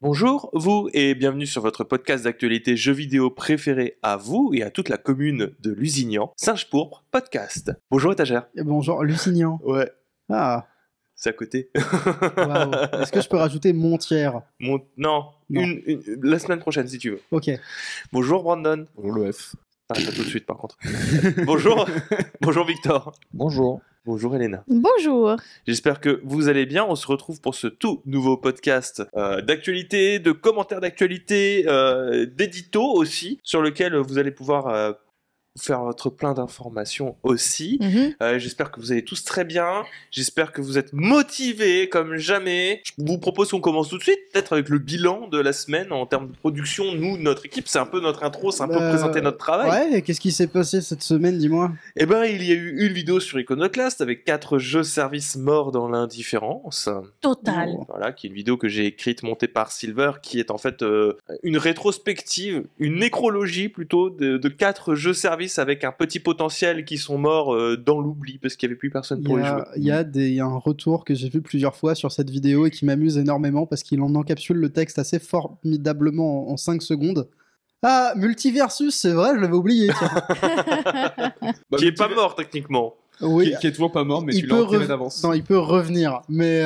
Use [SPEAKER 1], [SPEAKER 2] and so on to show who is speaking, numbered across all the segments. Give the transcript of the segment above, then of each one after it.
[SPEAKER 1] Bonjour, vous, et bienvenue sur votre podcast d'actualité jeux vidéo préféré à vous et à toute la commune de Lusignan, Singe Pourpre Podcast. Bonjour étagère.
[SPEAKER 2] Et bonjour, Lusignan.
[SPEAKER 1] Ouais,
[SPEAKER 2] Ah,
[SPEAKER 1] c'est à côté.
[SPEAKER 2] waouh. Est-ce que je peux rajouter Montière?
[SPEAKER 1] Non,
[SPEAKER 2] Non.
[SPEAKER 1] la semaine prochaine si tu veux.
[SPEAKER 2] Ok.
[SPEAKER 1] Bonjour Brandon.
[SPEAKER 3] Bonjour le F.
[SPEAKER 1] Ah, pas tout de suite par contre. Bonjour, bonjour Victor.
[SPEAKER 3] Bonjour.
[SPEAKER 1] Bonjour Elena.
[SPEAKER 4] Bonjour.
[SPEAKER 1] J'espère que vous allez bien. On se retrouve pour ce tout nouveau podcast d'actualité, de commentaires d'actualité, d'édito aussi, sur lequel vous allez pouvoir faire votre plein d'informations aussi. J'espère que vous allez tous très bien. J'espère que vous êtes motivés comme jamais. Je vous propose qu'on commence tout de suite, peut-être avec le bilan de la semaine en termes de production. Nous, notre équipe, c'est un peu notre intro, c'est un peu présenter notre travail.
[SPEAKER 2] Ouais, et qu'est-ce qui s'est passé cette semaine, dis-moi?
[SPEAKER 1] Eh ben, il y a eu une vidéo sur Iconoclast avec 4 jeux-services morts dans l'indifférence.
[SPEAKER 4] Total.
[SPEAKER 1] Voilà, qui est une vidéo que j'ai écrite, montée par Silver, qui est en fait une rétrospective, une nécrologie plutôt, de 4 jeux-services avec un petit potentiel qui sont morts dans l'oubli parce qu'il n'y avait plus personne pour y jouer.
[SPEAKER 2] Il y a un retour que j'ai vu plusieurs fois sur cette vidéo et qui m'amuse énormément parce qu'il en encapsule le texte assez formidablement en 5 secondes. Ah, Multiversus, c'est vrai, je l'avais oublié. Tiens.
[SPEAKER 1] Qui est pas mort techniquement.
[SPEAKER 2] Oui,
[SPEAKER 3] Qui est toujours pas mort, mais
[SPEAKER 2] il
[SPEAKER 3] tu l'as
[SPEAKER 2] peut
[SPEAKER 3] enterré d'avance.
[SPEAKER 2] Non, il peut revenir, mais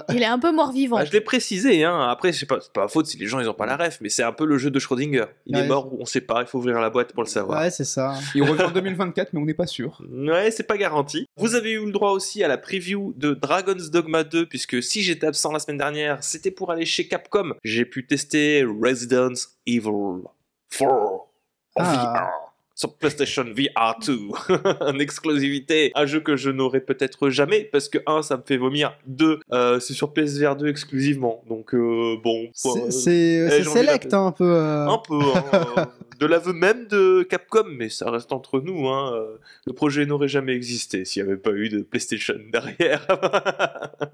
[SPEAKER 4] Il est un peu mort-vivant.
[SPEAKER 1] Je l'ai précisé, hein. Après, c'est pas ma faute si les gens ils ont pas la ref, mais c'est un peu le jeu de Schrödinger. Il est
[SPEAKER 2] Ouais.
[SPEAKER 1] mort, on sait pas, il faut ouvrir la boîte pour le savoir.
[SPEAKER 2] ouais, c'est ça.
[SPEAKER 3] Il revient en 2024, mais on n'est pas sûr.
[SPEAKER 1] Ouais, c'est pas garanti. Vous avez eu le droit aussi à la preview de Dragon's Dogma 2, puisque si j'étais absent la semaine dernière, c'était pour aller chez Capcom. J'ai pu tester Resident Evil 4 en VR. Sur PlayStation VR 2, en exclusivité, un jeu que je n'aurai peut-être jamais, parce que 1, ça me fait vomir, 2, c'est sur PSVR 2 exclusivement, donc bon...
[SPEAKER 2] C'est
[SPEAKER 1] j'ai envie
[SPEAKER 2] select
[SPEAKER 1] d'appeler-
[SPEAKER 2] un peu.
[SPEAKER 1] Un peu, hein, de l'aveu même de Capcom, mais ça reste entre nous, hein, le projet n'aurait jamais existé s'il n'y avait pas eu de PlayStation derrière,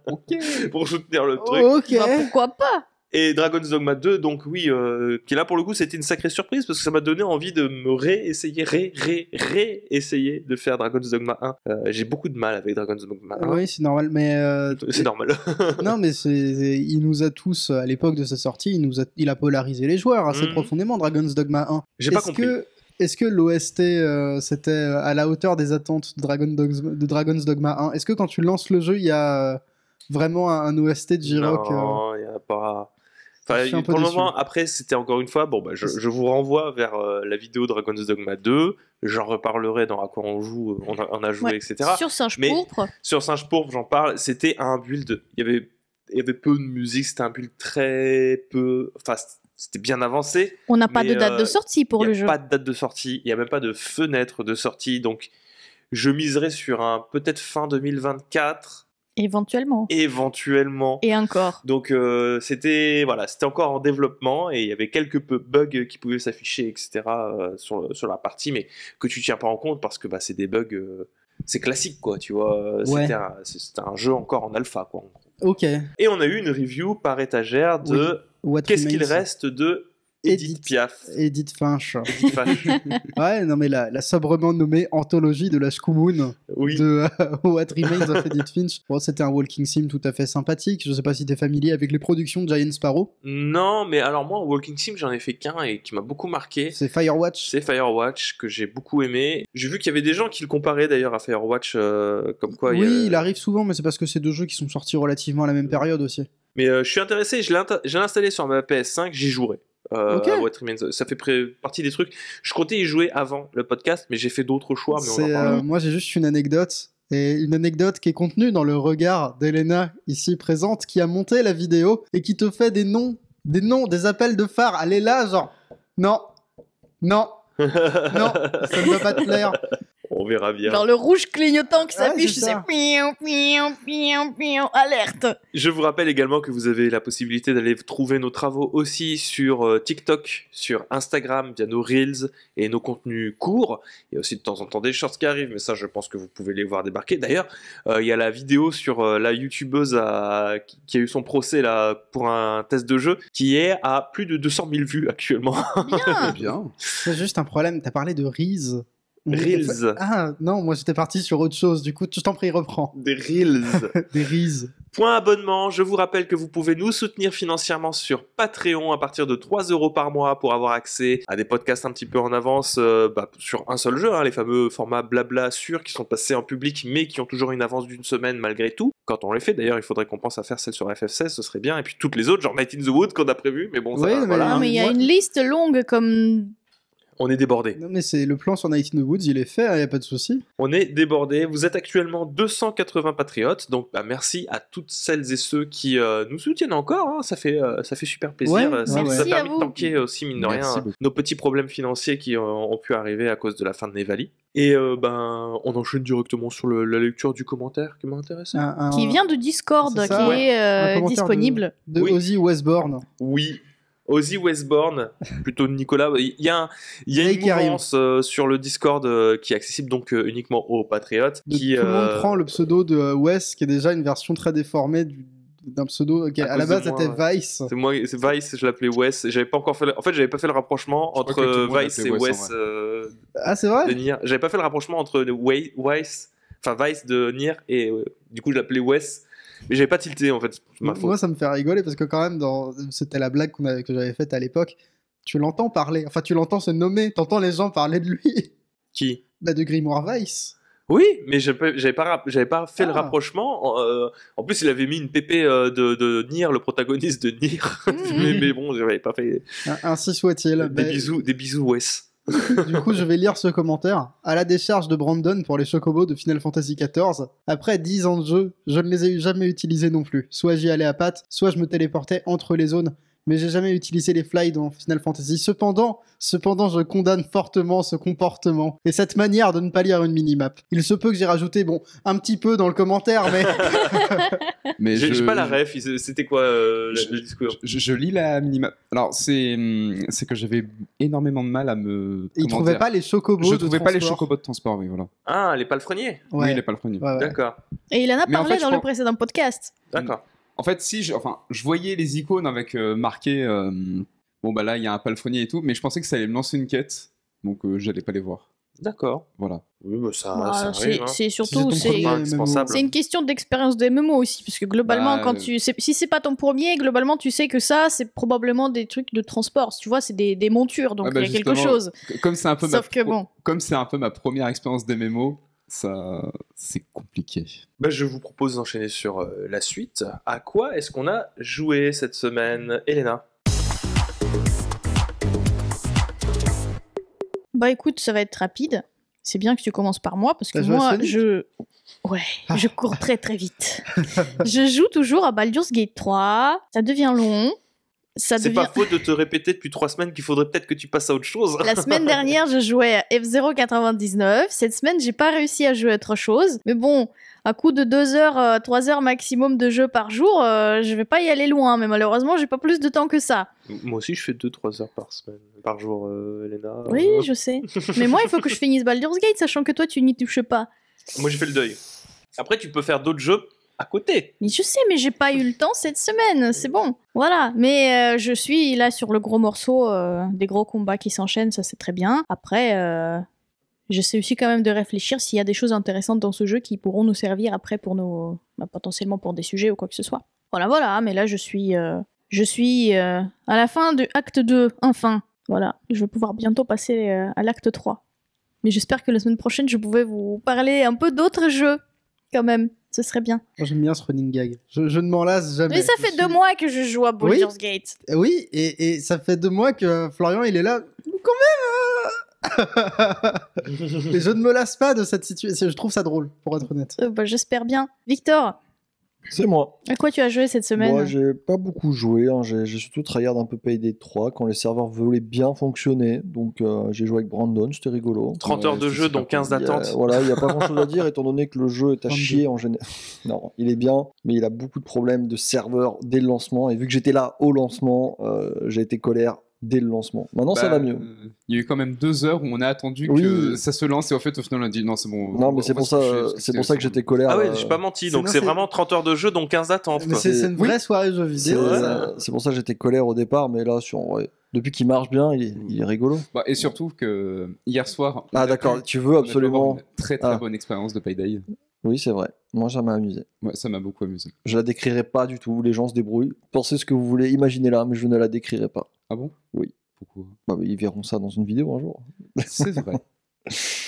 [SPEAKER 3] Ok.
[SPEAKER 1] pour soutenir le truc.
[SPEAKER 2] Ok.
[SPEAKER 4] Bah, pourquoi pas?
[SPEAKER 1] Et Dragon's Dogma 2, donc oui, qui là pour le coup c'était une sacrée surprise parce que ça m'a donné envie de me réessayer de faire Dragon's Dogma 1. J'ai beaucoup de mal avec Dragon's Dogma 1.
[SPEAKER 2] Oui, c'est normal, mais
[SPEAKER 1] C'est normal.
[SPEAKER 2] non, mais il nous a tous, à l'époque de sa sortie, il a polarisé les joueurs assez
[SPEAKER 1] Mhm.
[SPEAKER 2] profondément, Dragon's Dogma 1.
[SPEAKER 1] J'ai pas compris.
[SPEAKER 2] Est-ce que l'OST c'était à la hauteur des attentes de Dragon's Dogma 1? Est-ce que quand tu lances le jeu, il y a vraiment un OST de J-Rock
[SPEAKER 1] Non, il n'y a pas... Enfin,
[SPEAKER 2] Je suis un peu
[SPEAKER 1] pour le
[SPEAKER 2] déçu.
[SPEAKER 1] moment, après, c'était encore une fois, bon, bah, je vous renvoie vers la vidéo Dragon's Dogma 2, j'en reparlerai dans à quoi on joue, on a joué,
[SPEAKER 4] Ouais.
[SPEAKER 1] etc.
[SPEAKER 4] Sur Singe
[SPEAKER 1] Mais-
[SPEAKER 4] Pourpre.
[SPEAKER 1] Sur Singe Pourpre, j'en parle, c'était un build, il y avait peu de musique, c'était un build très peu... Enfin, c'était bien avancé.
[SPEAKER 4] On n'a pas
[SPEAKER 1] Mais,
[SPEAKER 4] de date de sortie pour le
[SPEAKER 1] Il n'y
[SPEAKER 4] jeu.
[SPEAKER 1] a pas de date de sortie, il n'y a même pas de fenêtre de sortie, donc je miserais sur un peut-être fin 2024,
[SPEAKER 4] Éventuellement.
[SPEAKER 1] éventuellement.
[SPEAKER 4] Et encore.
[SPEAKER 1] Donc c'était encore en développement et il y avait quelques bugs qui pouvaient s'afficher, etc. Sur la partie, mais que tu tiens pas en compte parce que bah, c'est des bugs, c'est classique quoi, tu vois.
[SPEAKER 2] Ouais.
[SPEAKER 1] C'était un jeu encore en alpha quoi. En gros.
[SPEAKER 2] Ok.
[SPEAKER 1] Et on a eu une review par étagère de
[SPEAKER 2] What
[SPEAKER 1] qu'est-ce qu'il
[SPEAKER 2] Remains,
[SPEAKER 1] reste de Edith Piaf.
[SPEAKER 2] Edith Finch.
[SPEAKER 1] Edith Finch.
[SPEAKER 2] Ouais, non, mais la sobrement nommée anthologie de la Shkumun
[SPEAKER 1] Oui.
[SPEAKER 2] de What Remains of Edith Finch. Bon, c'était un walking sim tout à fait sympathique. Je sais pas si t'es familier avec les productions de Giant Sparrow.
[SPEAKER 1] Non, mais alors moi, en Walking Sim, j'en ai fait qu'un et qui m'a beaucoup marqué.
[SPEAKER 2] C'est Firewatch.
[SPEAKER 1] C'est Firewatch, que j'ai beaucoup aimé. J'ai vu qu'il y avait des gens qui le comparaient d'ailleurs à Firewatch, comme quoi...
[SPEAKER 2] Oui, il arrive souvent, mais c'est parce que c'est deux jeux qui sont sortis relativement à la même période aussi.
[SPEAKER 1] Mais je suis intéressé, je l'ai installé sur ma PS5, j'y jouerai.
[SPEAKER 2] Ok.
[SPEAKER 1] À What Remains. Ça fait partie des trucs. Je comptais y jouer avant le podcast, mais j'ai fait d'autres choix, mais on en parlera.
[SPEAKER 2] Moi, j'ai juste une anecdote. Et une anecdote qui est contenue dans le regard d'Elena, ici présente, qui a monté la vidéo et qui te fait des noms, des appels de phare. Elle est là, genre, non, non, non, ça ne va pas te plaire.
[SPEAKER 1] On verra bien.
[SPEAKER 4] Genre le rouge clignotant qui
[SPEAKER 2] Ouais,
[SPEAKER 4] s'affiche,
[SPEAKER 2] c'est
[SPEAKER 4] c'est
[SPEAKER 2] ça.
[SPEAKER 4] piou, piou, piou, piou, alerte.
[SPEAKER 1] Je vous rappelle également que vous avez la possibilité d'aller trouver nos travaux aussi sur TikTok, sur Instagram, via nos Reels et nos contenus courts. Il y a aussi de temps en temps des shorts qui arrivent, mais ça, je pense que vous pouvez les voir débarquer. D'ailleurs, il y a la vidéo sur la youtubeuse qui a eu son procès là, pour un test de jeu, qui est à plus de 200 000 vues actuellement.
[SPEAKER 4] Bien.
[SPEAKER 3] Bien.
[SPEAKER 2] C'est juste un problème, t'as parlé de Reels.
[SPEAKER 1] Reels.
[SPEAKER 2] Ah non, moi j'étais parti sur autre chose, du coup, je t'en prie, reprends.
[SPEAKER 1] Des Reels.
[SPEAKER 2] Des Reels.
[SPEAKER 1] Point abonnement, je vous rappelle que vous pouvez nous soutenir financièrement sur Patreon à partir de 3 € par mois pour avoir accès à des podcasts un petit peu en avance sur un seul jeu, les fameux formats blabla sûrs qui sont passés en public mais qui ont toujours une avance d'une semaine malgré tout. Quand on les fait, d'ailleurs, il faudrait qu'on pense à faire celle sur FF16, ce serait bien. Et puis toutes les autres, genre Night in the Wood qu'on a prévu, mais bon, ça
[SPEAKER 2] Oui,
[SPEAKER 1] va,
[SPEAKER 2] mais
[SPEAKER 1] voilà.
[SPEAKER 4] Non, mais il y a une liste longue comme...
[SPEAKER 1] On est débordé.
[SPEAKER 2] Non, mais c'est le plan sur Night in the Woods, il est fait, y a pas de souci.
[SPEAKER 1] On est débordé. Vous êtes actuellement 280 patriotes, donc merci à toutes celles et ceux qui nous soutiennent encore. Ça fait super plaisir.
[SPEAKER 2] Ouais,
[SPEAKER 1] Ça nous a
[SPEAKER 4] merci à
[SPEAKER 1] permis de
[SPEAKER 4] vous.
[SPEAKER 1] tanker aussi, mine de
[SPEAKER 3] Merci
[SPEAKER 1] rien,
[SPEAKER 3] beaucoup.
[SPEAKER 1] nos petits problèmes financiers qui ont pu arriver à cause de la fin de Nevali. Et on enchaîne directement sur la lecture du commentaire qui m'a intéressé.
[SPEAKER 4] Qui vient de Discord,
[SPEAKER 2] C'est
[SPEAKER 4] qui
[SPEAKER 2] ça,
[SPEAKER 4] est
[SPEAKER 2] un commentaire
[SPEAKER 4] disponible.
[SPEAKER 2] de
[SPEAKER 1] Oui.
[SPEAKER 2] Ozzy Westbourne.
[SPEAKER 1] Oui. Ozzy Westbourne, plutôt Nicolas. Il y a une
[SPEAKER 2] qui arrive.
[SPEAKER 1] mouvance sur le Discord qui est accessible donc uniquement aux patriotes.
[SPEAKER 2] Tout le monde prend le pseudo de Wes, qui est déjà une version très déformée d'un pseudo qui
[SPEAKER 1] À
[SPEAKER 2] à la
[SPEAKER 1] cause de
[SPEAKER 2] base
[SPEAKER 1] moi,
[SPEAKER 2] était Vice.
[SPEAKER 1] C'est Vice, je l'appelais Wes. Et j'avais pas encore fait. En fait, j'avais pas fait le rapprochement
[SPEAKER 3] Je crois que tout le
[SPEAKER 1] entre
[SPEAKER 3] monde
[SPEAKER 1] Vice
[SPEAKER 3] l'appelait
[SPEAKER 1] et
[SPEAKER 3] Wes,
[SPEAKER 1] Wes
[SPEAKER 3] en
[SPEAKER 2] Ah, c'est vrai?
[SPEAKER 1] de Nier. J'avais pas fait le rapprochement entre Vice de Nier et du coup je l'appelais Wes. Mais j'avais pas tilté en fait. C'est ma faute.
[SPEAKER 2] Moi, ça me fait rigoler parce que quand même, c'était la blague que j'avais faite à l'époque. Tu l'entends parler, enfin tu l'entends se nommer, t'entends les gens parler de lui.
[SPEAKER 1] Qui?
[SPEAKER 2] Bah, de Grimoire Vice.
[SPEAKER 1] Oui, mais j'avais pas fait le
[SPEAKER 2] Ah.
[SPEAKER 1] rapprochement. En plus, il avait mis une pépé de Nier, le protagoniste de Nier. mais bon, j'avais pas fait.
[SPEAKER 2] Ainsi soit-il.
[SPEAKER 1] Des bisous, Wes.
[SPEAKER 2] Du coup, je vais lire ce commentaire. À la décharge de Brandon pour les chocobos de Final Fantasy XIV, après 10 ans de jeu, je ne les ai jamais utilisés non plus. Soit j'y allais à pattes, soit je me téléportais entre les zones. Mais j'ai jamais utilisé les fly dans Final Fantasy. Cependant, je condamne fortement ce comportement et cette manière de ne pas lire une minimap. Il se peut que j'ai rajouté, un petit peu dans le commentaire, mais...
[SPEAKER 3] Mais
[SPEAKER 1] J'ai pas la ref, c'était quoi le discours?
[SPEAKER 3] Je lis la minimap. Alors, c'est que j'avais énormément de mal à me.
[SPEAKER 2] Il
[SPEAKER 3] comment
[SPEAKER 2] trouvait
[SPEAKER 3] dire
[SPEAKER 2] pas les chocobos
[SPEAKER 3] Je
[SPEAKER 2] de
[SPEAKER 3] trouvais pas les
[SPEAKER 2] transport.
[SPEAKER 3] chocobos de transport, oui, voilà.
[SPEAKER 1] Ah, les palefreniers.
[SPEAKER 2] Ouais.
[SPEAKER 3] Oui, il est pas le premier.
[SPEAKER 2] Ouais, ouais.
[SPEAKER 1] D'accord,
[SPEAKER 4] Et il en a
[SPEAKER 3] Mais en
[SPEAKER 4] parlé
[SPEAKER 3] fait,
[SPEAKER 4] dans
[SPEAKER 3] je
[SPEAKER 4] le
[SPEAKER 3] pense-
[SPEAKER 4] précédent podcast.
[SPEAKER 1] d'accord.
[SPEAKER 3] En fait, si, je voyais les icônes avec marqué. Bon, bah là, il y a un palefrenier et tout, mais je pensais que ça allait me lancer une quête, donc j'allais pas les voir.
[SPEAKER 1] D'accord.
[SPEAKER 3] Voilà.
[SPEAKER 1] Oui, bah ça
[SPEAKER 4] Ah,
[SPEAKER 1] arrive. Hein.
[SPEAKER 4] c'est
[SPEAKER 2] Si
[SPEAKER 4] surtout,
[SPEAKER 2] c'est ton
[SPEAKER 4] c'est
[SPEAKER 2] premier
[SPEAKER 1] pas
[SPEAKER 2] MMO.
[SPEAKER 1] indispensable.
[SPEAKER 4] c'est une question d'expérience de MMO aussi, parce que globalement,
[SPEAKER 3] Bah,
[SPEAKER 4] si c'est pas ton premier, globalement, tu sais que ça, c'est probablement des trucs de transport. Tu vois, c'est des montures, donc
[SPEAKER 3] Ouais, bah,
[SPEAKER 4] il y a quelque
[SPEAKER 3] justement,
[SPEAKER 4] chose.
[SPEAKER 3] Comme c'est un peu
[SPEAKER 4] Sauf que bon.
[SPEAKER 3] Comme c'est un peu ma première expérience d'MMO, ça, c'est compliqué.
[SPEAKER 1] Bah, je vous propose d'enchaîner sur la suite. À quoi est-ce qu'on a joué cette semaine, Elena?
[SPEAKER 4] Bah écoute, ça va être rapide. C'est bien que tu commences par moi, parce que
[SPEAKER 2] T'as joué à
[SPEAKER 4] moi,
[SPEAKER 2] Sonic
[SPEAKER 4] Ouais,
[SPEAKER 2] Ah.
[SPEAKER 4] je cours très très vite. Je joue toujours à Baldur's Gate 3. Ça devient long. Ça
[SPEAKER 1] C'est
[SPEAKER 4] devient...
[SPEAKER 1] pas faute de te répéter depuis 3 semaines qu'il faudrait peut-être que tu passes à autre chose.
[SPEAKER 4] La semaine dernière, je jouais à F099. Cette semaine, j'ai pas réussi à jouer à autre chose. Mais bon, à coup de 2 heures, 3 heures maximum de jeu par jour, je vais pas y aller loin. Mais malheureusement, j'ai pas plus de temps que ça.
[SPEAKER 1] Moi aussi, je fais 2-3 heures par jour, Elena.
[SPEAKER 4] Oui, je sais. Mais moi, il faut que je finisse Baldur's Gate, sachant que toi, tu n'y touches pas.
[SPEAKER 1] Moi, j'ai fait le deuil. Après, tu peux faire d'autres jeux à côté.
[SPEAKER 4] Mais je sais, mais j'ai pas eu le temps cette semaine, c'est bon. Voilà, mais je suis là sur le gros morceau, des gros combats qui s'enchaînent, ça c'est très bien. Après, j'essaie aussi quand même de réfléchir s'il y a des choses intéressantes dans ce jeu qui pourront nous servir après pour potentiellement pour des sujets ou quoi que ce soit. Voilà, mais là je suis à la fin du acte 2, enfin. Voilà, je vais pouvoir bientôt passer à l'acte 3. Mais j'espère que la semaine prochaine, je pourrai vous parler un peu d'autres jeux, quand même. Ce serait bien.
[SPEAKER 2] Moi, j'aime bien ce running gag. Je ne m'en lasse jamais.
[SPEAKER 4] Mais ça
[SPEAKER 2] Je
[SPEAKER 4] fait
[SPEAKER 2] suis-
[SPEAKER 4] 2 mois que je joue à Baldur's Gate.
[SPEAKER 2] Oui, et ça fait 2 mois que Florian, il est là. Quand même Et je ne me lasse pas de cette situation. Je trouve ça drôle, pour être honnête.
[SPEAKER 4] Bah, j'espère bien. Victor,
[SPEAKER 5] C'est moi.
[SPEAKER 4] à quoi tu as joué cette semaine?
[SPEAKER 5] Moi, j'ai pas beaucoup joué. Hein. J'ai surtout tryhard un peu Payday 3 quand les serveurs voulaient bien fonctionner. Donc, j'ai joué avec Brandon, c'était rigolo.
[SPEAKER 1] 30
[SPEAKER 3] Ouais,
[SPEAKER 1] heures de
[SPEAKER 3] c'est
[SPEAKER 1] jeu,
[SPEAKER 3] super
[SPEAKER 1] dont 15
[SPEAKER 5] Il y a-
[SPEAKER 1] d'attente.
[SPEAKER 5] Voilà, il n'y a pas grand chose à dire étant donné que le jeu est à
[SPEAKER 2] 22.
[SPEAKER 5] chier en général. Non, il est bien, mais il a beaucoup de problèmes de serveur dès le lancement. Et vu que j'étais là au lancement, j'ai été colère dès le lancement. Maintenant, ça va mieux.
[SPEAKER 3] Il y a eu quand même 2 heures où on a attendu
[SPEAKER 5] Oui.
[SPEAKER 3] que ça se lance et au fait, au final, on a dit non, c'est bon.
[SPEAKER 5] Non,
[SPEAKER 3] on
[SPEAKER 5] mais
[SPEAKER 3] va
[SPEAKER 5] c'est pour
[SPEAKER 3] se coucher,
[SPEAKER 5] ça,
[SPEAKER 3] parce que
[SPEAKER 5] c'est pour ça que
[SPEAKER 3] c'était-
[SPEAKER 5] j'étais colère.
[SPEAKER 1] Ah ouais, j'ai pas menti. Donc, c'est vraiment 30 heures de jeu, dont 15 d'attente.
[SPEAKER 2] Mais
[SPEAKER 1] quoi.
[SPEAKER 2] c'est une vraie
[SPEAKER 3] Oui.
[SPEAKER 2] soirée jeux
[SPEAKER 5] C'est
[SPEAKER 2] vidéo.
[SPEAKER 1] Ouais.
[SPEAKER 5] c'est pour ça que j'étais colère au départ, mais là, ouais, depuis qu'il marche bien, il est rigolo.
[SPEAKER 3] Bah, et surtout que hier soir. on
[SPEAKER 5] Ah
[SPEAKER 3] a
[SPEAKER 5] d'accord,
[SPEAKER 3] pu-
[SPEAKER 5] tu veux
[SPEAKER 3] on a pu avoir
[SPEAKER 5] absolument.
[SPEAKER 3] une très très
[SPEAKER 5] Ah.
[SPEAKER 3] bonne expérience de Payday.
[SPEAKER 5] Oui, c'est vrai. Moi, ça m'a amusé.
[SPEAKER 3] Ouais, ça m'a beaucoup amusé.
[SPEAKER 5] Je la décrirai pas du tout. Les gens se débrouillent. Pensez ce que vous voulez, imaginez-la, mais je ne la décrirai pas.
[SPEAKER 3] Ah bon?
[SPEAKER 5] Oui.
[SPEAKER 3] Pourquoi?
[SPEAKER 5] Bah, ils verront ça dans une vidéo un jour.
[SPEAKER 3] C'est vrai.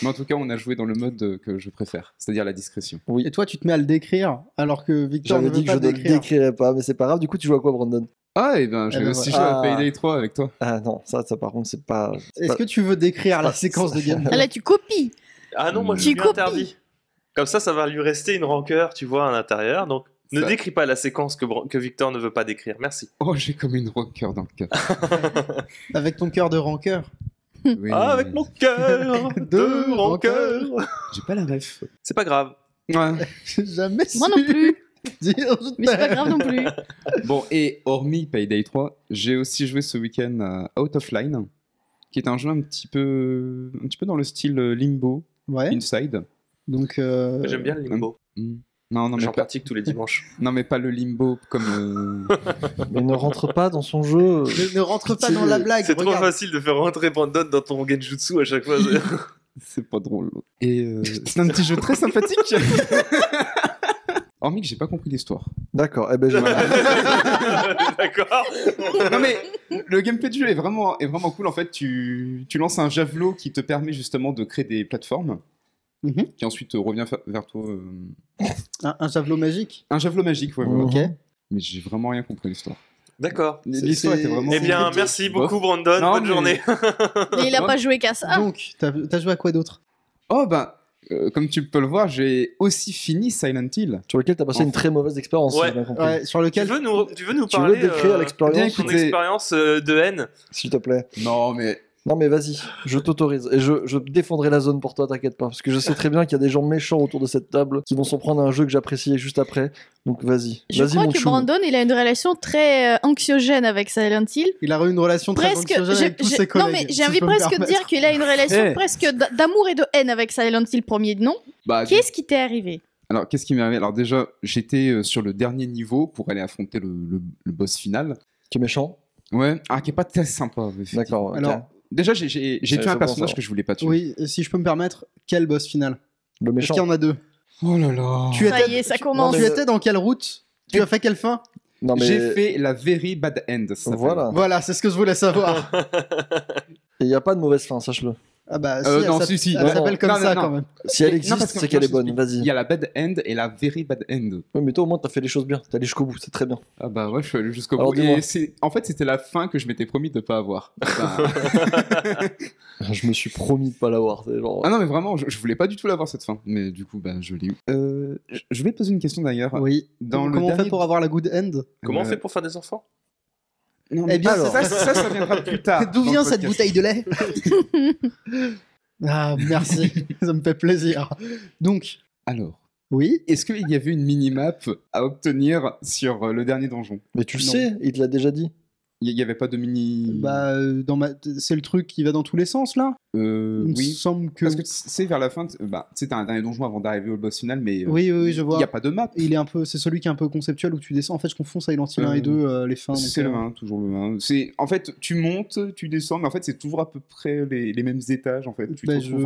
[SPEAKER 3] Mais en tout cas, on a joué dans le mode que je préfère, c'est-à-dire la discrétion.
[SPEAKER 5] Oui.
[SPEAKER 2] Et toi, tu te mets à le décrire alors que Victor ne
[SPEAKER 5] J'avais
[SPEAKER 2] veut
[SPEAKER 5] dit que
[SPEAKER 2] pas
[SPEAKER 5] je
[SPEAKER 2] le
[SPEAKER 5] ne le
[SPEAKER 2] décrire.
[SPEAKER 5] décrirais pas, mais c'est pas grave. Du coup, tu joues à quoi, Brandon?
[SPEAKER 3] Ah, et ben, j'ai
[SPEAKER 2] ben
[SPEAKER 3] aussi
[SPEAKER 5] voilà.
[SPEAKER 3] joué à
[SPEAKER 5] Ah.
[SPEAKER 3] Payday 3 avec toi.
[SPEAKER 5] Ah non, ça par contre, c'est pas.
[SPEAKER 2] Est-ce que tu veux décrire la
[SPEAKER 5] pas-
[SPEAKER 2] séquence de gameplay?
[SPEAKER 4] Ah, là, tu copies.
[SPEAKER 1] Ah non, moi je
[SPEAKER 4] Tu
[SPEAKER 1] suis bien
[SPEAKER 4] copies.
[SPEAKER 1] interdit. Comme ça va lui rester une rancœur, tu vois, à l'intérieur. Donc ne
[SPEAKER 3] Ça-
[SPEAKER 1] décris pas la séquence que Victor ne veut pas décrire. Merci.
[SPEAKER 3] Oh, j'ai comme une rancœur dans le cœur.
[SPEAKER 2] Avec ton cœur de rancœur.
[SPEAKER 3] Oui.
[SPEAKER 1] Ah, avec mon cœur
[SPEAKER 2] De
[SPEAKER 1] de rancœur.
[SPEAKER 3] J'ai pas la ref.
[SPEAKER 1] C'est pas grave.
[SPEAKER 3] Ouais.
[SPEAKER 2] J'ai jamais
[SPEAKER 4] Moi
[SPEAKER 2] su
[SPEAKER 4] non plus.
[SPEAKER 2] dire je
[SPEAKER 4] Mais c'est pas
[SPEAKER 2] t'aime.
[SPEAKER 4] grave non plus.
[SPEAKER 3] Bon, et hormis Payday 3, j'ai aussi joué ce week-end à Out of Line, qui est un jeu un petit peu dans le style Limbo,
[SPEAKER 2] Ouais,
[SPEAKER 3] Inside.
[SPEAKER 2] donc...
[SPEAKER 1] J'aime bien le limbo.
[SPEAKER 3] Non, mais
[SPEAKER 1] J'en
[SPEAKER 3] pas,
[SPEAKER 1] pratique tous les dimanches.
[SPEAKER 3] non, mais pas le Limbo comme.
[SPEAKER 5] Mais ne rentre pas dans son jeu.
[SPEAKER 2] Ne rentre pas dans la blague,
[SPEAKER 1] C'est trop
[SPEAKER 2] regarde.
[SPEAKER 1] facile de faire rentrer Brandon dans ton genjutsu à chaque fois.
[SPEAKER 3] C'est pas drôle. Et c'est un petit jeu très sympathique. Hormis que j'ai pas compris l'histoire.
[SPEAKER 5] D'accord, eh ben je...
[SPEAKER 1] D'accord.
[SPEAKER 3] Non mais le gameplay du jeu est vraiment cool. En fait, tu lances un javelot qui te permet justement de créer des plateformes,
[SPEAKER 2] Mhm.
[SPEAKER 3] qui ensuite revient vers toi.
[SPEAKER 2] Un javelot magique.
[SPEAKER 3] Un javelot magique, ouais. voilà.
[SPEAKER 2] Ok.
[SPEAKER 3] Mais j'ai vraiment rien compris l'histoire.
[SPEAKER 1] D'accord.
[SPEAKER 3] L'histoire était vraiment.
[SPEAKER 1] Eh bien,
[SPEAKER 2] c'est-
[SPEAKER 1] merci
[SPEAKER 3] Bof.
[SPEAKER 1] beaucoup Brandon.
[SPEAKER 3] Non,
[SPEAKER 1] Bonne
[SPEAKER 3] mais-
[SPEAKER 1] journée.
[SPEAKER 4] Et il a pas joué qu'à ça.
[SPEAKER 2] Donc, t'as joué à quoi d'autre?
[SPEAKER 3] Oh ben, comme tu peux le voir, j'ai aussi fini Silent Hill.
[SPEAKER 5] Sur lequel t'as passé une très mauvaise expérience,
[SPEAKER 1] Ouais.
[SPEAKER 5] si j'ai bien compris.
[SPEAKER 2] Ouais, sur
[SPEAKER 1] Tu
[SPEAKER 2] lequel...
[SPEAKER 1] veux nous
[SPEAKER 5] Tu
[SPEAKER 1] parler
[SPEAKER 5] veux décrire
[SPEAKER 1] bien
[SPEAKER 5] l'expérience,
[SPEAKER 1] ton
[SPEAKER 3] écoutez.
[SPEAKER 1] expérience de haine?
[SPEAKER 5] s'il te plaît?
[SPEAKER 3] Non mais
[SPEAKER 5] Non mais vas-y, je t'autorise. Et je défendrai la zone pour toi, t'inquiète pas. Parce que je sais très bien qu'il y a des gens méchants autour de cette table qui vont s'en prendre à un jeu que j'appréciais juste après. Donc vas-y.
[SPEAKER 4] Je
[SPEAKER 5] Vas-y
[SPEAKER 4] crois
[SPEAKER 5] mon
[SPEAKER 4] que
[SPEAKER 5] chou.
[SPEAKER 4] Brandon, il a une relation très anxiogène avec Silent Hill.
[SPEAKER 2] Il a eu une relation très
[SPEAKER 4] Presque.
[SPEAKER 2] anxiogène avec tous ses collègues.
[SPEAKER 4] Non, mais
[SPEAKER 2] si
[SPEAKER 4] j'ai
[SPEAKER 2] je
[SPEAKER 4] envie
[SPEAKER 2] peux me
[SPEAKER 4] presque de
[SPEAKER 2] permettre.
[SPEAKER 4] dire qu'il a une relation
[SPEAKER 3] Eh.
[SPEAKER 4] presque d'amour et de haine avec Silent Hill premier de nom.
[SPEAKER 3] bah.
[SPEAKER 4] Qu'est-ce qui t'est arrivé?
[SPEAKER 3] Alors qu'est-ce qui m'est arrivé? Alors déjà, j'étais sur le dernier niveau pour aller affronter le boss final.
[SPEAKER 5] Qui est méchant?
[SPEAKER 3] Ouais. Ah, qui est pas très sympa. effectivement.
[SPEAKER 5] D'accord. ok.
[SPEAKER 2] Alors,
[SPEAKER 3] Déjà, j'ai tué
[SPEAKER 5] c'est
[SPEAKER 3] un
[SPEAKER 5] bon,
[SPEAKER 3] personnage
[SPEAKER 5] ça.
[SPEAKER 3] que je voulais pas tuer.
[SPEAKER 2] oui, si je peux me permettre, quel boss final?
[SPEAKER 5] Le
[SPEAKER 2] Est-ce
[SPEAKER 5] méchant.
[SPEAKER 2] qu'il y en a deux?
[SPEAKER 3] Oh là là.
[SPEAKER 2] Tu
[SPEAKER 4] Ça
[SPEAKER 2] étais-
[SPEAKER 4] y est, ça
[SPEAKER 2] tu-
[SPEAKER 4] commence.
[SPEAKER 2] Tu étais dans quelle route? Tu as fait quelle fin?
[SPEAKER 5] Non mais
[SPEAKER 3] J'ai fait la very bad end. ça s'appelle.
[SPEAKER 5] voilà.
[SPEAKER 2] Voilà, c'est ce que je voulais savoir.
[SPEAKER 5] Et il y a pas de mauvaise fin, sache-le.
[SPEAKER 2] Ah bah,
[SPEAKER 3] non,
[SPEAKER 2] elle
[SPEAKER 3] si, si.
[SPEAKER 2] elle
[SPEAKER 5] Non,
[SPEAKER 2] s'appelle
[SPEAKER 5] non.
[SPEAKER 2] comme
[SPEAKER 3] Non,
[SPEAKER 2] ça
[SPEAKER 3] non,
[SPEAKER 2] quand
[SPEAKER 3] non.
[SPEAKER 2] même.
[SPEAKER 5] Si elle
[SPEAKER 3] Non,
[SPEAKER 5] existe,
[SPEAKER 3] parce que-
[SPEAKER 5] c'est qu'elle
[SPEAKER 3] non,
[SPEAKER 5] est bonne.
[SPEAKER 3] je t'explique.
[SPEAKER 5] Vas-y.
[SPEAKER 3] Il y a la bad end et la very bad end.
[SPEAKER 5] Ouais, mais toi au moins t'as fait les choses bien. T'es allé jusqu'au bout, c'est très bien.
[SPEAKER 3] Ah bah ouais, je suis allé jusqu'au
[SPEAKER 5] Alors,
[SPEAKER 3] bout.
[SPEAKER 5] dis-moi.
[SPEAKER 3] Et en fait, c'était la fin que je m'étais promis de pas avoir. Bah,
[SPEAKER 5] Je me suis promis de pas l'avoir. C'est genre...
[SPEAKER 3] Ah non, mais vraiment, je voulais pas du tout l'avoir cette fin. Mais du coup, bah, je l'ai eu. Je voulais te poser une question d'ailleurs.
[SPEAKER 2] Oui.
[SPEAKER 3] Dans le
[SPEAKER 2] Comment on fait
[SPEAKER 3] dernier-
[SPEAKER 2] pour avoir la good end?
[SPEAKER 1] Comment on
[SPEAKER 3] Euh,
[SPEAKER 1] fait pour faire des enfants?
[SPEAKER 3] Non,
[SPEAKER 2] Eh bien,
[SPEAKER 3] alors, ça viendra plus tard.
[SPEAKER 2] D'où
[SPEAKER 3] dans
[SPEAKER 2] vient
[SPEAKER 3] le
[SPEAKER 2] cette
[SPEAKER 3] podcast.
[SPEAKER 2] bouteille de lait? Ah, merci. Ça me fait plaisir. Donc,
[SPEAKER 3] Alors,
[SPEAKER 2] oui.
[SPEAKER 3] est-ce qu'il y avait une minimap à obtenir sur le dernier donjon?
[SPEAKER 5] Mais tu le
[SPEAKER 2] Non.
[SPEAKER 5] sais, il te l'a déjà dit.
[SPEAKER 3] Il n'y avait pas de mini.
[SPEAKER 2] Bah, c'est le truc qui va dans tous les sens là. Il me
[SPEAKER 3] oui.
[SPEAKER 2] semble que.
[SPEAKER 3] Parce que c'est vers la fin, bah, tu sais, t'as un dernier donjon avant d'arriver au boss final, mais
[SPEAKER 2] Oui, oui, je
[SPEAKER 3] il
[SPEAKER 2] vois.
[SPEAKER 3] n'y a pas de map.
[SPEAKER 2] Il est un peu, c'est celui qui est un peu conceptuel où tu descends. En fait, je confonds Silent Hill 1 et 2, les fins.
[SPEAKER 3] C'est
[SPEAKER 2] donc,
[SPEAKER 3] le 1, toujours le 1. En fait, tu montes, tu descends, mais en fait, c'est toujours à peu près les mêmes étages, en fait. Tu
[SPEAKER 2] Bah,
[SPEAKER 3] te retrouves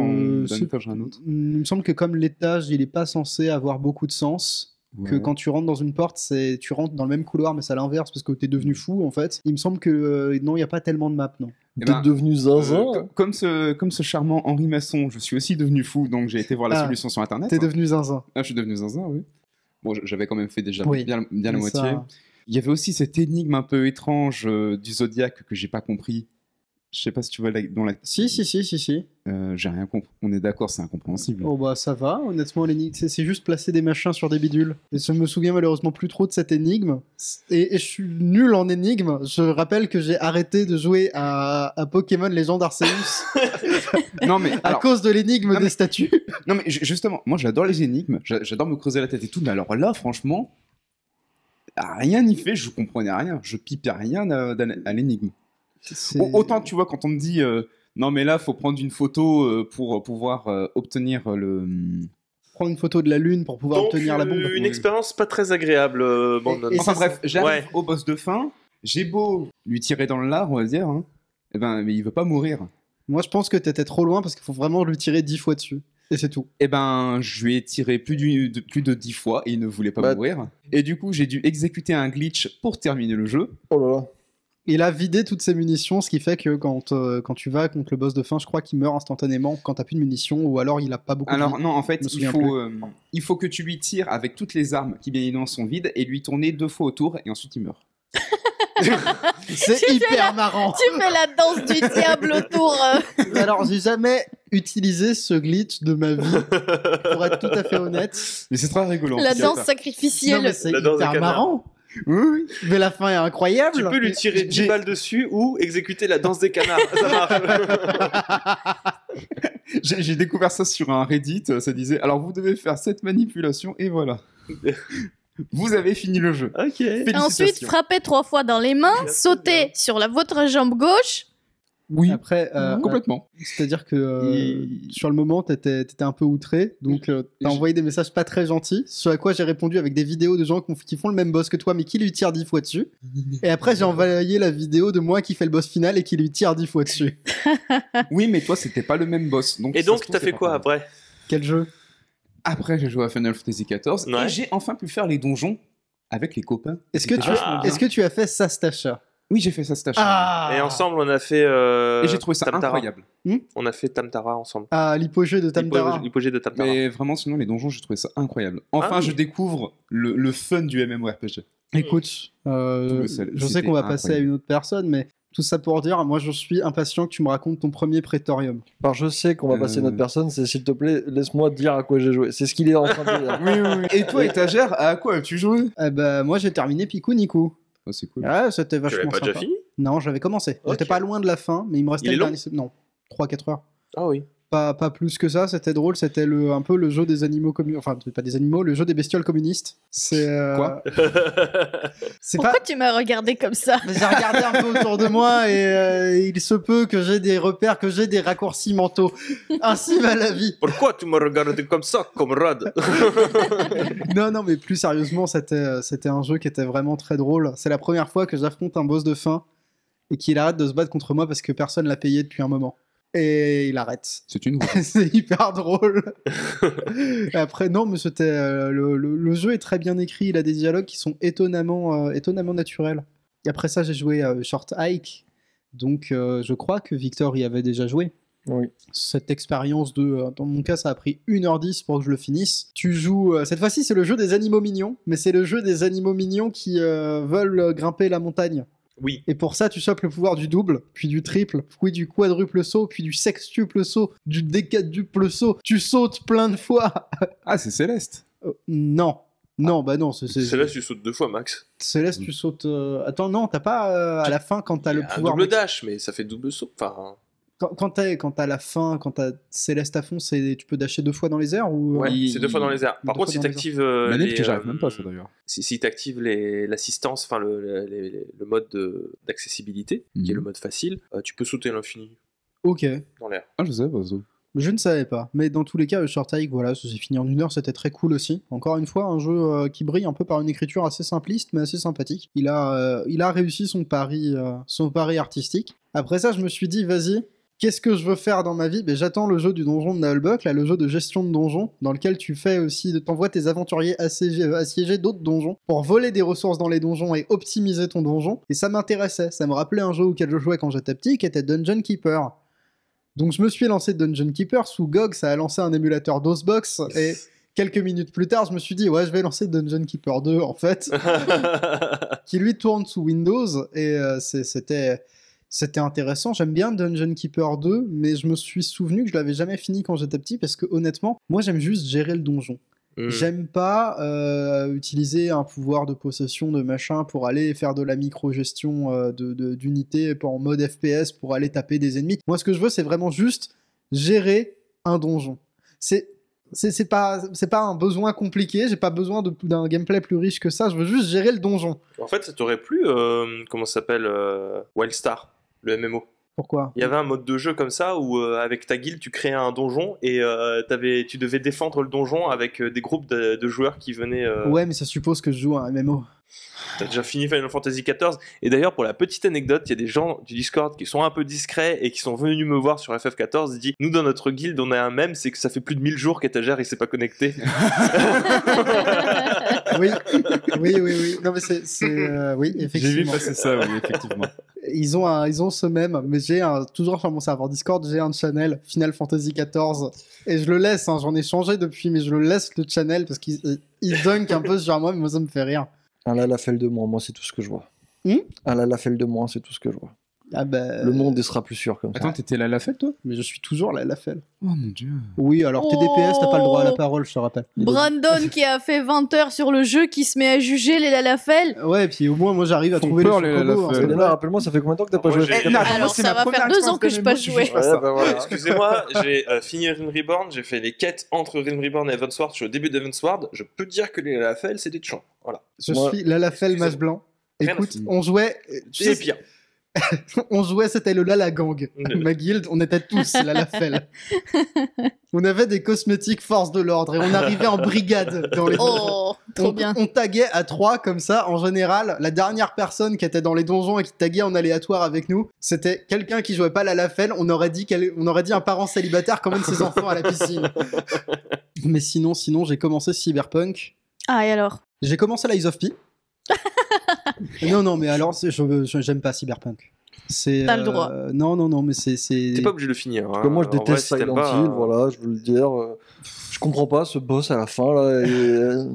[SPEAKER 3] d'un étage à un autre.
[SPEAKER 2] Il me semble que comme l'étage, il est pas censé avoir beaucoup de sens. Que
[SPEAKER 3] Ouais.
[SPEAKER 2] quand tu rentres dans une porte, tu rentres dans le même couloir, mais c'est à l'inverse parce que t'es devenu fou en fait. Il me semble que non, il n'y a pas tellement de maps, non.
[SPEAKER 3] Eh
[SPEAKER 5] T'es
[SPEAKER 3] ben,
[SPEAKER 5] devenu zinzin.
[SPEAKER 3] comme ce charmant Henri Masson, je suis aussi devenu fou, donc j'ai été voir la
[SPEAKER 2] Ah,
[SPEAKER 3] solution sur internet.
[SPEAKER 2] T'es
[SPEAKER 3] hein.
[SPEAKER 2] devenu zinzin.
[SPEAKER 3] Ah, je suis devenu zinzin, oui. Bon, j'avais quand même fait déjà
[SPEAKER 2] Oui.
[SPEAKER 3] bien la
[SPEAKER 2] Mais
[SPEAKER 3] moitié.
[SPEAKER 2] ça-
[SPEAKER 3] Il y avait aussi cette énigme un peu étrange du Zodiac que j'ai pas compris. Je sais pas si tu vois dans la.
[SPEAKER 2] Si.
[SPEAKER 3] J'ai rien compris. On est d'accord, c'est incompréhensible.
[SPEAKER 2] Oh bah ça va, honnêtement, l'énigme, c'est juste placer des machins sur des bidules. Et je me souviens malheureusement plus trop de cette énigme. Et je suis nul en énigme. Je rappelle que j'ai arrêté de jouer à Pokémon Légende Arceus
[SPEAKER 3] Non mais
[SPEAKER 2] à
[SPEAKER 3] alors,
[SPEAKER 2] cause de l'énigme
[SPEAKER 3] non,
[SPEAKER 2] des
[SPEAKER 3] mais-
[SPEAKER 2] statues.
[SPEAKER 3] non mais justement, moi j'adore les énigmes, j'adore me creuser la tête et tout, mais alors là, franchement, rien n'y fait, je comprenais rien, je pipais rien à l'énigme.
[SPEAKER 2] C'est-
[SPEAKER 3] Autant tu vois quand on me dit non mais là faut prendre une photo pour pouvoir obtenir le.
[SPEAKER 2] Prendre une photo de la lune pour pouvoir
[SPEAKER 1] Donc,
[SPEAKER 2] obtenir la bombe.
[SPEAKER 1] une
[SPEAKER 3] Oui.
[SPEAKER 1] expérience pas très agréable, Brandon.
[SPEAKER 2] Et
[SPEAKER 3] Enfin
[SPEAKER 2] ça,
[SPEAKER 3] bref, j'arrive
[SPEAKER 1] Ouais.
[SPEAKER 3] au boss de fin, j'ai beau lui tirer dans le lard, on va dire, hein, eh ben mais il veut pas mourir.
[SPEAKER 2] Moi je pense que t'étais trop loin parce qu'il faut vraiment lui tirer 10 fois dessus. Et c'est tout.
[SPEAKER 3] Eh ben, je lui ai tiré plus de 10 fois et il ne voulait pas
[SPEAKER 5] Bah-
[SPEAKER 3] mourir. Et du coup, j'ai dû exécuter un glitch pour terminer le jeu.
[SPEAKER 5] Oh là là.
[SPEAKER 2] Il a vidé toutes ses munitions, ce qui fait que quand tu vas contre le boss de fin, je crois qu'il meurt instantanément quand t'as plus de munitions, ou alors il a pas beaucoup de
[SPEAKER 3] Alors
[SPEAKER 2] vie.
[SPEAKER 3] non, en fait,
[SPEAKER 2] Je me souviens plus.
[SPEAKER 3] il faut que tu lui tires avec toutes les armes qui bien évidemment sont vides et lui tourner 2 fois autour et ensuite il meurt.
[SPEAKER 2] C'est
[SPEAKER 4] Tu fais
[SPEAKER 2] hyper marrant.
[SPEAKER 4] Tu fais la danse du diable autour.
[SPEAKER 2] Alors, j'ai jamais utilisé ce glitch de ma vie, pour être tout à fait honnête.
[SPEAKER 3] Mais c'est très rigolo. en
[SPEAKER 4] La
[SPEAKER 3] tout cas.
[SPEAKER 4] danse
[SPEAKER 2] Non,
[SPEAKER 4] sacrificielle.
[SPEAKER 2] mais c'est
[SPEAKER 1] La danse de
[SPEAKER 2] hyper
[SPEAKER 1] canard.
[SPEAKER 2] marrant.
[SPEAKER 3] Oui, oui.
[SPEAKER 2] Mais la fin est incroyable.
[SPEAKER 1] Tu peux lui tirer 10 balles dessus ou exécuter la danse des canards. Ça marche.
[SPEAKER 3] J'ai découvert ça sur un Reddit, ça disait alors vous devez faire cette manipulation et voilà. Vous avez fini le jeu.
[SPEAKER 1] Ok.
[SPEAKER 4] Ensuite,
[SPEAKER 3] Félicitations.
[SPEAKER 4] frapper 3 fois dans les mains,
[SPEAKER 1] Bien,
[SPEAKER 4] sauter
[SPEAKER 1] bien.
[SPEAKER 4] sur votre jambe gauche.
[SPEAKER 3] Oui,
[SPEAKER 2] Après,
[SPEAKER 3] complètement.
[SPEAKER 2] c'est-à-dire que
[SPEAKER 3] Et-
[SPEAKER 2] sur le moment, t'étais un peu outré, donc t'as envoyé des messages pas très gentils, ce à quoi j'ai répondu avec des vidéos de gens qui font le même boss que toi, mais qui lui tirent 10 fois dessus. Et après, j'ai envoyé la vidéo de moi qui fait le boss final et qui lui tire 10 fois dessus.
[SPEAKER 3] Oui, mais toi c'était pas le même boss. Donc
[SPEAKER 1] Et
[SPEAKER 3] ça
[SPEAKER 1] donc,
[SPEAKER 3] se trouve,
[SPEAKER 1] t'as
[SPEAKER 3] c'est
[SPEAKER 1] fait
[SPEAKER 3] pas
[SPEAKER 1] quoi
[SPEAKER 3] pareil.
[SPEAKER 1] après?
[SPEAKER 2] Quel jeu?
[SPEAKER 3] Après, j'ai joué à Final Fantasy XIV
[SPEAKER 1] Ouais.
[SPEAKER 3] et j'ai enfin pu faire les donjons avec les copains.
[SPEAKER 2] Est-ce que,
[SPEAKER 3] C'était vachement bien.
[SPEAKER 2] est-ce que tu as fait Sastacha?
[SPEAKER 3] Oui, j'ai fait ça cette
[SPEAKER 1] Et ensemble, on a fait.
[SPEAKER 3] Et j'ai trouvé ça
[SPEAKER 1] Tamtara.
[SPEAKER 3] incroyable.
[SPEAKER 1] On a fait Tamtara ensemble.
[SPEAKER 2] Ah, l'hypogée de Tamtara.
[SPEAKER 1] L'hypogée de Tamtara.
[SPEAKER 3] Mais vraiment, sinon, les donjons, j'ai trouvé ça incroyable. Enfin,
[SPEAKER 1] Ah.
[SPEAKER 3] je découvre le fun du MMORPG.
[SPEAKER 2] Écoute,
[SPEAKER 3] le-
[SPEAKER 2] je sais
[SPEAKER 3] c'était
[SPEAKER 2] qu'on va passer à
[SPEAKER 3] incroyable.
[SPEAKER 2] une autre personne, mais tout ça pour dire, moi je suis impatient que tu me racontes ton premier Praetorium.
[SPEAKER 5] Alors je sais qu'on va passer à une autre personne, c'est s'il te plaît, laisse-moi te dire à quoi j'ai joué. C'est ce qu'il est en train de dire.
[SPEAKER 3] Oui, oui, oui. Et toi, étagère, à quoi as-tu joué?
[SPEAKER 2] Eh ben, moi j'ai terminé Piku Niku.
[SPEAKER 3] Oh, c'est cool.
[SPEAKER 2] Ouais, c'était
[SPEAKER 1] Tu l'avais
[SPEAKER 2] vachement
[SPEAKER 1] pas
[SPEAKER 2] sympa.
[SPEAKER 1] déjà fini?
[SPEAKER 2] Non, j'avais commencé.
[SPEAKER 1] Ok.
[SPEAKER 2] J'étais pas loin de la fin, mais il me restait
[SPEAKER 1] Il est
[SPEAKER 2] le
[SPEAKER 1] long
[SPEAKER 2] dernier... Non, 3-4 heures.
[SPEAKER 1] Ah oui.
[SPEAKER 2] Pas plus que ça, c'était drôle, c'était un peu le jeu des animaux communistes. Enfin, pas des animaux, le jeu des bestioles communistes. C'est.
[SPEAKER 3] Quoi
[SPEAKER 2] C'est
[SPEAKER 4] Pourquoi
[SPEAKER 2] pas.
[SPEAKER 4] tu m'as regardé comme ça?
[SPEAKER 2] Mais j'ai regardé un peu autour de moi et il se peut que j'ai des repères, que j'ai des raccourcis mentaux. Ainsi va la vie.
[SPEAKER 1] Pourquoi tu me regardes comme ça, camarade?
[SPEAKER 2] Non, mais plus sérieusement, c'était un jeu qui était vraiment très drôle. C'est la première fois que j'affronte un boss de fin et qu'il arrête de se battre contre moi parce que personne l'a payé depuis un moment. Et il arrête.
[SPEAKER 3] C'est une
[SPEAKER 2] C'est hyper drôle. Et après, non, mais c'était le jeu est très bien écrit. Il a des dialogues qui sont étonnamment naturels. Et après ça, j'ai joué à Short Hike. Donc, je crois que Victor y avait déjà joué.
[SPEAKER 5] Oui.
[SPEAKER 2] Cette expérience dans mon cas, ça a pris 1h10 pour que je le finisse. Tu joues, cette fois-ci, c'est le jeu des animaux mignons, mais c'est le jeu des animaux mignons qui veulent grimper la montagne.
[SPEAKER 1] Oui.
[SPEAKER 2] Et pour ça, tu chopes le pouvoir du double, puis du triple, puis du quadruple saut, puis du sextuple saut, du décatuple saut. Tu sautes plein de fois.
[SPEAKER 3] Ah, c'est Céleste.
[SPEAKER 2] Non. Non, bah non, c'est
[SPEAKER 1] C'est là, tu sautes 2 fois, Max.
[SPEAKER 2] Céleste, tu sautes. Attends, non, t'as pas à la fin quand t'as
[SPEAKER 1] Il y
[SPEAKER 2] le
[SPEAKER 1] a un
[SPEAKER 2] pouvoir.
[SPEAKER 1] double dash, mais ça fait double saut. Enfin,
[SPEAKER 2] Quand t'as la fin, quand t'as Céleste à fond, tu peux dasher 2 fois dans les airs ou.
[SPEAKER 1] ouais,
[SPEAKER 3] il-
[SPEAKER 1] c'est 2 fois dans les airs. Par
[SPEAKER 2] deux
[SPEAKER 1] contre,
[SPEAKER 2] fois
[SPEAKER 1] si
[SPEAKER 2] dans les
[SPEAKER 1] t'actives
[SPEAKER 3] Manette que j'arrive même pas, ça d'ailleurs.
[SPEAKER 1] si t'actives l'assistance, enfin le mode d'accessibilité, qui est le mode facile, tu peux sauter à l'infini
[SPEAKER 2] Ok.
[SPEAKER 1] dans l'air.
[SPEAKER 3] Ah, je sais pas, ça.
[SPEAKER 2] Je ne savais pas. Mais dans tous les cas, le Short Hike, voilà, ça s'est fini en 1 heure, c'était très cool aussi. Encore une fois, un jeu qui brille un peu par une écriture assez simpliste, mais assez sympathique. Il a réussi son pari artistique. Après ça, je me suis dit, vas-y, qu'est-ce que je veux faire dans ma vie? Ben, j'attends le jeu du donjon de Nullbuck, là, le jeu de gestion de donjon, dans lequel tu fais aussi, t'envoies tes aventuriers assiéger d'autres donjons pour voler des ressources dans les donjons et optimiser ton donjon. Et ça m'intéressait, ça me rappelait un jeu auquel je jouais quand j'étais petit, qui était Dungeon Keeper. Donc je me suis lancé Dungeon Keeper, sous GOG, ça a lancé un émulateur DOSBox, et quelques minutes plus tard, je me suis dit, ouais, je vais lancer Dungeon Keeper 2, en fait, qui lui tourne sous Windows, et c'était intéressant. J'aime bien Dungeon Keeper 2, mais je me suis souvenu que je l'avais jamais fini quand j'étais petit, parce que honnêtement, moi j'aime juste gérer le donjon. J'aime pas utiliser un pouvoir de possession de machin pour aller faire de la micro-gestion d'unités en mode FPS pour aller taper des ennemis. Moi, ce que je veux, c'est vraiment juste gérer un donjon. C'est pas un besoin compliqué, j'ai pas besoin d'un gameplay plus riche que ça, je veux juste gérer le donjon.
[SPEAKER 1] En fait, ça t'aurait plu, comment ça s'appelle, Wildstar, le MMO.
[SPEAKER 2] Pourquoi?
[SPEAKER 1] Il y avait un mode de jeu comme ça où avec ta guilde tu créais un donjon et tu devais défendre le donjon avec des groupes de joueurs qui venaient.
[SPEAKER 2] Ouais, mais ça suppose que je joue à un MMO.
[SPEAKER 1] T'as déjà fini Final Fantasy XIV. Et d'ailleurs, pour la petite anecdote, il y a des gens du Discord qui sont un peu discrets et qui sont venus me voir sur FF14. Ils disent, nous dans notre guilde, on a un mème, c'est que ça fait plus de 1000 jours qu'Étagère il s'est pas connecté.
[SPEAKER 2] Oui, oui. Non, mais oui,
[SPEAKER 3] J'ai vu
[SPEAKER 2] effectivement.
[SPEAKER 3] passer ça, oui, effectivement.
[SPEAKER 2] Ils ont ce même, mais toujours sur mon serveur Discord, j'ai un channel Final Fantasy XIV et je le laisse, hein, j'en ai changé depuis, mais je le laisse le channel parce qu'il dunk un peu sur moi, mais moi ça me fait rire.
[SPEAKER 5] Un Lalafell de moins, moi c'est tout ce que je vois. Un Lalafell de moins, c'est tout ce que je vois.
[SPEAKER 2] Ah bah,
[SPEAKER 5] Le monde sera plus sûr comme ça.
[SPEAKER 3] Attends, t'étais là à la fête, toi?
[SPEAKER 2] mais je suis toujours là, la felle.
[SPEAKER 3] Oh mon dieu.
[SPEAKER 2] Oui, alors TDPS, t'as pas le droit à la parole, je te rappelle.
[SPEAKER 4] Brandon qui a fait 20 heures sur le jeu, qui se met à juger les Lalafell.
[SPEAKER 2] Ouais, et puis au moins, moi j'arrive à
[SPEAKER 3] Font
[SPEAKER 2] trouver
[SPEAKER 3] peur,
[SPEAKER 2] les
[SPEAKER 3] les
[SPEAKER 2] Chocobo,
[SPEAKER 3] Lalafell.
[SPEAKER 2] hein, c'est
[SPEAKER 5] Elena,
[SPEAKER 2] vrai.
[SPEAKER 5] rappelle-moi, ça fait combien de temps que t'as pas
[SPEAKER 1] Moi,
[SPEAKER 5] joué
[SPEAKER 1] j'ai-
[SPEAKER 5] à
[SPEAKER 4] Alors,
[SPEAKER 3] moi, c'est
[SPEAKER 4] ça
[SPEAKER 3] ma
[SPEAKER 4] va
[SPEAKER 3] première
[SPEAKER 4] faire 2 ans
[SPEAKER 3] expérience
[SPEAKER 4] que j'ai pas
[SPEAKER 3] MMO, je
[SPEAKER 4] joué.
[SPEAKER 3] juge pas ça.
[SPEAKER 5] bah voilà.
[SPEAKER 1] Excusez-moi, j'ai fini Realm Reborn, j'ai fait les quêtes entre Realm Reborn et Evansward. Je suis au début d'Evansward. Je peux dire que les Lalafell, c'est des champs. Voilà.
[SPEAKER 2] Je
[SPEAKER 5] Moi-
[SPEAKER 2] suis Lalafell
[SPEAKER 1] Excusez-moi.
[SPEAKER 2] Mage Blanc.
[SPEAKER 1] Rien à
[SPEAKER 2] Écoute,
[SPEAKER 1] foutre.
[SPEAKER 2] on jouait.
[SPEAKER 1] C'est pire.
[SPEAKER 2] On jouait, c'était le Lala Gang. Ma guilde, on était tous Lalafell. On avait des cosmétiques force de l'ordre et on arrivait en brigade dans les donjons.
[SPEAKER 4] Oh, trop bien.
[SPEAKER 2] On taguait à 3 comme ça. En général, la dernière personne qui était dans les donjons et qui taguait en aléatoire avec nous, c'était quelqu'un qui jouait pas Lalafell. On aurait dit un parent célibataire qui emmène ses enfants à la piscine. Mais sinon, j'ai commencé Cyberpunk.
[SPEAKER 4] Ah, et alors?
[SPEAKER 2] J'ai commencé Lies of P. non, mais alors, j'aime pas Cyberpunk.
[SPEAKER 4] T'as le droit.
[SPEAKER 2] Non, mais c'est.
[SPEAKER 1] T'es pas obligé de le finir. Hein.
[SPEAKER 5] Comme moi, je
[SPEAKER 1] En vrai,
[SPEAKER 5] déteste
[SPEAKER 1] si t'aimes
[SPEAKER 5] Silent
[SPEAKER 1] pas,
[SPEAKER 5] Hill, voilà, je veux le dire. Je comprends pas ce boss à la fin, là.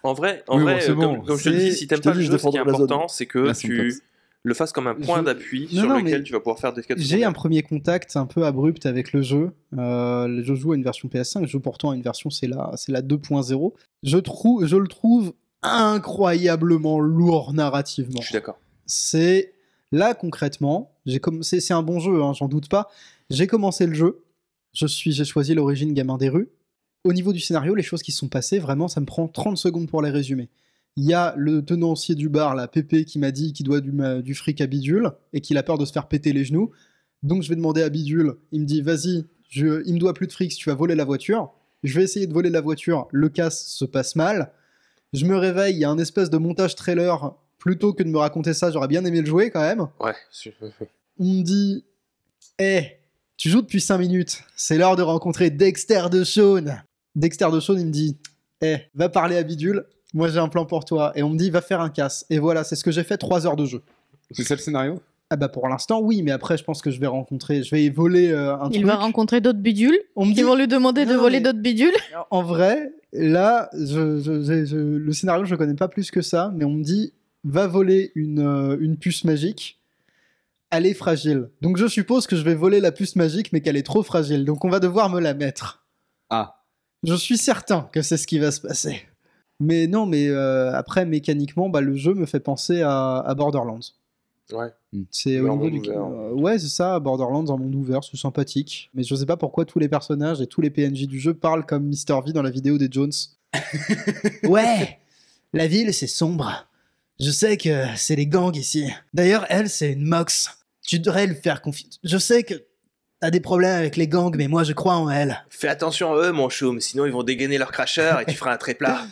[SPEAKER 1] En vrai,
[SPEAKER 3] Oui, bon, c'est bon.
[SPEAKER 1] comme je te le dis, si t'aimes
[SPEAKER 5] je te
[SPEAKER 1] pas
[SPEAKER 5] dis,
[SPEAKER 1] le
[SPEAKER 5] je
[SPEAKER 1] jeu, ce qui est
[SPEAKER 5] défendrai la zone.
[SPEAKER 1] important, c'est que
[SPEAKER 3] Là, c'est une
[SPEAKER 1] tu
[SPEAKER 3] taxe.
[SPEAKER 1] le fasses comme un point
[SPEAKER 2] Je-
[SPEAKER 1] d'appui
[SPEAKER 2] Non,
[SPEAKER 1] sur
[SPEAKER 2] non,
[SPEAKER 1] lequel
[SPEAKER 2] mais
[SPEAKER 1] tu vas pouvoir faire des quêtes.
[SPEAKER 2] J'ai un premier contact un peu abrupt avec le jeu. Je joue à une version PS5, je joue pourtant à une version, c'est la 2.0. Je le trouve incroyablement lourd narrativement.
[SPEAKER 1] Je suis d'accord.
[SPEAKER 2] C'est là concrètement, c'est un bon jeu, hein, j'en doute pas. J'ai commencé le jeu, j'ai choisi l'origine gamin des rues. Au niveau du scénario, les choses qui se sont passées, vraiment, ça me prend 30 secondes pour les résumer. Il y a le tenancier du bar, la Pépé, qui m'a dit qu'il doit du fric à Bidule et qu'il a peur de se faire péter les genoux. Donc je vais demander à Bidule, il me dit vas-y, il me doit plus de fric si tu vas voler la voiture. Je vais essayer de voler la voiture, le casse se passe mal. Je me réveille, il y a un espèce de montage trailer. Plutôt que de me raconter ça, j'aurais bien aimé le jouer quand même.
[SPEAKER 1] Ouais.
[SPEAKER 2] On me dit tu joues depuis 5 minutes, c'est l'heure de rencontrer Dexter DeShawn. Dexter DeShawn, il me dit va parler à Bidule, moi j'ai un plan pour toi. Et on me dit va faire un casse. Et voilà, c'est ce que j'ai fait, 3 heures de jeu.
[SPEAKER 3] C'est ça le scénario?
[SPEAKER 2] Ah bah pour l'instant oui, mais après je pense que je vais voler un truc.
[SPEAKER 4] Il va rencontrer d'autres bidules
[SPEAKER 2] On me
[SPEAKER 4] qui
[SPEAKER 2] dit,
[SPEAKER 4] vont lui demander de
[SPEAKER 2] Non,
[SPEAKER 4] voler
[SPEAKER 2] mais-
[SPEAKER 4] d'autres bidules.
[SPEAKER 2] en vrai, là, le scénario je connais pas plus que ça, mais on me dit va voler une puce magique. Elle est fragile. Donc je suppose que je vais voler la puce magique, mais qu'elle est trop fragile. Donc on va devoir me la mettre.
[SPEAKER 3] Ah.
[SPEAKER 2] Je suis certain que c'est ce qui va se passer. Mais non, mais après, mécaniquement, bah, le jeu me fait penser à Borderlands.
[SPEAKER 1] Ouais.
[SPEAKER 2] C'est
[SPEAKER 1] Mais
[SPEAKER 2] au
[SPEAKER 1] en
[SPEAKER 2] niveau
[SPEAKER 1] monde
[SPEAKER 2] du...
[SPEAKER 1] ouvert.
[SPEAKER 2] ouais, c'est ça, Borderlands en monde ouvert, c'est sympathique. Mais je sais pas pourquoi tous les personnages et tous les PNJ du jeu parlent comme Mr. V dans la vidéo des Jones. Ouais, la ville, c'est sombre. Je sais que c'est les gangs ici. D'ailleurs, elle, c'est une mox. Tu devrais lui faire confiance. Je sais que t'as des problèmes avec les gangs, mais moi, je crois en elle.
[SPEAKER 1] Fais attention à eux, mon chaume, sinon ils vont dégainer leur cracheur et tu feras un tréplat.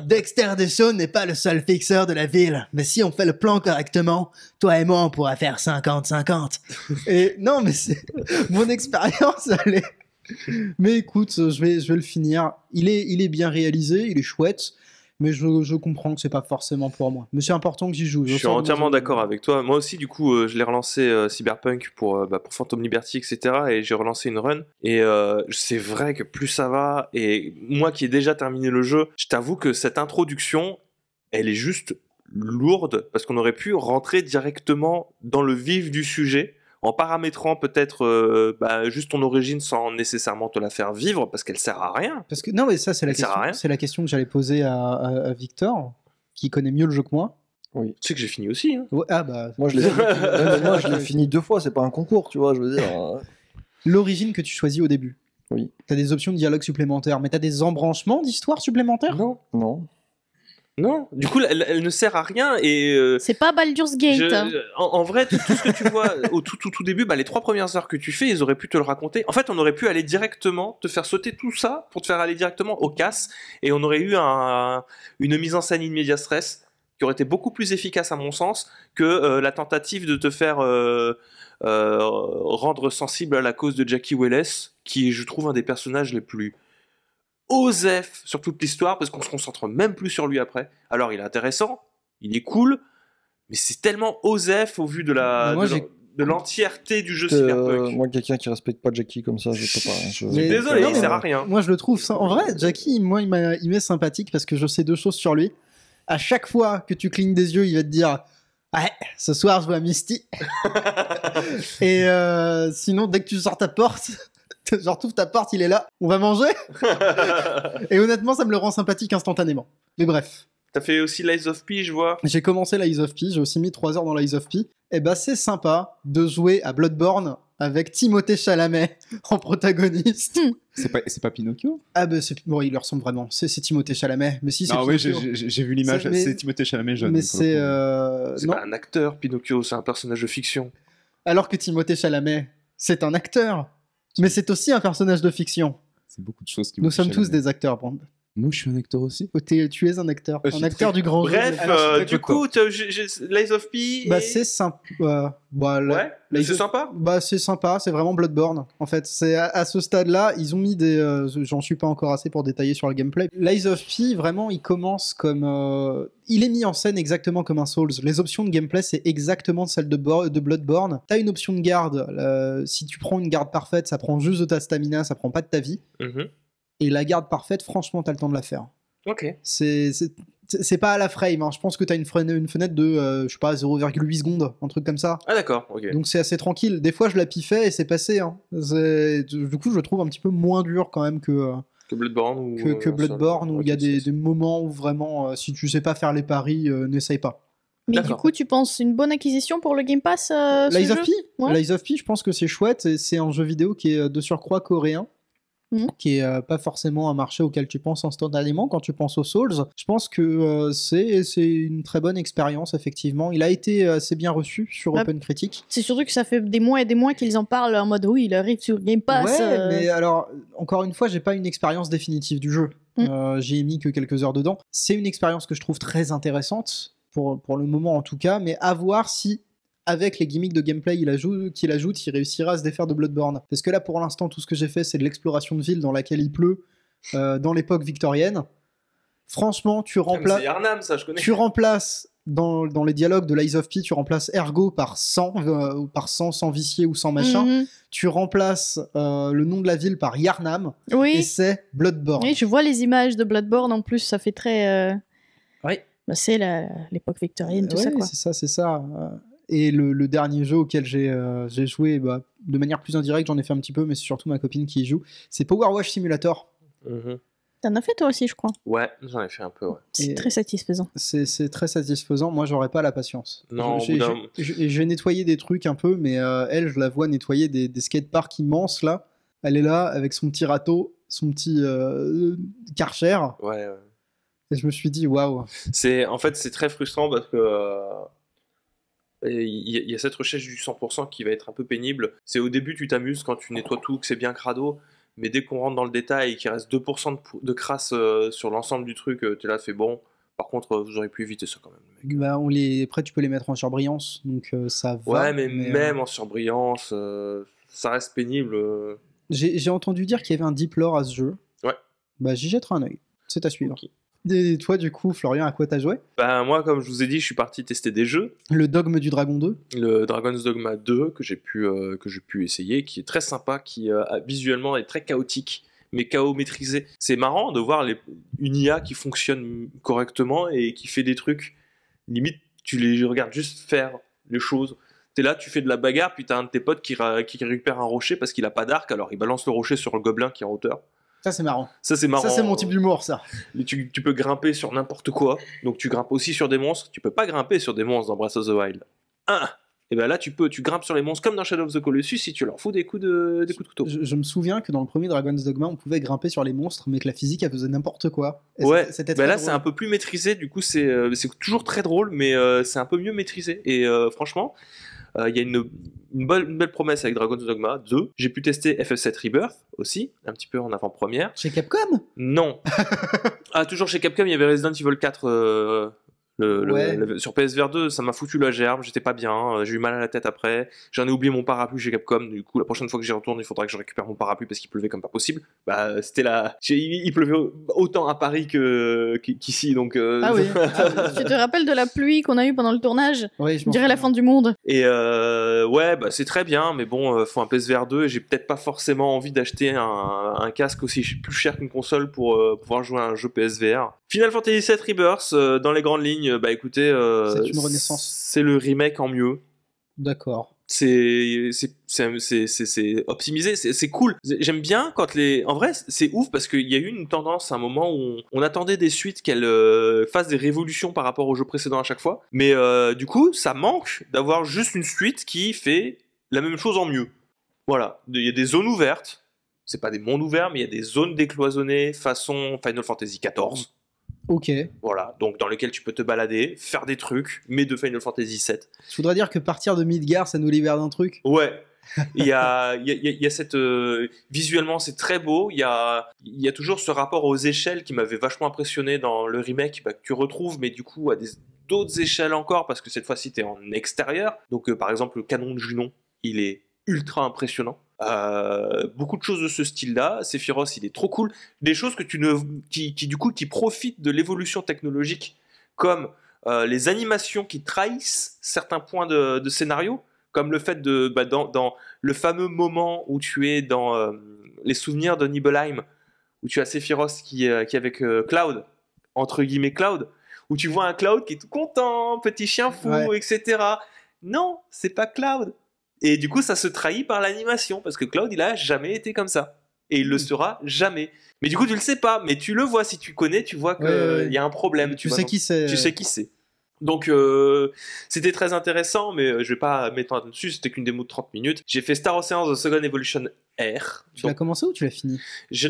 [SPEAKER 2] Dexter DeShawn n'est pas le seul fixeur de la ville, mais si on fait le plan correctement, toi et moi on pourra faire 50-50. Et non, mais c'est mon expérience, elle est... Mais écoute, je vais le finir. Il est bien réalisé, il est chouette, mais je comprends que c'est pas forcément pour moi. Mais c'est important que j'y joue.
[SPEAKER 1] Je suis entièrement d'accord avec toi. Moi aussi, du coup, je l'ai relancé Cyberpunk pour Phantom Liberty, etc. Et j'ai relancé une run. Et c'est vrai que plus ça va, et moi qui ai déjà terminé le jeu, je t'avoue que cette introduction, elle est juste lourde, parce qu'on aurait pu rentrer directement dans le vif du sujet, en paramétrant peut-être juste ton origine sans nécessairement te la faire vivre, parce qu'elle sert à rien.
[SPEAKER 2] Parce que non, mais ça c'est la
[SPEAKER 1] Elle sert à rien.
[SPEAKER 2] question. C'est la question que j'allais poser à Victor, qui connaît mieux le jeu que moi.
[SPEAKER 1] Tu sais que j'ai fini aussi, hein.
[SPEAKER 2] Ouais, ah bah.
[SPEAKER 5] Moi, je l'ai moi, je l'ai fini 2 fois, c'est pas un concours, tu vois, je veux dire.
[SPEAKER 2] L'origine que tu choisis au début.
[SPEAKER 5] Oui.
[SPEAKER 2] T'as des options de dialogue supplémentaires, mais t'as des embranchements d'histoire supplémentaires.
[SPEAKER 1] Non.
[SPEAKER 5] Non.
[SPEAKER 1] Non. Du coup, elle ne sert à rien, et...
[SPEAKER 4] C'est pas Baldur's Gate.
[SPEAKER 1] En vrai, tout ce que tu vois au tout début, les 3 premières heures que tu fais, ils auraient pu te le raconter. En fait, on aurait pu aller directement, te faire sauter tout ça pour te faire aller directement au casse, et on aurait eu une mise en scène in media stress qui aurait été beaucoup plus efficace à mon sens que la tentative de te faire rendre sensible à la cause de Jackie Welles, qui est, je trouve, un des personnages les plus osef sur toute l'histoire, parce qu'on se concentre même plus sur lui après. Alors il est intéressant, il est cool, mais c'est tellement osef au vu de l'entièreté du jeu cyberpunk.
[SPEAKER 5] Moi, quelqu'un qui respecte pas Jackie comme ça, je peux pas.
[SPEAKER 2] Mais-
[SPEAKER 1] Désolé,
[SPEAKER 2] non,
[SPEAKER 1] il
[SPEAKER 2] mais
[SPEAKER 1] sert à rien.
[SPEAKER 2] Moi, je le trouve. En vrai, Jackie, moi, il m'est sympathique parce que je sais deux choses sur lui. À chaque fois que tu clignes des yeux, il va te dire ouais, ce soir, je vois Misty. Et sinon, dès que tu sors ta porte, genre, t'ouvres ta porte, il est là. On va manger. Et honnêtement, ça me le rend sympathique instantanément. Mais bref.
[SPEAKER 1] T'as fait aussi Lies of P, je vois.
[SPEAKER 2] J'ai commencé Lies of P, j'ai aussi mis 3 heures dans Lies of P. Et bah c'est sympa de jouer à Bloodborne avec Timothée Chalamet en protagoniste.
[SPEAKER 3] C'est pas Pinocchio?
[SPEAKER 2] Ah bah bon, il lui ressemble vraiment. C'est Timothée Chalamet. Mais si c'est
[SPEAKER 3] Non, oui,
[SPEAKER 2] Pinocchio.
[SPEAKER 3] j'ai vu l'image,
[SPEAKER 2] Mais-
[SPEAKER 3] c'est Timothée Chalamet jeune.
[SPEAKER 2] Mais
[SPEAKER 3] pour le
[SPEAKER 2] c'est
[SPEAKER 3] coup.
[SPEAKER 1] C'est
[SPEAKER 2] non.
[SPEAKER 1] pas un acteur, Pinocchio, c'est un personnage de fiction.
[SPEAKER 2] Alors que Timothée Chalamet, c'est un acteur. Mais c'est aussi un personnage de fiction.
[SPEAKER 3] C'est beaucoup de choses qui
[SPEAKER 2] Nous
[SPEAKER 3] me
[SPEAKER 2] sommes
[SPEAKER 3] touchent
[SPEAKER 2] tous
[SPEAKER 3] à la
[SPEAKER 2] des acteurs, Brand.
[SPEAKER 3] Moi, je suis un acteur aussi.
[SPEAKER 2] Oh, tu es un acteur.
[SPEAKER 3] Je suis
[SPEAKER 2] Un acteur
[SPEAKER 3] très-
[SPEAKER 2] du grand jeu.
[SPEAKER 1] Bref,
[SPEAKER 3] Alors, je suis très
[SPEAKER 1] du
[SPEAKER 3] content.
[SPEAKER 1] coup, Lies of P.
[SPEAKER 2] Bah
[SPEAKER 1] et-
[SPEAKER 2] c'est sympa. Bah,
[SPEAKER 1] Ouais,
[SPEAKER 2] Lies
[SPEAKER 1] c'est
[SPEAKER 2] of-
[SPEAKER 1] sympa.
[SPEAKER 2] Bah c'est sympa, c'est vraiment Bloodborne. En fait, c'est à ce stade-là, ils ont mis des. J'en suis pas encore assez pour détailler sur le gameplay. Lies of P, vraiment, il commence comme. Il est mis en scène exactement comme un Souls. Les options de gameplay, c'est exactement celle de Bloodborne. T'as une option de garde. Si tu prends une garde parfaite, ça prend juste de ta stamina, ça prend pas de ta vie.
[SPEAKER 1] Mhm.
[SPEAKER 2] Et la garde parfaite, franchement, t'as le temps de la faire.
[SPEAKER 1] Ok.
[SPEAKER 2] C'est pas à la frame. Hein. Je pense que t'as une fenêtre de, je sais pas, 0,8 secondes, un truc comme ça.
[SPEAKER 1] Ah d'accord, ok.
[SPEAKER 2] Donc c'est assez tranquille. Des fois, je la piffais et c'est passé. Hein. Du coup, je le trouve un petit peu moins dur quand même que
[SPEAKER 1] Bloodborne ou...
[SPEAKER 2] que Bloodborne, où il y a
[SPEAKER 1] Ok,
[SPEAKER 2] des
[SPEAKER 1] c'est-
[SPEAKER 2] moments où vraiment, si tu sais pas faire les paris, n'essaye pas.
[SPEAKER 4] Mais du
[SPEAKER 1] D'accord.
[SPEAKER 4] coup, tu penses une bonne acquisition pour le Game Pass
[SPEAKER 2] Lies of P,
[SPEAKER 4] Ouais.
[SPEAKER 2] Lies of P, je pense que c'est chouette. Et c'est un jeu vidéo qui est de surcroît coréen.
[SPEAKER 4] Mhm.
[SPEAKER 2] Qui est pas forcément un marché auquel tu penses instantanément quand tu penses aux Souls. Je pense que c'est une très bonne expérience, effectivement. Il a été assez bien reçu sur
[SPEAKER 4] Ouais.
[SPEAKER 2] Open Critique.
[SPEAKER 4] C'est surtout que ça fait des mois et des mois qu'ils en parlent en mode oui, il arrive sur Game Pass.
[SPEAKER 2] Ouais, mais alors, encore une fois, j'ai pas une expérience définitive du jeu. J'y ai mis que quelques heures dedans. C'est une expérience que je trouve très intéressante, pour le moment en tout cas, mais à voir si, avec les gimmicks de gameplay qu'il ajoute, il réussira à se défaire de Bloodborne. Parce que là, pour l'instant, tout ce que j'ai fait, c'est de l'exploration de ville dans laquelle il pleut, dans l'époque victorienne. Franchement,
[SPEAKER 1] Ah, mais c'est Arnam, ça, je connais.
[SPEAKER 2] tu remplaces dans les dialogues de Lies of P, tu remplaces Ergo par 100, ou par 100 sans vicié ou sans machin.
[SPEAKER 4] Mhm.
[SPEAKER 2] Tu remplaces le nom de la ville par Yarnam, et
[SPEAKER 4] Oui.
[SPEAKER 2] c'est Bloodborne.
[SPEAKER 4] Oui, je vois les images de Bloodborne en plus, ça fait très.
[SPEAKER 2] Oui.
[SPEAKER 4] Bah, c'est l'époque victorienne, tout ça
[SPEAKER 2] Ouais,
[SPEAKER 4] quoi.
[SPEAKER 2] c'est ça. Et le dernier jeu auquel j'ai joué de manière plus indirecte, j'en ai fait un petit peu, mais c'est surtout ma copine qui y joue, c'est Power Wash Simulator.
[SPEAKER 1] Mhm.
[SPEAKER 4] T'en as fait toi aussi, je crois.
[SPEAKER 1] Ouais, j'en ai fait un peu, ouais.
[SPEAKER 4] C'est
[SPEAKER 2] Et-
[SPEAKER 4] très satisfaisant.
[SPEAKER 2] C'est très satisfaisant. Moi, j'aurais pas la patience.
[SPEAKER 1] Non,
[SPEAKER 2] J'ai-
[SPEAKER 1] au bout d'un-
[SPEAKER 2] je vais nettoyer des trucs un peu, mais elle, je la vois nettoyer des skateparks immenses là. Elle est là avec son petit râteau, son petit Karcher.
[SPEAKER 1] Ouais, ouais.
[SPEAKER 2] Et je me suis dit, waouh.
[SPEAKER 1] En fait, c'est très frustrant parce que il y a cette recherche du 100% qui va être un peu pénible. C'est au début, tu t'amuses quand tu nettoies tout, que c'est bien crado, mais dès qu'on rentre dans le détail et qu'il reste 2% de crasse sur l'ensemble du truc, t'es là, fait bon. Par contre, vous auriez pu éviter ça quand même, mec.
[SPEAKER 2] Bah, après, tu peux les mettre en surbrillance, donc ça va.
[SPEAKER 1] Ouais, mais même en surbrillance, ça reste pénible.
[SPEAKER 2] J'ai entendu dire qu'il y avait un deep lore à ce jeu.
[SPEAKER 1] Ouais.
[SPEAKER 2] Bah, j'y jetterai un œil. C'est à suivre.
[SPEAKER 1] Ok.
[SPEAKER 2] Et toi, du coup, Florian, à quoi t'as joué?
[SPEAKER 1] Ben, moi, comme je vous ai dit, je suis parti tester des jeux.
[SPEAKER 2] Le dogme du Dragon 2.
[SPEAKER 1] Le Dragon's Dogma 2 que j'ai pu essayer, qui est très sympa, qui visuellement est très chaotique, mais chaos maîtrisé. C'est marrant de voir une IA qui fonctionne correctement et qui fait des trucs, limite, tu les regardes juste faire les choses. T'es là, tu fais de la bagarre, puis t'as un de tes potes qui récupère un rocher parce qu'il a pas d'arc, alors il balance le rocher sur le gobelin qui est en hauteur.
[SPEAKER 2] Ça, c'est marrant.
[SPEAKER 1] Ça, c'est marrant.
[SPEAKER 2] Ça, c'est mon type d'humour, ça.
[SPEAKER 1] Tu peux grimper sur n'importe quoi, donc tu grimpes aussi sur des monstres. Tu peux pas grimper sur des monstres dans Breath of the Wild. Et ben là, tu grimpes sur les monstres comme dans Shadow of the Colossus si tu leur fous des coups de couteau.
[SPEAKER 2] Je me souviens que dans le premier Dragon's Dogma, on pouvait grimper sur les monstres, mais que la physique, elle faisait n'importe quoi. Et
[SPEAKER 1] Ouais,
[SPEAKER 2] c'était
[SPEAKER 1] ben
[SPEAKER 2] très
[SPEAKER 1] là
[SPEAKER 2] drôle.
[SPEAKER 1] c'est un peu plus maîtrisé, du coup c'est toujours très drôle, mais c'est un peu mieux maîtrisé. Et franchement, il y a une belle promesse avec Dragon's Dogma 2. J'ai pu tester FF7 Rebirth aussi, un petit peu en avant-première.
[SPEAKER 2] Chez Capcom?
[SPEAKER 1] Non. Toujours chez Capcom, il y avait Resident Evil 4 Sur PSVR 2, ça m'a foutu la gerbe, j'étais pas bien, j'ai eu mal à la tête après, j'en ai oublié mon parapluie chez Capcom, du coup la prochaine fois que j'y retourne, il faudra que je récupère mon parapluie parce qu'il pleuvait comme pas possible. Bah c'était il pleuvait autant à Paris qu'ici, donc...
[SPEAKER 4] Ah oui. Tu te rappelles de la pluie qu'on a eue pendant le tournage?
[SPEAKER 2] Oui, je
[SPEAKER 4] On dirait la fin du monde.
[SPEAKER 1] Et ouais, bah c'est très bien, mais bon, faut un PSVR 2 et j'ai peut-être pas forcément envie d'acheter un casque aussi plus cher qu'une console pour pouvoir jouer à un jeu PSVR. Final Fantasy VII Rebirth, dans les grandes lignes, bah écoutez,
[SPEAKER 2] c'est une renaissance.
[SPEAKER 1] C'est le remake en mieux.
[SPEAKER 2] D'accord.
[SPEAKER 1] C'est optimisé, c'est cool. J'aime bien quand en vrai, c'est ouf parce qu'il y a eu une tendance à un moment où on attendait des suites qu'elles fassent des révolutions par rapport au jeu précédent à chaque fois. Mais du coup, ça manque d'avoir juste une suite qui fait la même chose en mieux. Voilà. Il y a des zones ouvertes. C'est pas des mondes ouverts, mais il y a des zones décloisonnées façon Final Fantasy XIV.
[SPEAKER 2] Ok.
[SPEAKER 1] Voilà, donc dans lequel tu peux te balader, faire des trucs, mais de Final Fantasy VII.
[SPEAKER 2] Je voudrais dire que partir de Midgar, ça nous libère d'un truc.
[SPEAKER 1] Ouais. Il y a cette visuellement c'est très beau. Il y a toujours ce rapport aux échelles qui m'avait vachement impressionné dans le remake, que tu retrouves, mais du coup à d'autres échelles encore parce que cette fois-ci t'es en extérieur. Donc par exemple le canon de Junon, il est ultra impressionnant. Beaucoup de choses de ce style-là. Sephiroth, il est trop cool. Des choses que qui profitent de l'évolution technologique, comme les animations qui trahissent certains points de scénario, comme le fait dans le fameux moment où tu es dans les souvenirs de Nibelheim, où tu as Sephiroth qui est avec Cloud, entre guillemets Cloud, où tu vois un Cloud qui est tout content, petit chien fou,
[SPEAKER 2] Ouais.
[SPEAKER 1] etc. Non, c'est pas Cloud. Et du coup, ça se trahit par l'animation, parce que Cloud, il a jamais été comme ça. Et il le sera jamais. Mais du coup, tu le sais pas, mais tu le vois, si tu connais, tu vois qu'il y a un problème.
[SPEAKER 2] Tu
[SPEAKER 1] vois,
[SPEAKER 2] sais
[SPEAKER 1] donc,
[SPEAKER 2] qui c'est.
[SPEAKER 1] tu sais qui c'est. Donc, c'était très intéressant, mais je vais pas m'étendre dessus, c'était qu'une démo de 30 minutes. J'ai fait Star Ocean The Second Evolution R.
[SPEAKER 2] Tu l'as commencé ou tu l'as fini?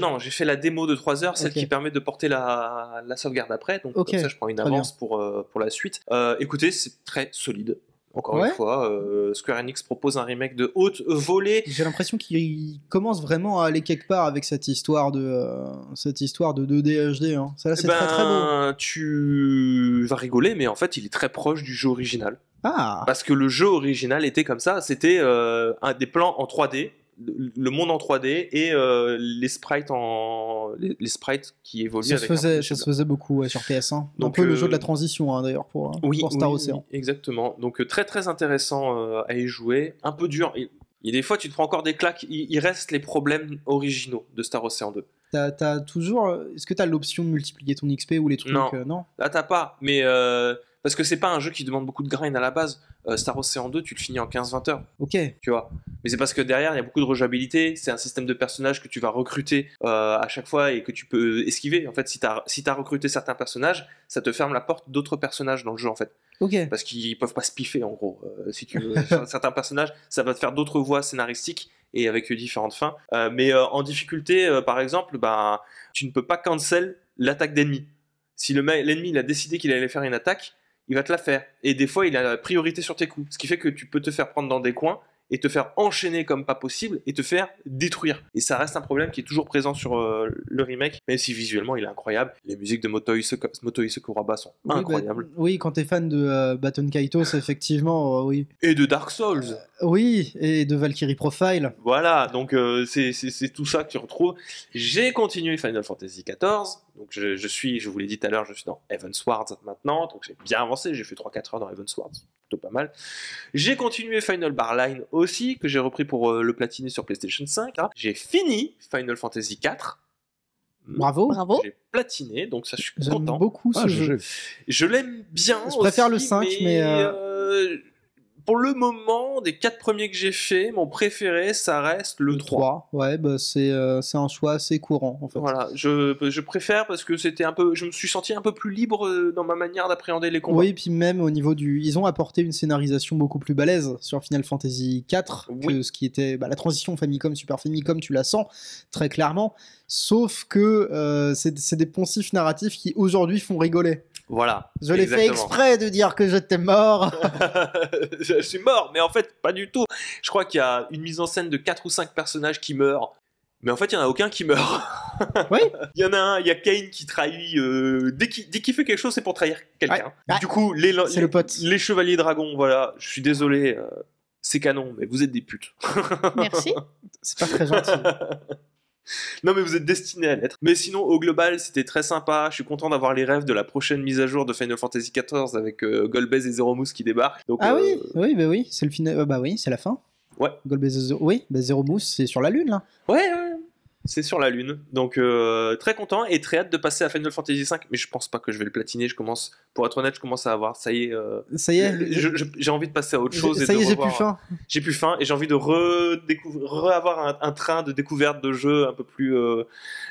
[SPEAKER 1] Non, j'ai fait la démo de 3 heures, celle
[SPEAKER 2] Ok.
[SPEAKER 1] qui permet de porter la sauvegarde après, donc
[SPEAKER 2] Ok,
[SPEAKER 1] comme ça je prends une
[SPEAKER 2] très
[SPEAKER 1] avance pour la suite. Écoutez, c'est très solide. Encore
[SPEAKER 2] Ouais.
[SPEAKER 1] une fois, Square Enix propose un remake de haute volée.
[SPEAKER 2] J'ai l'impression qu'il commence vraiment à aller quelque part avec cette histoire de 2D HD. Hein. Ça là, c'est très très beau.
[SPEAKER 1] Tu vas rigoler, mais en fait, il est très proche du jeu original.
[SPEAKER 2] Ah,
[SPEAKER 1] Parce que le jeu original était comme ça, c'était des plans en 3D, le monde en 3D et les sprites les sprites qui évoluent
[SPEAKER 2] ça se
[SPEAKER 1] avec
[SPEAKER 2] faisait beaucoup ouais, sur PS1. Un
[SPEAKER 1] Donc,
[SPEAKER 2] peu le jeu de la transition hein, d'ailleurs pour Star Ocean.
[SPEAKER 1] Oui, exactement. Donc très très intéressant à y jouer, un peu dur. Et des fois, tu te prends encore des claques. Il reste les problèmes originaux de Star Ocean 2.
[SPEAKER 2] T'as toujours. Est-ce que t'as l'option de multiplier ton XP ou les trucs?
[SPEAKER 1] Non.
[SPEAKER 2] Non.
[SPEAKER 1] Là, t'as pas. Mais parce que c'est pas un jeu qui demande beaucoup de grind à la base. Star Ocean 2, tu le finis en 15-20 heures.
[SPEAKER 2] Ok.
[SPEAKER 1] Tu vois. Mais c'est parce que derrière, il y a beaucoup de rejouabilité. C'est un système de personnages que tu vas recruter à chaque fois et que tu peux esquiver. En fait, si t'as recruté certains personnages, ça te ferme la porte d'autres personnages dans le jeu, en fait.
[SPEAKER 2] Ok.
[SPEAKER 1] Parce qu'ils peuvent pas se piffer, en gros. Si tu veux, certains personnages, ça va te faire d'autres voies scénaristiques et avec différentes fins. Mais en difficulté, par exemple, tu ne peux pas cancel l'attaque d'ennemi. Si l'ennemi il a décidé qu'il allait faire une attaque, il va te la faire. Et des fois, il a la priorité sur tes coups. Ce qui fait que tu peux te faire prendre dans des coins et te faire enchaîner comme pas possible et te faire détruire. Et ça reste un problème qui est toujours présent sur le remake, même si visuellement il est incroyable. Les musiques de Motoi Sakuraba sont incroyables.
[SPEAKER 2] Oui, quand t'es fan de Baton Kaitos, effectivement, oui.
[SPEAKER 1] Et de Dark Souls.
[SPEAKER 2] Oui, et de Valkyrie Profile.
[SPEAKER 1] Voilà, donc c'est tout ça que tu retrouves. J'ai continué Final Fantasy XIV, donc je vous l'ai dit tout à l'heure, je suis dans Heavensward maintenant, donc j'ai bien avancé, j'ai fait 3-4 heures dans Heavensward, c'est plutôt pas mal. J'ai continué Final Bar Line aussi, que j'ai repris pour le platiner sur PlayStation 5. Hein. J'ai fini Final Fantasy IV.
[SPEAKER 2] Bravo.
[SPEAKER 4] Bravo.
[SPEAKER 1] J'ai platiné, donc ça je suis
[SPEAKER 2] J'aime
[SPEAKER 1] content.
[SPEAKER 2] beaucoup ce jeu.
[SPEAKER 1] Je l'aime bien.
[SPEAKER 2] Je préfère le
[SPEAKER 1] aussi,
[SPEAKER 2] 5, mais
[SPEAKER 1] pour le moment, des 4 premiers que j'ai fait, mon préféré, ça reste le 3.
[SPEAKER 2] Ouais, bah c'est un choix assez courant en fait.
[SPEAKER 1] Voilà, je préfère parce que je me suis senti un peu plus libre dans ma manière d'appréhender les combats.
[SPEAKER 2] Oui, et puis même au niveau ils ont apporté une scénarisation beaucoup plus balèze sur Final Fantasy IV que ce qui était la transition Famicom Super Famicom, tu la sens très clairement. Sauf que c'est des poncifs narratifs qui aujourd'hui font rigoler.
[SPEAKER 1] Voilà.
[SPEAKER 2] Je l'ai fait exprès de dire que j'étais mort.
[SPEAKER 1] Je suis mort, mais en fait, pas du tout. Je crois qu'il y a une mise en scène de 4 ou 5 personnages qui meurent, Mais en fait, il y en a aucun qui meurt.
[SPEAKER 2] Oui.
[SPEAKER 1] Il y en a un, il y a Kane qui trahit. Dès qu'il fait quelque chose, c'est pour trahir quelqu'un.
[SPEAKER 2] Ouais.
[SPEAKER 1] Du coup,
[SPEAKER 2] C'est le pote.
[SPEAKER 1] les chevaliers dragons, voilà. Je suis désolé, c'est canon, mais vous êtes des putes.
[SPEAKER 4] Merci.
[SPEAKER 2] C'est pas très gentil.
[SPEAKER 1] Non, mais vous êtes destinés à l'être. Mais sinon, au global, c'était très sympa. Je suis content d'avoir les rêves de la prochaine mise à jour de Final Fantasy XIV avec Golbez et Zero Mousse qui débarquent. Donc,
[SPEAKER 2] Ah oui, oui, bah oui, c'est le final. Bah oui, c'est la fin.
[SPEAKER 1] Ouais.
[SPEAKER 2] Golbez Zero, oui, bah Zero Mousse, c'est sur la lune là.
[SPEAKER 1] Ouais, c'est sur la lune. Donc, très content et très hâte de passer à Final Fantasy V. Mais je pense pas que je vais le platiner. Pour être honnête, je commence à avoir. Ça y est.
[SPEAKER 2] Ça y est.
[SPEAKER 1] J'ai envie de passer à autre chose.
[SPEAKER 2] Ça y est, j'ai plus
[SPEAKER 1] revoir-
[SPEAKER 2] faim.
[SPEAKER 1] J'ai plus faim et j'ai envie de avoir un train de découverte de jeux un peu plus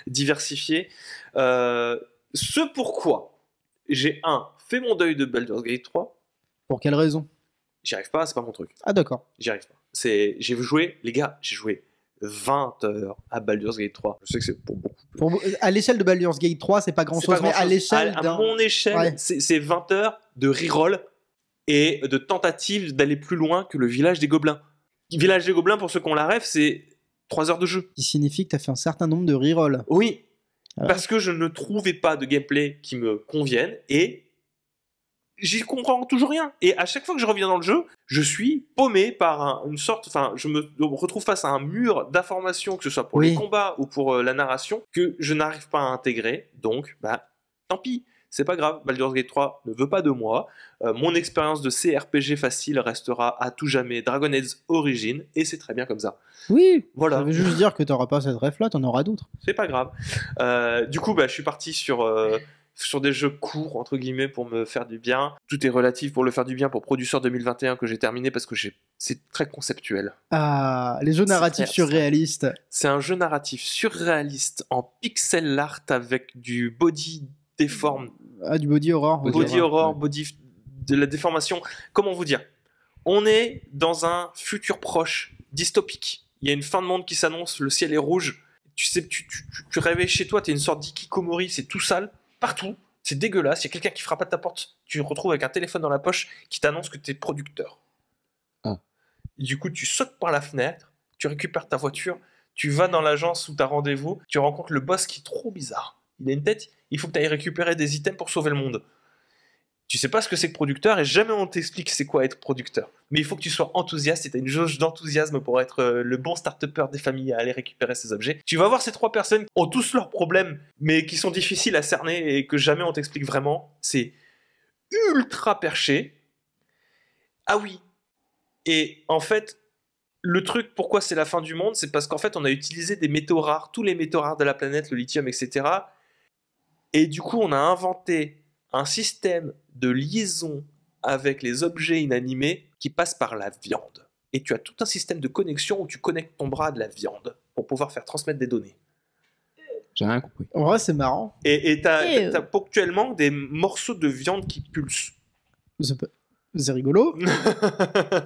[SPEAKER 1] diversifié. Ce pourquoi j'ai fait mon deuil de Baldur's Gate 3.
[SPEAKER 2] Pour quelle raison?
[SPEAKER 1] J'y arrive pas, c'est pas mon truc.
[SPEAKER 2] Ah d'accord.
[SPEAKER 1] J'y arrive pas. J'ai joué, les gars, j'ai joué 20 heures à Baldur's Gate 3. Je sais que c'est pour beaucoup.
[SPEAKER 2] À l'échelle de Baldur's Gate 3, c'est pas grand
[SPEAKER 1] C'est
[SPEAKER 2] chose,
[SPEAKER 1] pas
[SPEAKER 2] mais à
[SPEAKER 1] grand-chose.
[SPEAKER 2] l'échelle
[SPEAKER 1] à
[SPEAKER 2] d'un.
[SPEAKER 1] mon échelle,
[SPEAKER 2] Ouais.
[SPEAKER 1] c'est 20 heures de reroll et de tentative d'aller plus loin que le village des gobelins. Le village des gobelins, pour ceux qui ont la ref, c'est 3 heures de jeu.
[SPEAKER 2] Qui signifie que t'as fait un certain nombre de rerolls.
[SPEAKER 1] Oui,
[SPEAKER 2] Ah ouais.
[SPEAKER 1] parce que je ne trouvais pas de gameplay qui me convienne et j'y comprends toujours rien. Et à chaque fois que je reviens dans le jeu, je suis paumé par une sorte... Enfin, je me retrouve face à un mur d'informations, que ce soit pour
[SPEAKER 2] Oui.
[SPEAKER 1] les combats ou pour la narration, que je n'arrive pas à intégrer. Donc, tant pis. C'est pas grave, Baldur's Gate 3 ne veut pas de moi. Mon expérience de CRPG facile restera à tout jamais Dragon Age Origins, et c'est très bien comme ça.
[SPEAKER 2] Oui.
[SPEAKER 1] Voilà.
[SPEAKER 2] Ça veut juste dire que t'auras pas cette ref là, t'en auras d'autres.
[SPEAKER 1] C'est pas grave. Du coup, je suis parti sur des jeux courts, entre guillemets, pour me faire du bien. Tout est relatif pour le faire du bien pour Producer 2021 que j'ai terminé parce que c'est très conceptuel.
[SPEAKER 2] Ah, les jeux narratifs
[SPEAKER 1] très-
[SPEAKER 2] surréalistes.
[SPEAKER 1] C'est un jeu narratif surréaliste en pixel art avec du body déforme,
[SPEAKER 2] Ah, du body horror.
[SPEAKER 1] body
[SPEAKER 3] horror,
[SPEAKER 1] horror,
[SPEAKER 3] ouais.
[SPEAKER 1] body de la déformation. Comment vous dire? On est dans un futur proche, dystopique. Il y a une fin de monde qui s'annonce, le ciel est rouge. Tu sais, tu réveilles chez toi, t'es une sorte d'ikikomori, c'est tout sale, partout, c'est dégueulasse. Il y a quelqu'un qui frappe à ta porte, tu te retrouves avec un téléphone dans la poche qui t'annonce que t'es producteur.
[SPEAKER 3] Ah.
[SPEAKER 1] Et du coup, tu sautes par la fenêtre, tu récupères ta voiture, tu vas dans l'agence où t'as rendez-vous, tu rencontres le boss qui est trop bizarre. Il a une tête, il faut que tu ailles récupérer des items pour sauver le monde. Tu sais pas ce que c'est que producteur et jamais on t'explique c'est quoi être producteur. Mais il faut que tu sois enthousiaste et tu as une jauge d'enthousiasme pour être le bon start-upper des familles à aller récupérer ces objets. Tu vas voir ces 3 personnes qui ont tous leurs problèmes mais qui sont difficiles à cerner et que jamais on t'explique vraiment. C'est ultra perché. Ah oui. Et en fait, le truc, pourquoi c'est la fin du monde, c'est parce qu'en fait on a utilisé des métaux rares, tous les métaux rares de la planète, le lithium, etc. Et du coup on a inventé un système de liaison avec les objets inanimés qui passe par la viande. Et tu as tout un système de connexion où tu connectes ton bras à de la viande pour pouvoir faire transmettre des données.
[SPEAKER 3] J'ai rien compris.
[SPEAKER 2] En vrai, c'est marrant.
[SPEAKER 1] Et t'as ponctuellement des morceaux de viande qui pulsent.
[SPEAKER 2] C'est rigolo.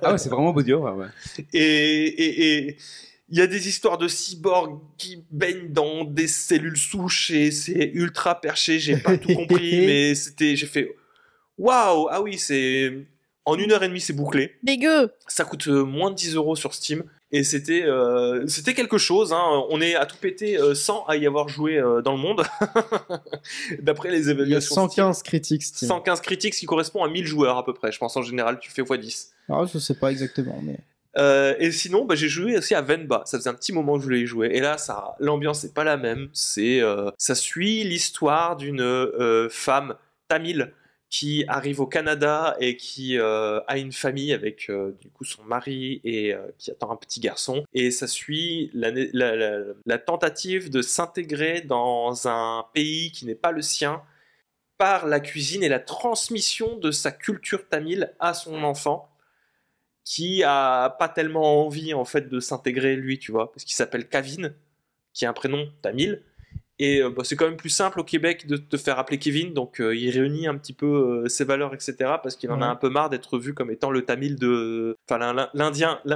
[SPEAKER 3] Ah ouais, c'est vraiment body horror, ouais.
[SPEAKER 1] Et il y a des histoires de cyborgs qui baignent dans des cellules souches et c'est ultra perché. J'ai pas tout compris, mais j'ai fait waouh, ah oui, en 1h30 c'est bouclé.
[SPEAKER 4] Dégueu.
[SPEAKER 1] Ça coûte moins de 10 € sur Steam et c'était quelque chose. Hein. On est à tout péter sans à y avoir joué dans le monde. D'après les
[SPEAKER 2] Il y a
[SPEAKER 1] évaluations.
[SPEAKER 2] 115 critiques Steam.
[SPEAKER 1] 115 critiques, ce qui correspond à 1000 joueurs à peu près. Je pense en général, tu fais x10.
[SPEAKER 2] Alors, je sais pas exactement, mais.
[SPEAKER 1] Et sinon, j'ai joué aussi à Venba. Ça faisait un petit moment que je voulais y jouer. Et là, l'ambiance n'est pas la même. Ça suit l'histoire d'une femme tamile qui arrive au Canada et qui a une famille avec du coup son mari et qui attend un petit garçon. Et ça suit la tentative de s'intégrer dans un pays qui n'est pas le sien par la cuisine et la transmission de sa culture tamile à son enfant, qui a pas tellement envie en fait de s'intégrer lui, tu vois, parce qu'il s'appelle Kavin, qui est un prénom tamil, et c'est quand même plus simple au Québec de te faire appeler Kevin, donc il réunit un petit peu ses valeurs, etc., parce qu'il en a un peu marre d'être vu comme étant le tamil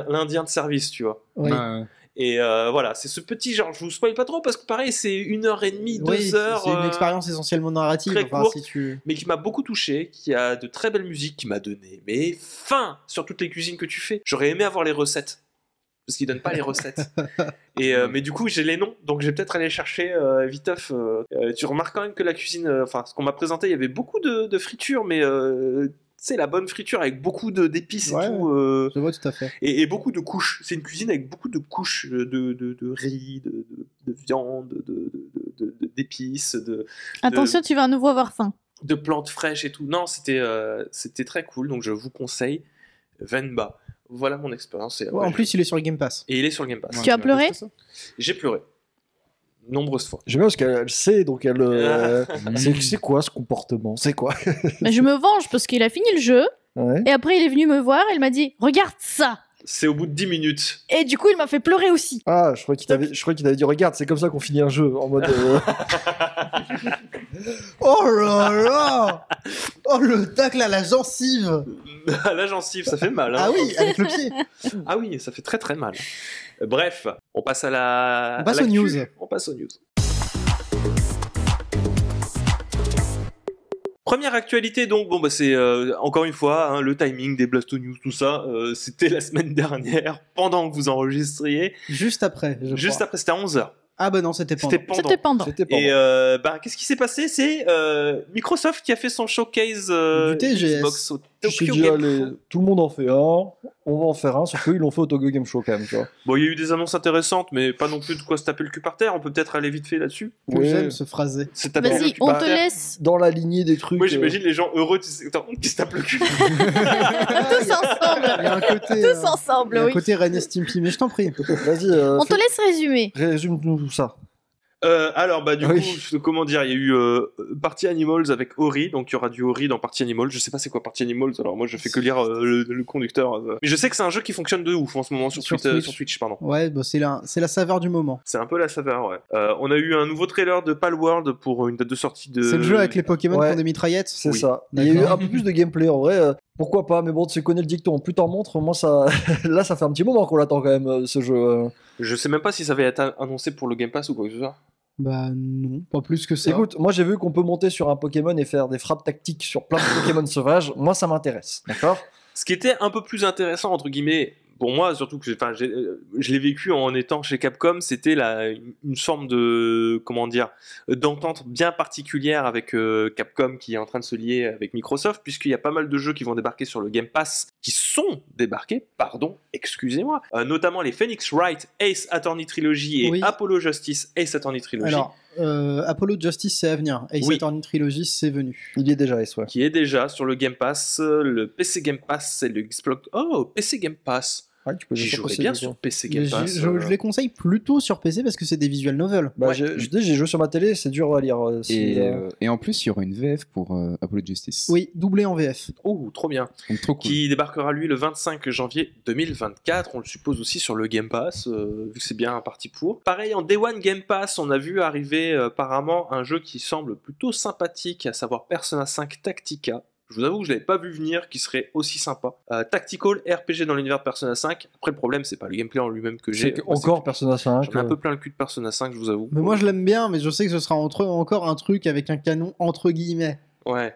[SPEAKER 1] l'indien de service, tu vois.
[SPEAKER 2] Oui.
[SPEAKER 3] Ouais.
[SPEAKER 1] Et voilà, c'est ce petit genre, je vous spoil pas trop, parce que pareil, c'est 1h30, 2
[SPEAKER 2] Oui,
[SPEAKER 1] heures.
[SPEAKER 2] c'est une expérience essentiellement narrative.
[SPEAKER 1] très
[SPEAKER 2] Enfin,
[SPEAKER 1] courte.
[SPEAKER 2] si tu...
[SPEAKER 1] Mais qui m'a beaucoup touché, qui a de très belles musiques, qui m'a donné mais faim sur toutes les cuisines que tu fais. J'aurais aimé avoir les recettes. parce qu'ils donnent pas les recettes. Et mais du coup, j'ai les noms, donc je vais peut-être aller chercher viteuf. Tu remarques quand même que la cuisine, enfin, ce qu'on m'a présenté, il y avait beaucoup de fritures, mais c'est la bonne friture avec beaucoup d'épices
[SPEAKER 2] Ouais,
[SPEAKER 1] et tout.
[SPEAKER 2] Je vois tout à fait.
[SPEAKER 1] Et beaucoup de couches. C'est une cuisine avec beaucoup de couches de riz, de viande, d'épices,
[SPEAKER 4] Attention, tu vas à nouveau avoir faim.
[SPEAKER 1] de plantes fraîches et tout. Non, c'était très cool, donc je vous conseille Venba. Voilà mon expérience. Et,
[SPEAKER 2] Ouais, en plus, il est sur le Game Pass.
[SPEAKER 1] et il est sur le Game Pass.
[SPEAKER 4] Tu as pleuré?
[SPEAKER 1] J'ai pleuré. Nombreuses fois.
[SPEAKER 5] J'aime bien parce qu'elle sait, donc elle. C'est quoi ce comportement? C'est quoi?
[SPEAKER 4] Mais je me venge parce qu'il a fini le jeu
[SPEAKER 5] Ouais.
[SPEAKER 4] et après il est venu me voir et il m'a dit regarde ça.
[SPEAKER 1] C'est au bout de 10 minutes.
[SPEAKER 4] Et du coup il m'a fait pleurer aussi.
[SPEAKER 5] Ah, je crois qu'il t'avait dit regarde, c'est comme ça qu'on finit un jeu en mode.
[SPEAKER 2] Oh là là. Oh, le tacle à la gencive.
[SPEAKER 1] La gencive, ça fait mal. Hein.
[SPEAKER 2] Ah oui, avec le pied.
[SPEAKER 1] Ah oui, ça fait très très mal. Bref, on passe à la.
[SPEAKER 2] On passe
[SPEAKER 1] à l'actu.
[SPEAKER 2] aux news.
[SPEAKER 1] On passe aux news. Première actualité, donc, bon, bah, c'est encore une fois hein, le timing des Blasto News, tout ça. C'était la semaine dernière, pendant que vous enregistriez.
[SPEAKER 2] Juste après, je
[SPEAKER 1] Juste
[SPEAKER 2] crois.
[SPEAKER 1] après, c'était à 11h.
[SPEAKER 2] Ah bah non, c'était pendant.
[SPEAKER 1] C'était pendant.
[SPEAKER 4] C'était pendant.
[SPEAKER 5] C'était pas
[SPEAKER 1] Et
[SPEAKER 5] bon.
[SPEAKER 1] bah, qu'est-ce qui s'est passé? C'est Microsoft qui a fait son showcase
[SPEAKER 2] Du TGS.
[SPEAKER 1] Xbox au
[SPEAKER 5] Je me suis
[SPEAKER 1] Tokyo
[SPEAKER 5] dit,
[SPEAKER 1] Game
[SPEAKER 5] allez,
[SPEAKER 1] Show.
[SPEAKER 5] tout le monde en fait un, on va en faire un, sauf qu'ils l'ont fait au Tokyo Game Show quand même, tu vois.
[SPEAKER 1] Bon, il y a eu des annonces intéressantes, mais pas non plus de quoi se taper le cul par terre. On peut peut-être aller vite fait là-dessus.
[SPEAKER 2] Que
[SPEAKER 5] Ouais.
[SPEAKER 2] j'aime ce phrasé.
[SPEAKER 1] C'est taper le
[SPEAKER 4] Vas-y,
[SPEAKER 1] cul
[SPEAKER 4] on
[SPEAKER 1] par
[SPEAKER 4] te
[SPEAKER 1] terre.
[SPEAKER 4] laisse
[SPEAKER 5] Dans la lignée des trucs.
[SPEAKER 1] Moi, j'imagine les gens heureux qui se tapent le cul.
[SPEAKER 4] tous ensemble.
[SPEAKER 2] Il y a un côté.
[SPEAKER 4] Tous ensemble,
[SPEAKER 2] il y a un
[SPEAKER 4] oui.
[SPEAKER 2] côté Ren et Stimpy, mais je t'en prie.
[SPEAKER 5] Vas-y,
[SPEAKER 4] On te laisse résumer.
[SPEAKER 5] résume-nous tout ça.
[SPEAKER 1] Alors, bah, du
[SPEAKER 5] Oui.
[SPEAKER 1] coup, comment dire, il y a eu Party Animals avec Ori, donc il y aura du Ori dans Party Animals. Je sais pas c'est quoi Party Animals, alors moi je fais que lire le conducteur. Mais je sais que c'est un jeu qui fonctionne de ouf en ce moment sur Twitch, pardon.
[SPEAKER 2] Ouais, bah c'est la saveur du moment.
[SPEAKER 1] C'est un peu la saveur, ouais. On a eu un nouveau trailer de Palworld pour une date de sortie de.
[SPEAKER 2] C'est le jeu avec les Pokémon
[SPEAKER 5] Ouais.
[SPEAKER 2] qui ont des mitraillettes.
[SPEAKER 5] C'est
[SPEAKER 1] Oui.
[SPEAKER 5] ça. Il y a eu
[SPEAKER 2] D'accord.
[SPEAKER 5] un peu plus de gameplay en vrai. Pourquoi pas, mais bon, tu connais le dicton. Plus t'en montres, moi ça. Là, ça fait un petit moment qu'on l'attend quand même, ce jeu.
[SPEAKER 1] Je sais même pas si ça va être annoncé pour le Game Pass ou quoi que ce soit.
[SPEAKER 2] Bah non, pas plus que ça.
[SPEAKER 5] Écoute, moi j'ai vu qu'on peut monter sur un Pokémon et faire des frappes tactiques sur plein de Pokémon sauvages. Moi, ça m'intéresse. D'accord?
[SPEAKER 1] Ce qui était un peu plus intéressant, entre guillemets, pour moi, surtout que je l'ai vécu en étant chez Capcom, c'était une forme de, comment dire, d'entente bien particulière avec Capcom qui est en train de se lier avec Microsoft, puisqu'il y a pas mal de jeux qui vont débarquer sur le Game Pass, qui sont débarqués, pardon, excusez-moi, notamment les Phoenix Wright Ace Attorney Trilogy et
[SPEAKER 2] Oui.
[SPEAKER 1] Apollo Justice Ace Attorney Trilogy.
[SPEAKER 2] Alors, Apollo Justice, c'est à venir. Ace
[SPEAKER 1] Oui.
[SPEAKER 2] Attorney Trilogy, c'est venu.
[SPEAKER 5] Il y est déjà, S, ouais.
[SPEAKER 1] Qui est déjà sur le Game Pass, le PC Game Pass et le Xbox. Oh, PC Game Pass.
[SPEAKER 5] Ouais, tu peux
[SPEAKER 1] J'y
[SPEAKER 5] jouer sur
[SPEAKER 1] jouerais
[SPEAKER 5] PC,
[SPEAKER 1] bien
[SPEAKER 5] du coup.
[SPEAKER 1] sur PC
[SPEAKER 2] Mais
[SPEAKER 1] Game
[SPEAKER 2] je,
[SPEAKER 1] Pass.
[SPEAKER 2] je les conseille plutôt sur PC parce que c'est des visual novels.
[SPEAKER 5] Bah,
[SPEAKER 1] Ouais.
[SPEAKER 5] je dis, j'ai joué sur ma télé, c'est dur à lire.
[SPEAKER 3] Et en plus, il y aura une VF pour Apollo Justice.
[SPEAKER 2] Oui, doublé en VF.
[SPEAKER 1] Oh, trop bien.
[SPEAKER 3] Donc trop cool.
[SPEAKER 1] Qui débarquera lui le 25 janvier 2024. On le suppose aussi sur le Game Pass, vu que c'est bien parti pour. Pareil, en Day One Game Pass, on a vu arriver apparemment un jeu qui semble plutôt sympathique, à savoir Persona 5 Tactica. Je vous avoue que je l'avais pas vu venir, qui serait aussi sympa. Tactical RPG dans l'univers de Persona 5. Après, le problème, c'est pas le gameplay en lui-même que j'ai.
[SPEAKER 5] C'est que encore Persona 5.
[SPEAKER 1] J'en ai un peu plein le cul de Persona 5, je vous avoue.
[SPEAKER 2] Mais moi, je l'aime bien, mais je sais que ce sera encore un truc avec un canon entre guillemets.
[SPEAKER 1] Ouais.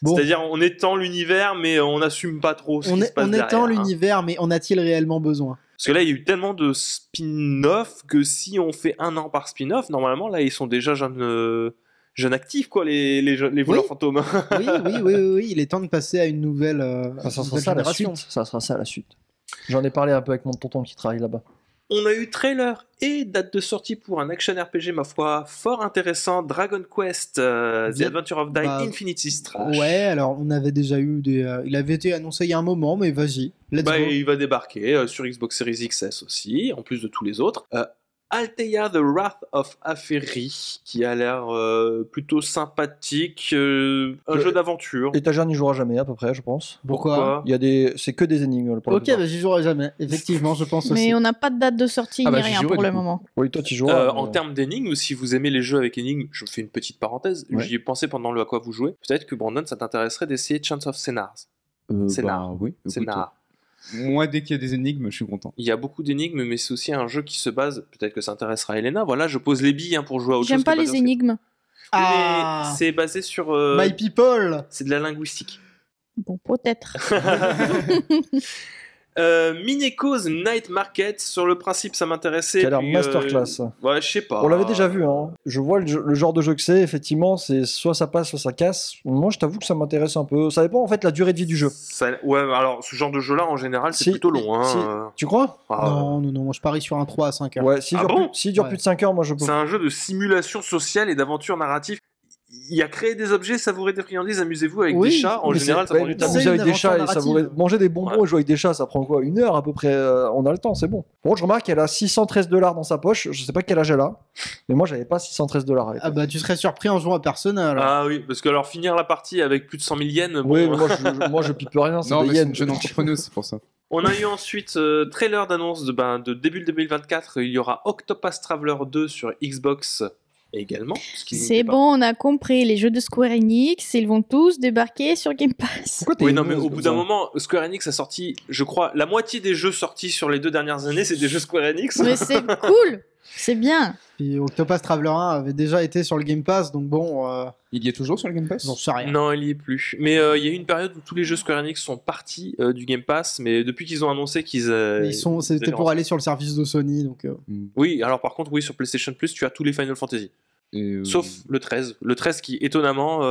[SPEAKER 2] Bon,
[SPEAKER 1] C'est-à-dire, on étend l'univers, mais on n'assume pas trop ce qui se passe
[SPEAKER 2] on
[SPEAKER 1] derrière.
[SPEAKER 2] étend
[SPEAKER 1] hein.
[SPEAKER 2] l'univers, mais en a-t-il réellement besoin?
[SPEAKER 1] Parce que là, il y a eu tellement de spin-off que si on fait un an par spin-off, normalement, là, ils sont déjà jeunes actifs, quoi, les voleurs
[SPEAKER 2] Oui.
[SPEAKER 1] fantômes.
[SPEAKER 2] Oui, il est temps de passer à une nouvelle,
[SPEAKER 5] Ça sera
[SPEAKER 2] nouvelle
[SPEAKER 5] ça la
[SPEAKER 2] génération.
[SPEAKER 5] suite. Ça sera ça la suite. J'en ai parlé un peu avec mon tonton qui travaille là-bas.
[SPEAKER 1] On a eu trailer et date de sortie pour un action RPG, ma foi, fort intéressant, Dragon Quest, The
[SPEAKER 2] Bien.
[SPEAKER 1] Adventure of Die
[SPEAKER 2] Bah,
[SPEAKER 1] Infinity Strash.
[SPEAKER 2] Ouais, alors on avait déjà eu il avait été annoncé il y a un moment, mais vas-y, let's
[SPEAKER 1] Bah,
[SPEAKER 2] go.
[SPEAKER 1] il va débarquer sur Xbox Series XS aussi, en plus de tous les autres. Althea The Wrath of Apheri, qui a l'air plutôt sympathique, un jeu d'aventure.
[SPEAKER 5] Étagère n'y jouera jamais à peu près, je pense.
[SPEAKER 2] Pourquoi
[SPEAKER 5] Il y a c'est que des énigmes pour
[SPEAKER 2] Ok, bah j'y jouerai jamais. Effectivement, je pense aussi.
[SPEAKER 4] Mais on n'a pas de date de sortie
[SPEAKER 3] Ah bah,
[SPEAKER 4] ni
[SPEAKER 3] j'y
[SPEAKER 4] rien
[SPEAKER 3] jouerai,
[SPEAKER 4] pour
[SPEAKER 3] du
[SPEAKER 4] le
[SPEAKER 3] coup.
[SPEAKER 4] moment.
[SPEAKER 5] Oui, toi tu joueras.
[SPEAKER 1] En termes d'énigmes, si vous aimez les jeux avec énigmes, je fais une petite parenthèse,
[SPEAKER 5] Ouais.
[SPEAKER 1] j'y ai pensé pendant le à quoi vous jouez. Peut-être que Brandon, ça t'intéresserait d'essayer Chance of Scénars. Scénar.
[SPEAKER 3] Oui.
[SPEAKER 1] Scénar.
[SPEAKER 3] Moi, dès qu'il y a des énigmes, je suis content.
[SPEAKER 1] Il y a beaucoup d'énigmes, mais c'est aussi un jeu qui se base, peut-être que ça intéressera Elena. Voilà, je pose les billes pour jouer à autre chose.
[SPEAKER 4] J'aime pas
[SPEAKER 1] que
[SPEAKER 4] les
[SPEAKER 1] Baldur's
[SPEAKER 4] énigmes.
[SPEAKER 2] Ah,
[SPEAKER 1] Mais c'est basé sur.
[SPEAKER 2] My People.
[SPEAKER 1] C'est de la linguistique.
[SPEAKER 4] Bon, peut-être.
[SPEAKER 1] Mineko's Night Market, sur le principe ça m'intéressait.
[SPEAKER 5] Qui a l'air
[SPEAKER 1] puis,
[SPEAKER 5] masterclass.
[SPEAKER 1] Ouais, je sais pas.
[SPEAKER 5] On l'avait déjà vu, hein. Je vois le genre de jeu que c'est, effectivement, c'est soit ça passe, soit ça casse. Moi, je t'avoue que ça m'intéresse un peu. Ça dépend en fait de la durée de vie du jeu.
[SPEAKER 1] Ouais, alors ce genre de jeu là en général c'est
[SPEAKER 5] Si-
[SPEAKER 1] plutôt long. Hein.
[SPEAKER 5] si- Tu crois?
[SPEAKER 1] Ah,
[SPEAKER 2] Non, moi je parie sur un 3 à 5 heures.
[SPEAKER 5] Ouais, s'il
[SPEAKER 1] Ah
[SPEAKER 5] dure,
[SPEAKER 1] bon
[SPEAKER 5] s'il dure
[SPEAKER 2] Ouais.
[SPEAKER 5] plus de 5 heures, moi je peux.
[SPEAKER 1] C'est un jeu de simulation sociale et d'aventure narrative. Il y a créé des objets, savourer des friandises, amusez-vous avec
[SPEAKER 2] Oui,
[SPEAKER 1] des chats. En
[SPEAKER 5] Mais
[SPEAKER 1] général,
[SPEAKER 5] c'est-
[SPEAKER 1] ça prend
[SPEAKER 5] ouais,
[SPEAKER 1] du temps.
[SPEAKER 2] C'est
[SPEAKER 5] s'amuser avec
[SPEAKER 2] une
[SPEAKER 5] des chats et
[SPEAKER 2] aventure
[SPEAKER 5] savourer,
[SPEAKER 2] narrative.
[SPEAKER 5] manger des bonbons
[SPEAKER 1] Ouais.
[SPEAKER 5] et jouer avec des chats, ça prend quoi? 1 heure à peu près. On a le temps, c'est bon. Bon, je remarque qu'elle a $613 dans sa poche. Je sais pas quel âge elle a, mais moi j'avais pas $613 avec.
[SPEAKER 2] Ah bah tu serais surpris en jouant à Persona alors.
[SPEAKER 1] Ah oui, parce que alors finir la partie avec plus de 100 000 yens.
[SPEAKER 5] Oui,
[SPEAKER 1] bon,
[SPEAKER 5] mais moi je pipe rien, c'est
[SPEAKER 3] Non,
[SPEAKER 5] des
[SPEAKER 3] mais c'est
[SPEAKER 5] yens.
[SPEAKER 3] une jeune entrepreneuse, c'est pour ça.
[SPEAKER 1] On a eu ensuite trailer d'annonce de début 2024. Il y aura Octopath Traveler 2 sur Xbox également. ce qui
[SPEAKER 4] C'est
[SPEAKER 1] n'était pas.
[SPEAKER 4] bon, on a compris. Les jeux de Square Enix, ils vont tous débarquer sur Game Pass.
[SPEAKER 5] Pourquoi t'es
[SPEAKER 1] Oui, non, mais
[SPEAKER 5] heureuse
[SPEAKER 1] au
[SPEAKER 5] comme
[SPEAKER 1] bout d'un
[SPEAKER 5] ça
[SPEAKER 1] moment, Square Enix a sorti, je crois, la moitié des jeux sortis sur les 2 dernières années, c'est des jeux Square Enix.
[SPEAKER 4] Mais c'est cool, c'est bien.
[SPEAKER 2] Puis Octopath Traveler 1 avait déjà été sur le Game Pass, donc bon,
[SPEAKER 3] Il y est toujours sur le Game Pass
[SPEAKER 2] j'en sais rien.
[SPEAKER 1] Non, il y est plus. Mais il y a eu une période où tous les jeux Square Enix sont partis du Game Pass, mais depuis qu'ils ont annoncé qu'ils.
[SPEAKER 2] C'était
[SPEAKER 1] avaient
[SPEAKER 2] pour aller sur le service de Sony, donc
[SPEAKER 1] Oui, alors par contre, oui, sur PlayStation Plus, tu as tous les Final Fantasy.
[SPEAKER 3] Et,
[SPEAKER 1] Sauf le 13. Le 13 qui, étonnamment,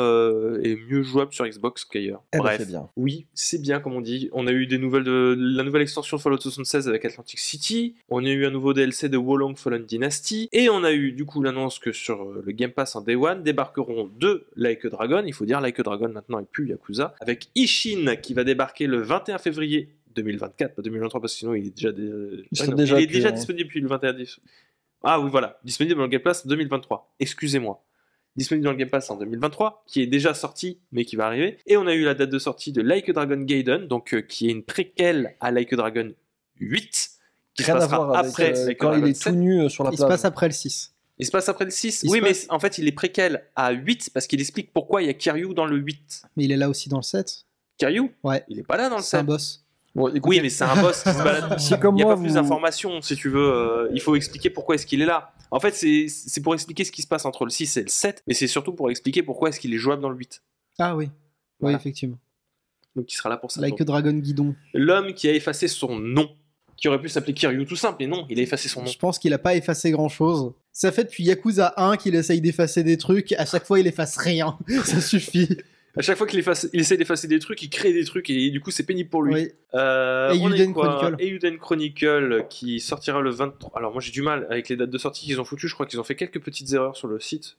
[SPEAKER 1] est mieux jouable sur Xbox qu'ailleurs.
[SPEAKER 5] Elle le
[SPEAKER 1] Bref.
[SPEAKER 5] fait bien.
[SPEAKER 1] Oui, c'est bien comme on dit. On a eu des nouvelles de la nouvelle extension de Fallout 76 avec Atlantic City. On a eu un nouveau DLC de Wolong Fallen Dynasty. Et on a eu du coup l'annonce que sur le Game Pass en Day One débarqueront 2 Like a Dragon. Il faut dire Like a Dragon maintenant et plus Yakuza. Avec Ishin qui va débarquer le 21 février 2024, pas 2023 parce que sinon il est déjà,
[SPEAKER 5] serait
[SPEAKER 1] non,
[SPEAKER 5] déjà
[SPEAKER 1] il est
[SPEAKER 5] plus,
[SPEAKER 1] déjà
[SPEAKER 5] hein.
[SPEAKER 1] disponible depuis le 21 10. Ah oui, voilà, disponible dans le Game Pass 2023. Excusez-moi. Disponible dans le Game Pass en 2023, qui est déjà sorti, mais qui va arriver. Et on a eu la date de sortie de Like a Dragon Gaiden, donc qui est une préquelle à Like a Dragon 8, qui se
[SPEAKER 5] Rien à
[SPEAKER 1] passera
[SPEAKER 5] voir avec
[SPEAKER 1] après Like a
[SPEAKER 5] quand il
[SPEAKER 1] Dragon
[SPEAKER 5] est
[SPEAKER 1] 7.
[SPEAKER 5] tout nu sur la
[SPEAKER 2] il se
[SPEAKER 5] plage.
[SPEAKER 2] passe après le 6.
[SPEAKER 1] Il se passe après le 6.
[SPEAKER 2] Il
[SPEAKER 1] Oui,
[SPEAKER 2] se
[SPEAKER 1] mais
[SPEAKER 2] passe-
[SPEAKER 1] en fait, il est préquel à 8 parce qu'il explique pourquoi il y a Kiryu dans le 8.
[SPEAKER 2] Mais il est là aussi dans le 7.
[SPEAKER 1] Kiryu
[SPEAKER 2] Ouais.
[SPEAKER 1] Il est pas là dans le
[SPEAKER 2] C'est un
[SPEAKER 1] 7.
[SPEAKER 2] boss.
[SPEAKER 5] Bon, écoutez,
[SPEAKER 1] Oui, mais c'est un boss qui se balade.
[SPEAKER 5] si comme
[SPEAKER 1] Il n'y a
[SPEAKER 5] moi
[SPEAKER 1] pas plus
[SPEAKER 5] vous...
[SPEAKER 1] d'informations, si tu veux. Il faut expliquer pourquoi est-ce qu'il est là. En fait, c'est pour expliquer ce qui se passe entre le 6 et le 7, mais c'est surtout pour expliquer pourquoi est-ce qu'il est jouable dans le 8.
[SPEAKER 2] Ah oui.
[SPEAKER 1] Voilà.
[SPEAKER 2] Oui, effectivement.
[SPEAKER 1] Donc il sera là pour ça.
[SPEAKER 2] Like
[SPEAKER 1] Donc,
[SPEAKER 2] a Dragon Guidon.
[SPEAKER 1] l'homme qui a effacé son nom, qui aurait pu s'appeler Kiryu tout simple, mais non, il a effacé son nom.
[SPEAKER 2] Je pense qu'il a pas effacé grand chose. Ça fait depuis Yakuza 1 qu'il essaye d'effacer des trucs. À chaque fois, il efface rien. Ça suffit.
[SPEAKER 1] À chaque fois qu'il essaie d'effacer des trucs, il crée des trucs et du coup c'est pénible pour lui.
[SPEAKER 2] Oui.
[SPEAKER 1] On a
[SPEAKER 2] Eiyuden
[SPEAKER 1] eu quoi
[SPEAKER 2] Chronicle.
[SPEAKER 1] Eiyuden Chronicle qui sortira le 23. Alors moi j'ai du mal avec les dates de sortie qu'ils ont foutues. Je crois qu'ils ont fait quelques petites erreurs sur le site.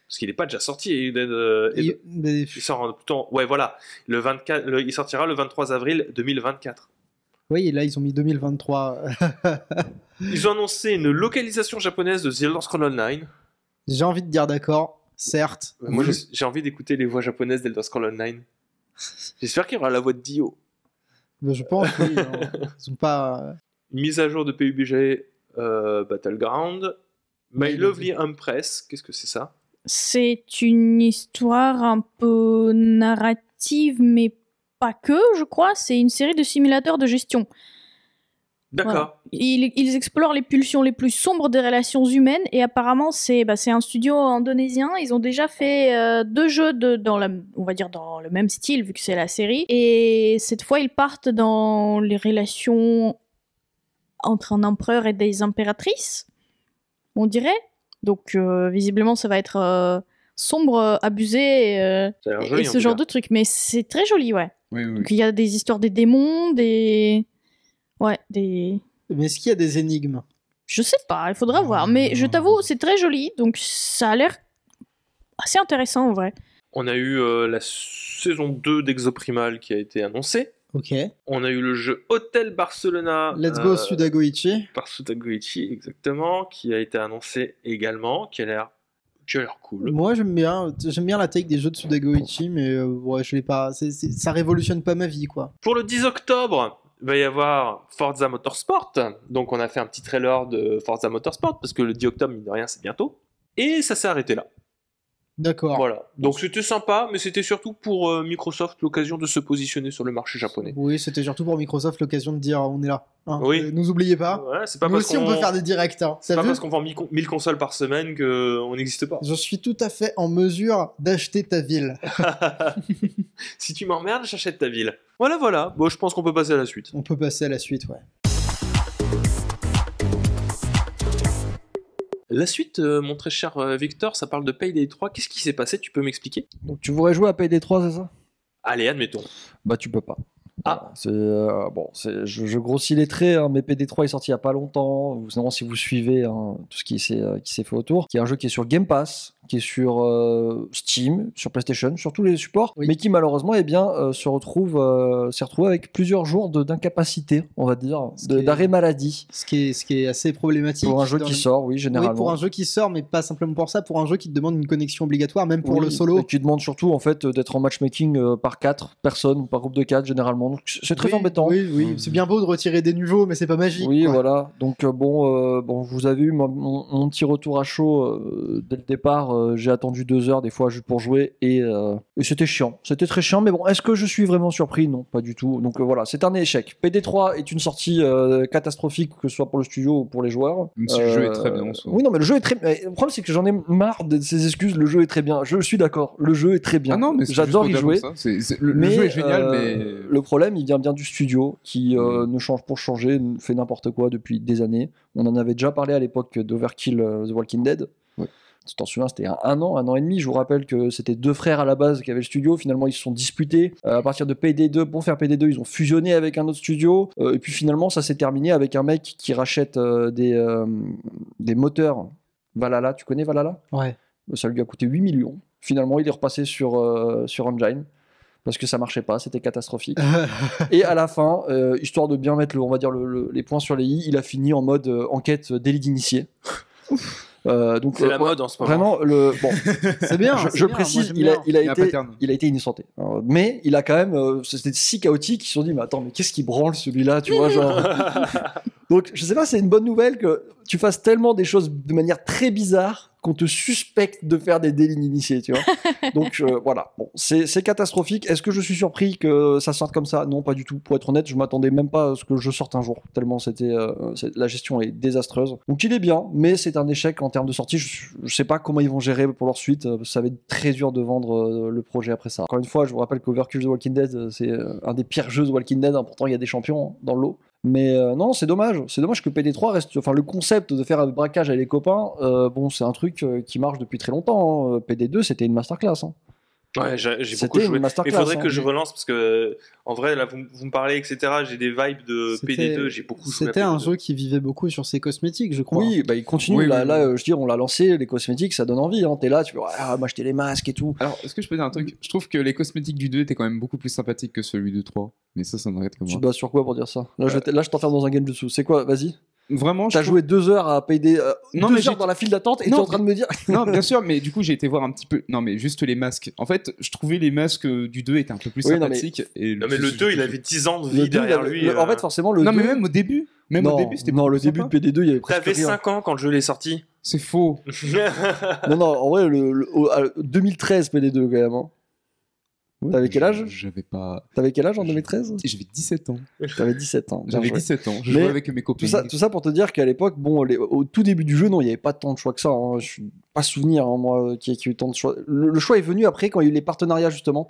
[SPEAKER 1] Parce qu'il n'est pas déjà sorti, Eiyuden.
[SPEAKER 2] Mais-
[SPEAKER 1] Il sort en temps. Ouais, voilà. Le 24, il sortira le 23 avril 2024.
[SPEAKER 2] Oui, et là, ils ont mis 2023.
[SPEAKER 1] Ils ont annoncé une localisation japonaise de The Elder Scrolls Online.
[SPEAKER 2] J'ai envie de dire d'accord. Certes.
[SPEAKER 1] Moi, j'ai envie d'écouter les voix japonaises d'Elder Scrolls Online. J'espère qu'il y aura la voix de Dio.
[SPEAKER 2] Mais je pense, oui. hein. Ils ont pas.
[SPEAKER 1] Une mise à jour de PUBG Battleground. My
[SPEAKER 2] Ouais,
[SPEAKER 1] Lovely Empress. Qu'est-ce que c'est ça?
[SPEAKER 4] C'est une histoire un peu narrative, mais pas que, je crois. C'est une série de simulateurs de gestion.
[SPEAKER 1] D'accord.
[SPEAKER 4] Ils explorent les pulsions les plus sombres des relations humaines et apparemment c'est un studio indonésien. Ils ont déjà fait 2 jeux on va dire dans le même style vu que c'est la série. Et cette fois ils partent dans les relations entre un empereur et des impératrices, on dirait. Donc visiblement ça va être sombre, abusé
[SPEAKER 1] Ça a l'air
[SPEAKER 4] et
[SPEAKER 1] joli, en
[SPEAKER 4] ce
[SPEAKER 1] tout
[SPEAKER 4] genre
[SPEAKER 1] cas.
[SPEAKER 4] de truc. Mais c'est très joli, ouais.
[SPEAKER 3] Oui, oui.
[SPEAKER 4] Donc il y a des histoires des démons, des...
[SPEAKER 2] Mais est-ce qu'il y a des énigmes?
[SPEAKER 4] Je sais pas, il faudra voir. Mais je t'avoue, c'est très joli, donc ça a l'air assez intéressant en vrai.
[SPEAKER 1] On a eu la saison 2 d'Exoprimal qui a été annoncée.
[SPEAKER 2] Ok.
[SPEAKER 1] On a eu le jeu Hotel Barcelona.
[SPEAKER 2] Let's go Sudagoichi.
[SPEAKER 1] Par Sutagoichi, exactement, qui a été annoncé également, qui a l'air cool.
[SPEAKER 2] Moi, j'aime bien la take des jeux de Sudagoichi, mais ouais, je l'ai pas. Ça révolutionne pas ma vie, quoi.
[SPEAKER 1] Pour le 10 octobre, il va y avoir Forza Motorsport. Donc on a fait un petit trailer de Forza Motorsport, parce que le 10 octobre, mine de rien, c'est bientôt. Et ça s'est arrêté là.
[SPEAKER 2] D'accord.
[SPEAKER 1] Voilà. Donc c'était sympa, mais c'était surtout pour Microsoft l'occasion de se positionner sur le marché japonais.
[SPEAKER 2] Oui, c'était surtout pour Microsoft l'occasion de dire on est là. Hein.
[SPEAKER 1] Oui.
[SPEAKER 2] Nous oubliez pas.
[SPEAKER 1] Voilà, c'est pas
[SPEAKER 2] Nous
[SPEAKER 1] parce
[SPEAKER 2] aussi, on peut faire des directs. Hein.
[SPEAKER 1] c'est
[SPEAKER 2] T'as
[SPEAKER 1] pas
[SPEAKER 2] vu
[SPEAKER 1] parce qu'on vend 1000 consoles par semaine qu'on n'existe pas.
[SPEAKER 2] Je suis tout à fait en mesure d'acheter ta ville.
[SPEAKER 1] Si tu m'emmerdes, j'achète ta ville. Voilà. Bon, je pense qu'on peut passer à la suite.
[SPEAKER 2] On peut passer à la suite, ouais.
[SPEAKER 1] La suite, mon très cher Victor, ça parle de Payday 3. Qu'est-ce qui s'est passé? Tu peux m'expliquer?
[SPEAKER 5] Donc tu voudrais jouer à Payday 3, c'est ça?
[SPEAKER 1] Allez, admettons.
[SPEAKER 5] Bah tu peux pas.
[SPEAKER 1] Ah.
[SPEAKER 5] C'est bon, je grossis les traits, hein, mais PD3 est sorti il y a pas longtemps. Sinon, si vous suivez hein, tout ce qui s'est fait autour, qui est un jeu qui est sur Game Pass, qui est sur Steam, sur PlayStation, sur tous les supports,
[SPEAKER 2] Oui.
[SPEAKER 5] mais qui malheureusement s'est retrouvé avec plusieurs jours d'incapacité, on va dire, d'arrêt maladie.
[SPEAKER 2] Ce qui est assez problématique.
[SPEAKER 5] Pour un jeu
[SPEAKER 2] dans
[SPEAKER 5] qui
[SPEAKER 2] le-
[SPEAKER 5] sort, oui, généralement.
[SPEAKER 2] Oui, pour un jeu qui sort, mais pas simplement pour ça, pour un jeu qui te demande une connexion obligatoire, même pour
[SPEAKER 5] Oui,
[SPEAKER 2] le solo.
[SPEAKER 5] et qui demande surtout en fait d'être en matchmaking par 4 personnes ou par groupe de 4 généralement. Donc c'est très
[SPEAKER 2] Oui,
[SPEAKER 5] embêtant.
[SPEAKER 2] Oui, c'est bien beau de retirer des niveaux, mais c'est pas magique.
[SPEAKER 5] Oui,
[SPEAKER 2] quoi.
[SPEAKER 5] voilà. Donc bon, vous avez eu mon petit retour à chaud dès le départ. J'ai attendu 2 heures des fois juste pour jouer et c'était chiant. C'était très chiant. Mais bon, est-ce que je suis vraiment surpris? Non, pas du tout. Donc voilà, c'est un échec. PD3 est une sortie catastrophique, que ce soit pour le studio ou pour les joueurs.
[SPEAKER 3] Même si le jeu est très bien, en soi.
[SPEAKER 5] Oui, non, mais le jeu est très. Le problème, c'est que j'en ai marre de ces excuses. Le jeu est très bien. Je suis d'accord. Le jeu est très bien.
[SPEAKER 3] Ah non, mais c'est
[SPEAKER 5] j'adore y
[SPEAKER 3] juste
[SPEAKER 5] jouer.
[SPEAKER 3] au-delà de ça. Le jeu est génial, mais
[SPEAKER 5] Le problème, il vient bien du studio qui ne change pour changer, fait n'importe quoi depuis des années. On en avait déjà parlé à l'époque d'Overkill The Walking Dead.
[SPEAKER 3] Ouais.
[SPEAKER 5] Tu t'en souviens, c'était un an et demi. Je vous rappelle que c'était 2 frères à la base qui avaient le studio. Finalement, ils se sont disputés. À partir de PD2, pour faire PD2, ils ont fusionné avec un autre studio. Et puis finalement, ça s'est terminé avec un mec qui rachète des moteurs. Valhalla, tu connais Valhalla?
[SPEAKER 2] Ouais.
[SPEAKER 5] Ça lui a coûté 8 millions. Finalement, il est repassé sur Engine parce que ça marchait pas, c'était catastrophique. Et à la fin, histoire de bien mettre on va dire les points sur les i, il a fini en mode enquête délit d'initié. Donc
[SPEAKER 1] C'est la mode en ce moment.
[SPEAKER 5] Vraiment, bon,
[SPEAKER 2] C'est bien.
[SPEAKER 5] je
[SPEAKER 2] c'est bien,
[SPEAKER 5] précise,
[SPEAKER 2] moi, j'aime bien.
[SPEAKER 3] il a pattern.
[SPEAKER 5] il a été innocenté. Mais il a quand même, c'était si chaotique qu'ils se sont dit, mais attends, mais qu'est-ce qui branle celui-là, tu vois, genre. Donc, je sais pas, c'est une bonne nouvelle que tu fasses tellement des choses de manière très bizarre qu'on te suspecte de faire des délits d'initiés, tu vois. Donc, voilà. Bon, c'est catastrophique. Est-ce que je suis surpris que ça sorte comme ça? Non, pas du tout. Pour être honnête, je m'attendais même pas à ce que je sorte un jour. Tellement la gestion est désastreuse. Donc, il est bien, mais c'est un échec en termes de sortie. Je sais pas comment ils vont gérer pour leur suite. Ça va être très dur de vendre le projet après ça. Encore une fois, je vous rappelle qu'Overkill The Walking Dead, c'est un des pires jeux de Walking Dead. Pourtant, il y a des champions dans le lot. Mais non, c'est dommage. C'est dommage que PD3 reste. Enfin, le concept de faire un braquage avec les copains, bon, c'est un truc qui marche depuis très longtemps. Hein. PD2, c'était une masterclass. Hein.
[SPEAKER 1] Ouais, j'ai beaucoup
[SPEAKER 5] C'était
[SPEAKER 1] joué.
[SPEAKER 5] une masterclass.
[SPEAKER 1] Il faudrait
[SPEAKER 5] hein.
[SPEAKER 1] que je relance parce que, en vrai, là, vous me parlez, etc. J'ai des vibes de PD2. J'ai beaucoup joué.
[SPEAKER 2] C'était
[SPEAKER 1] à
[SPEAKER 2] un
[SPEAKER 1] PD2.
[SPEAKER 2] jeu qui vivait beaucoup sur ses cosmétiques, je crois.
[SPEAKER 5] Oui, bah, il continue.
[SPEAKER 3] Oui,
[SPEAKER 5] là,
[SPEAKER 3] oui,
[SPEAKER 5] là je veux dire, on l'a lancé. Les cosmétiques, ça donne envie. Hein. T'es là, tu peux m'acheter les masques et tout.
[SPEAKER 3] Alors, est-ce que je peux dire un truc? Je trouve que les cosmétiques du 2 étaient quand même beaucoup plus sympathiques que celui du 3. Mais ça n'arrête que
[SPEAKER 5] Tu
[SPEAKER 3] moi.
[SPEAKER 5] te bases sur quoi pour dire ça? Là, je t'enferme dans un game dessous. C'est quoi? Vas-y.
[SPEAKER 3] Vraiment, je
[SPEAKER 5] T'as joué 2 heures à PD.
[SPEAKER 3] Non,
[SPEAKER 5] 2
[SPEAKER 3] mais
[SPEAKER 5] heures dans la file d'attente et tu es
[SPEAKER 3] Non,
[SPEAKER 5] en train de me dire.
[SPEAKER 3] Non, bien sûr, mais du coup, j'ai été voir un petit peu. Non, mais juste les masques. En fait, je trouvais les masques du 2 étaient un peu plus
[SPEAKER 5] Oui, non, mais-
[SPEAKER 3] sympathiques. Et
[SPEAKER 1] Non, mais le 2, il avait 10 ans de
[SPEAKER 5] Le
[SPEAKER 1] vie
[SPEAKER 5] 2,
[SPEAKER 1] derrière lui.
[SPEAKER 5] En fait, forcément, le
[SPEAKER 3] Non,
[SPEAKER 5] 2.
[SPEAKER 3] mais même au début. Même
[SPEAKER 5] non,
[SPEAKER 3] au début, c'était
[SPEAKER 5] non,
[SPEAKER 3] beaucoup
[SPEAKER 5] le
[SPEAKER 3] plus
[SPEAKER 5] début de
[SPEAKER 3] sympa.
[SPEAKER 5] PD2, il y avait presque
[SPEAKER 1] T'avais
[SPEAKER 5] rien.
[SPEAKER 1] 5 ans quand le jeu est sorti.
[SPEAKER 3] C'est faux.
[SPEAKER 5] Non, non, en vrai, 2013 PD2 quand même. Hein. T'avais quel âge?
[SPEAKER 3] J'avais pas.
[SPEAKER 5] T'avais quel âge en 2013?
[SPEAKER 3] J'avais 17 ans.
[SPEAKER 5] T'avais 17 ans. bien
[SPEAKER 3] J'avais
[SPEAKER 5] joué.
[SPEAKER 3] 17 ans. Je
[SPEAKER 5] Mais
[SPEAKER 3] jouais avec mes copains.
[SPEAKER 5] Tout ça pour te dire qu'à l'époque, bon, au tout début du jeu, non, il n'y avait pas tant de choix que ça. Hein. Je suis pas souvenir, hein, moi, qu'il y ait eu tant de choix. Le choix est venu après quand il y a eu les partenariats, justement,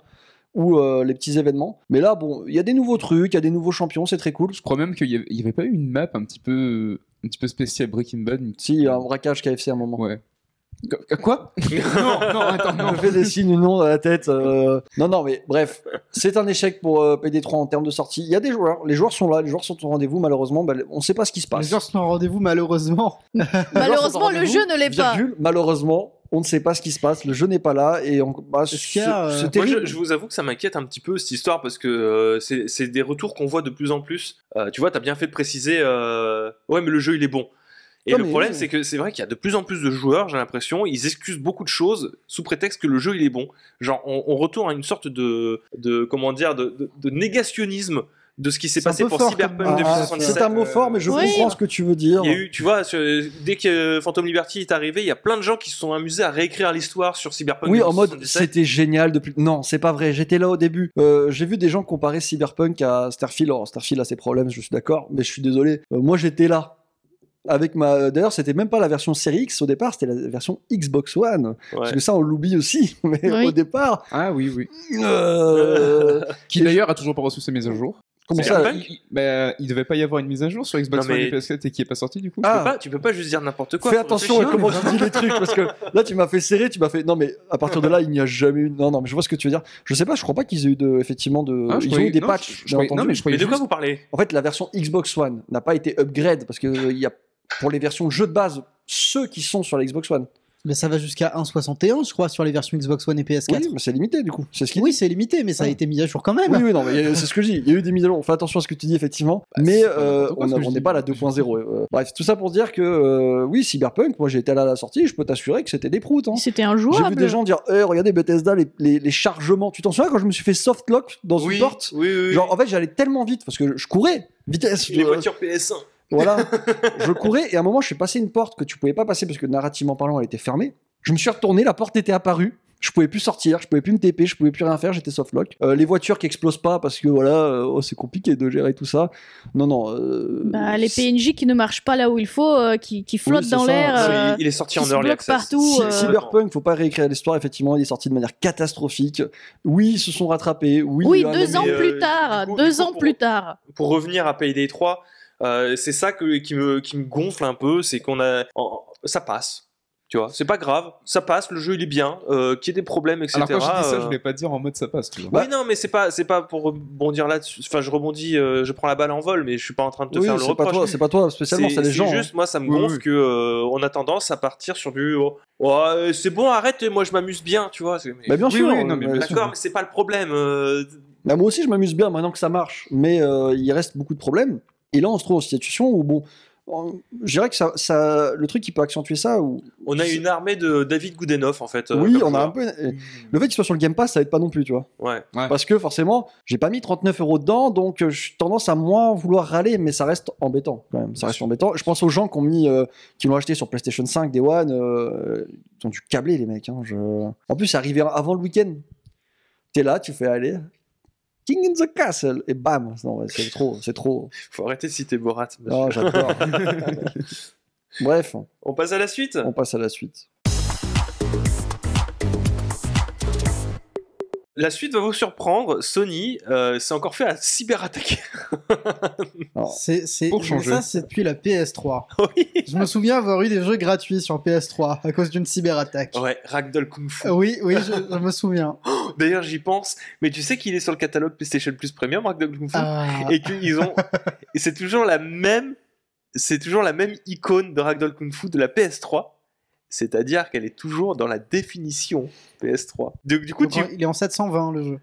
[SPEAKER 5] ou les petits événements. Mais là, bon, il y a des nouveaux trucs, il y a des nouveaux champions, c'est très cool.
[SPEAKER 3] Je crois même qu'il y avait pas eu une map un petit peu spéciale Breaking Bad.
[SPEAKER 5] Si, il y a un braquage KFC à un moment.
[SPEAKER 3] Ouais. Quoi? Non, non, attends, non.
[SPEAKER 5] Je fais des signes non dans la tête. Non, non, mais bref, c'est un échec pour PD3 en termes de sortie. Il y a des joueurs, les joueurs sont là, les joueurs sont au rendez-vous. Malheureusement, on ne sait pas ce qui se
[SPEAKER 2] Les
[SPEAKER 5] passe.
[SPEAKER 2] gens sont au rendez-vous, malheureusement.
[SPEAKER 5] Les joueurs sont au
[SPEAKER 4] Malheureusement, le
[SPEAKER 5] rendez-vous,
[SPEAKER 4] jeu ne l'est pas.
[SPEAKER 5] virgule, malheureusement, on ne sait pas ce qui se passe. Le jeu n'est pas là et
[SPEAKER 2] Est-ce qu'il y a,
[SPEAKER 5] c'est
[SPEAKER 1] Moi,
[SPEAKER 5] terrible.
[SPEAKER 1] je vous avoue que ça m'inquiète un petit peu cette histoire parce que c'est des retours qu'on voit de plus en plus. Tu vois, t'as bien fait de préciser. Ouais, mais le jeu il est bon. Et
[SPEAKER 5] Non,
[SPEAKER 1] le
[SPEAKER 5] mais
[SPEAKER 1] problème,
[SPEAKER 5] oui.
[SPEAKER 1] c'est que c'est vrai qu'il y a de plus en plus de joueurs, j'ai l'impression, ils excusent beaucoup de choses sous prétexte que le jeu il est bon. Genre, on retourne à une sorte de comment dire, de négationnisme de ce qui s'est
[SPEAKER 2] C'est un
[SPEAKER 1] passé
[SPEAKER 2] peu
[SPEAKER 1] pour
[SPEAKER 2] fort
[SPEAKER 1] Cyberpunk
[SPEAKER 2] comme-
[SPEAKER 1] 2077.
[SPEAKER 5] c'est un mot fort, mais je
[SPEAKER 4] Oui.
[SPEAKER 5] comprends ce que tu veux dire.
[SPEAKER 1] Il y a eu, tu vois, dès que Phantom Liberty est arrivé, il y a plein de gens qui se sont amusés à réécrire l'histoire sur Cyberpunk.
[SPEAKER 5] Oui, en mode
[SPEAKER 1] 2077.
[SPEAKER 5] c'était génial depuis. Non, c'est pas vrai. J'étais là au début. J'ai vu des gens comparer Cyberpunk à Starfield. Alors Starfield a ses problèmes, je suis d'accord, mais je suis désolé. Moi, j'étais là. Avec ma. D'ailleurs, c'était même pas la version Series X au départ, c'était la version Xbox One.
[SPEAKER 1] Ouais.
[SPEAKER 5] Parce que ça, on l'oublie aussi. Mais
[SPEAKER 4] Oui.
[SPEAKER 5] au départ.
[SPEAKER 3] Ah oui, oui.
[SPEAKER 5] euh,
[SPEAKER 3] Qui d'ailleurs a toujours pas reçu sa mise à jour.
[SPEAKER 5] Comment
[SPEAKER 1] C'est
[SPEAKER 5] ça
[SPEAKER 1] Cyberpunk
[SPEAKER 3] Il devait pas y avoir une mise à jour sur Xbox
[SPEAKER 1] Non, mais-
[SPEAKER 3] One et PS4 et qui est pas sorti du coup.
[SPEAKER 5] Ah,
[SPEAKER 1] Tu peux pas juste dire n'importe quoi.
[SPEAKER 5] fais
[SPEAKER 1] faut
[SPEAKER 5] attention à
[SPEAKER 1] réfléchir.
[SPEAKER 5] comment tu dis les trucs parce que là tu m'as fait serrer, tu m'as fait non mais à partir de là il n'y a jamais eu non mais je vois ce que tu veux dire. Je sais pas, je crois pas qu'ils aient eu effectivement de
[SPEAKER 3] Ah, je
[SPEAKER 5] ils ont
[SPEAKER 3] croyais-
[SPEAKER 5] eu des
[SPEAKER 3] non,
[SPEAKER 5] patchs.
[SPEAKER 3] je croyais-
[SPEAKER 5] bien
[SPEAKER 3] non,
[SPEAKER 5] entendu.
[SPEAKER 3] mais je croyais
[SPEAKER 1] Mais de quoi
[SPEAKER 3] juste-
[SPEAKER 1] vous parlez?
[SPEAKER 5] En fait, la version Xbox One n'a pas été upgrade parce que il y a pour les versions jeux de base ceux qui sont sur la Xbox One.
[SPEAKER 2] Mais ça va jusqu'à 1,61, je crois, sur les versions Xbox One et PS4.
[SPEAKER 5] Oui, mais c'est limité du coup. C'est ce qu'il
[SPEAKER 2] Oui, c'est limité, mais ça a
[SPEAKER 5] Ouais.
[SPEAKER 2] été mis à jour quand même.
[SPEAKER 5] Oui, oui, non, mais c'est ce que je dis. Il y a eu des mises à jour. Fais attention à ce que tu dis, effectivement.
[SPEAKER 3] Bah,
[SPEAKER 5] mais
[SPEAKER 3] c'est pas n'importe quoi, ce que je
[SPEAKER 5] on n'est
[SPEAKER 3] dis.
[SPEAKER 5] pas à la 2.0. Bref, tout ça pour dire que, oui, Cyberpunk, moi j'ai été là à la sortie, je peux t'assurer que c'était des proutes. Hein.
[SPEAKER 4] C'était
[SPEAKER 5] J'ai
[SPEAKER 4] injouable.
[SPEAKER 5] vu des gens dire, regardez Bethesda, les chargements. Tu t'en souviens quand je me suis fait softlock dans une porte
[SPEAKER 1] oui, oui.
[SPEAKER 5] Genre, en fait, j'allais tellement vite parce que je courais, vitesse.
[SPEAKER 1] Les voitures PS1.
[SPEAKER 5] Voilà. Je courais et à un moment, je suis passé une porte que tu pouvais pas passer parce que narrativement parlant, elle était fermée. Je me suis retourné, la porte était apparue. Je pouvais plus sortir, je pouvais plus me TP, je pouvais plus rien faire, j'étais softlock. Les voitures qui explosent pas parce que voilà, c'est compliqué de gérer tout ça. Non, non.
[SPEAKER 4] Bah, les PNJ qui ne marchent pas là où il faut, qui flottent
[SPEAKER 5] c'est
[SPEAKER 4] dans
[SPEAKER 5] ça.
[SPEAKER 4] l'air.
[SPEAKER 1] Il est sorti
[SPEAKER 4] qui
[SPEAKER 1] en
[SPEAKER 4] se
[SPEAKER 1] early
[SPEAKER 4] bloquent
[SPEAKER 1] access.
[SPEAKER 4] partout.
[SPEAKER 5] Cyberpunk, faut pas réécrire l'histoire, effectivement, il est sorti de manière catastrophique. Oui, ils se sont rattrapés. Oui,
[SPEAKER 4] Oui,
[SPEAKER 5] il y a un
[SPEAKER 4] 2 ans
[SPEAKER 5] ami-
[SPEAKER 4] plus tard.
[SPEAKER 1] du coup,
[SPEAKER 4] 2 ans
[SPEAKER 1] pour-
[SPEAKER 4] plus tard.
[SPEAKER 1] Pour revenir à Payday 3, c'est ça qui me gonfle un peu, c'est ça passe. Tu vois, c'est pas grave, ça passe, le jeu il est bien, qu'il y ait des problèmes, etc.
[SPEAKER 3] Alors quand je dis ça, je vais pas dire en mode ça passe, tu vois.
[SPEAKER 1] Oui, non, mais c'est pas pour rebondir là-dessus. Enfin, je rebondis, je prends la balle en vol, mais je suis pas en train de te
[SPEAKER 5] Oui,
[SPEAKER 1] faire le
[SPEAKER 5] c'est pas
[SPEAKER 1] reproche.
[SPEAKER 5] toi, c'est pas toi spécialement, c'est les gens.
[SPEAKER 1] juste, moi, ça me
[SPEAKER 3] Oui,
[SPEAKER 1] gonfle
[SPEAKER 3] oui.
[SPEAKER 1] que on a tendance à partir sur du. C'est bon, arrête, moi je m'amuse bien, tu vois.
[SPEAKER 5] Bah, bien
[SPEAKER 3] Oui,
[SPEAKER 5] sûr.
[SPEAKER 3] oui, non, mais bien sûr.
[SPEAKER 1] D'accord, mais c'est pas le problème.
[SPEAKER 5] Bah, moi aussi, je m'amuse bien maintenant que ça marche, mais il reste beaucoup de problèmes. Et là, on se trouve en situation où, bon, je dirais que le truc qui peut accentuer ça, ou
[SPEAKER 1] On a une armée de David Goodenough, en fait.
[SPEAKER 5] oui,
[SPEAKER 1] comme
[SPEAKER 5] on a
[SPEAKER 1] joueur.
[SPEAKER 5] un peu. Le fait qu'il soit sur le Game Pass, ça aide pas non plus, tu vois.
[SPEAKER 1] Ouais.
[SPEAKER 3] Ouais.
[SPEAKER 5] Parce que forcément, j'ai pas mis 39 € dedans, donc j'ai tendance à moins vouloir râler, mais ça reste embêtant quand même. Ça reste embêtant. Je pense aux gens qui l'ont acheté sur PlayStation 5, Day One, ils ont dû câbler les mecs. Hein, En plus, c'est arrivé avant le week-end. T'es là, tu fais aller. King in the Castle et bam. Non, ouais, c'est trop.
[SPEAKER 1] Faut arrêter de citer Borat. monsieur.
[SPEAKER 5] Non, j'adore. Bref,
[SPEAKER 1] On passe à la suite.
[SPEAKER 5] on passe à la suite.
[SPEAKER 1] La suite va vous surprendre. Sony s'est encore fait à cyberattaquer.
[SPEAKER 5] Alors,
[SPEAKER 2] C'est
[SPEAKER 3] Pour
[SPEAKER 2] mais
[SPEAKER 3] changer.
[SPEAKER 2] ça, c'est depuis la PS3.
[SPEAKER 1] Oui.
[SPEAKER 2] Je me souviens avoir eu des jeux gratuits sur PS3 à cause d'une cyberattaque.
[SPEAKER 1] Ouais, Ragdoll Kung Fu.
[SPEAKER 2] Oui, je me souviens.
[SPEAKER 1] D'ailleurs, j'y pense. Mais tu sais qu'il est sur le catalogue PlayStation Plus Premium, Ragdoll Kung Fu.
[SPEAKER 2] Ah,
[SPEAKER 1] Et qu'ils ont. Et c'est toujours la même. C'est toujours la même icône de Ragdoll Kung Fu de la PS3. C'est-à-dire qu'elle est toujours dans la définition PS3. Du coup,
[SPEAKER 2] donc, il est en 720 le jeu.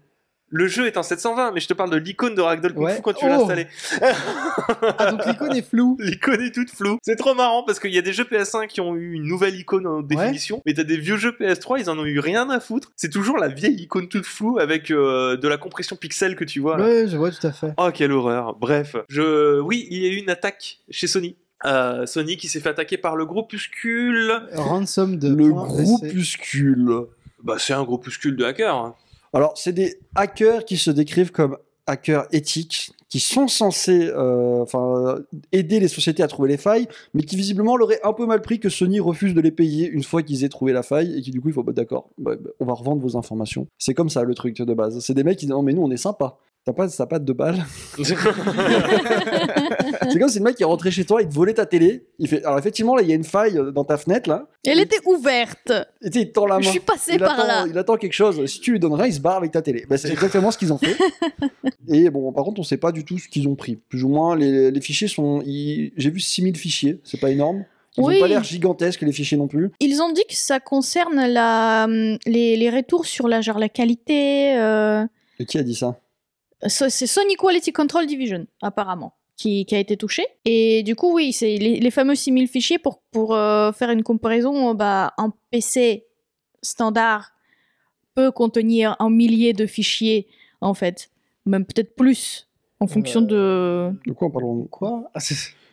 [SPEAKER 1] le jeu est en 720, mais je te parle de l'icône de Ragdoll Kung
[SPEAKER 2] Ouais.
[SPEAKER 1] Fu quand tu veux
[SPEAKER 2] Oh.
[SPEAKER 1] l'installer.
[SPEAKER 2] Ah, donc l'icône est floue.
[SPEAKER 1] L'icône est toute floue. C'est trop marrant parce qu'il y a des jeux PS1 qui ont eu une nouvelle icône en définition, mais t'as des vieux jeux PS3, ils en ont eu rien à foutre. C'est toujours la vieille icône toute floue avec de la compression pixel que tu vois. Là.
[SPEAKER 2] Ouais, je vois tout à fait.
[SPEAKER 1] Oh, quelle horreur. Bref, oui, il y a eu une attaque chez Sony. Sony qui s'est fait attaquer par le groupuscule.
[SPEAKER 2] Ransom de
[SPEAKER 5] le
[SPEAKER 2] point BC.
[SPEAKER 5] groupuscule.
[SPEAKER 1] Bah, c'est un groupuscule de hackers. Hein.
[SPEAKER 5] Alors, c'est des hackers qui se décrivent comme hackers éthiques, qui sont censés aider les sociétés à trouver les failles, mais qui visiblement l'auraient un peu mal pris que Sony refuse de les payer une fois qu'ils aient trouvé la faille, et qui du coup, il faut, d'accord, on va revendre vos informations. C'est comme ça le truc de base. C'est des mecs qui disent, non mais nous on est sympa. T'as pas de 2 balles. C'est comme si le mec qui est rentré chez toi, il te volait ta télé. Il fait, alors effectivement, là, il y a une faille dans ta fenêtre, là.
[SPEAKER 4] Elle était ouverte.
[SPEAKER 5] Et tu sais, il te tend la main.
[SPEAKER 4] Je suis passée par là.
[SPEAKER 5] Il attend quelque chose. Si tu lui donnes rien, il se barre avec ta télé. Bah, c'est exactement ce qu'ils ont fait. Et bon, par contre, on sait pas du tout ce qu'ils ont pris. Plus ou moins, les fichiers sont. J'ai vu 6000 fichiers, c'est pas énorme. Ils
[SPEAKER 4] Oui.
[SPEAKER 5] ont pas l'air gigantesques, les fichiers non plus.
[SPEAKER 4] Ils ont dit que ça concerne les retours sur la qualité.
[SPEAKER 5] Et qui a dit ça?
[SPEAKER 4] C'est Sony Quality Control Division, apparemment, qui a été touché. Et du coup, oui, c'est les fameux 6000 fichiers pour faire une comparaison. Un PC standard peut contenir un millier de fichiers, en fait. Même peut-être plus. En fonction de...
[SPEAKER 5] De quoi on parle?
[SPEAKER 2] Quoi?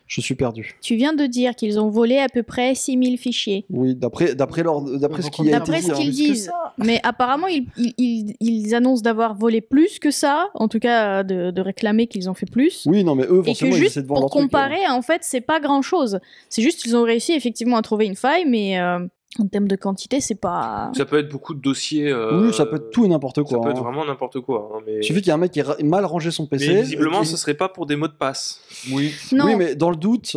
[SPEAKER 5] Je suis perdu.
[SPEAKER 4] Tu viens de dire qu'ils ont volé à peu près 6000 fichiers.
[SPEAKER 5] Oui, d'après ce qui a été
[SPEAKER 4] D'après
[SPEAKER 5] dit.
[SPEAKER 4] ce
[SPEAKER 5] hein.
[SPEAKER 4] qu'ils disent. Mais apparemment, ils annoncent d'avoir volé plus que ça. En tout cas, de réclamer qu'ils ont fait plus.
[SPEAKER 5] Oui, non, mais eux,
[SPEAKER 4] Et
[SPEAKER 5] forcément,
[SPEAKER 4] que
[SPEAKER 5] ils
[SPEAKER 4] juste
[SPEAKER 5] essaient de vendre
[SPEAKER 4] pour
[SPEAKER 5] leur truc,
[SPEAKER 4] comparer, en fait, c'est pas grand-chose. C'est juste qu'ils ont réussi effectivement à trouver une faille, mais en termes de quantité, c'est pas...
[SPEAKER 1] Ça peut être beaucoup de dossiers.
[SPEAKER 5] Oui, ça peut être tout et n'importe quoi.
[SPEAKER 1] Ça peut être
[SPEAKER 5] hein.
[SPEAKER 1] vraiment n'importe quoi. hein, mais...
[SPEAKER 5] Il suffit qu'il y ait un mec qui ait mal rangé son PC.
[SPEAKER 1] Mais visiblement,
[SPEAKER 5] et-
[SPEAKER 1] ce serait pas pour des mots de passe.
[SPEAKER 3] Oui.
[SPEAKER 4] Non,
[SPEAKER 5] Oui, mais dans le doute,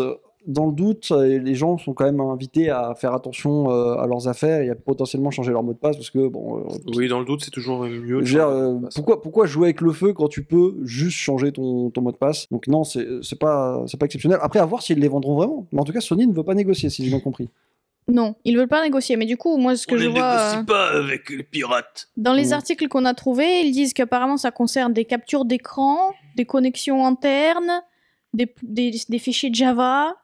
[SPEAKER 5] les gens sont quand même invités à faire attention à leurs affaires et à potentiellement changer leur mot de passe parce que bon.
[SPEAKER 1] Oui, dans le doute, c'est toujours mieux.
[SPEAKER 5] Je
[SPEAKER 1] de
[SPEAKER 5] veux dire,
[SPEAKER 1] changer de mot de passe.
[SPEAKER 5] pourquoi jouer avec le feu quand tu peux juste changer ton mot de passe? Donc non, c'est pas exceptionnel. Après, à voir s'ils les vendront vraiment. Mais en tout cas, Sony ne veut pas négocier, si j'ai bien compris.
[SPEAKER 4] non, ils veulent pas négocier. Mais du coup, moi, ce que je vois...
[SPEAKER 1] pas avec les pirates.
[SPEAKER 4] Dans les
[SPEAKER 5] Mm.
[SPEAKER 4] articles qu'on a trouvés, ils disent qu'apparemment ça concerne des captures d'écran, des connexions internes, des fichiers Java.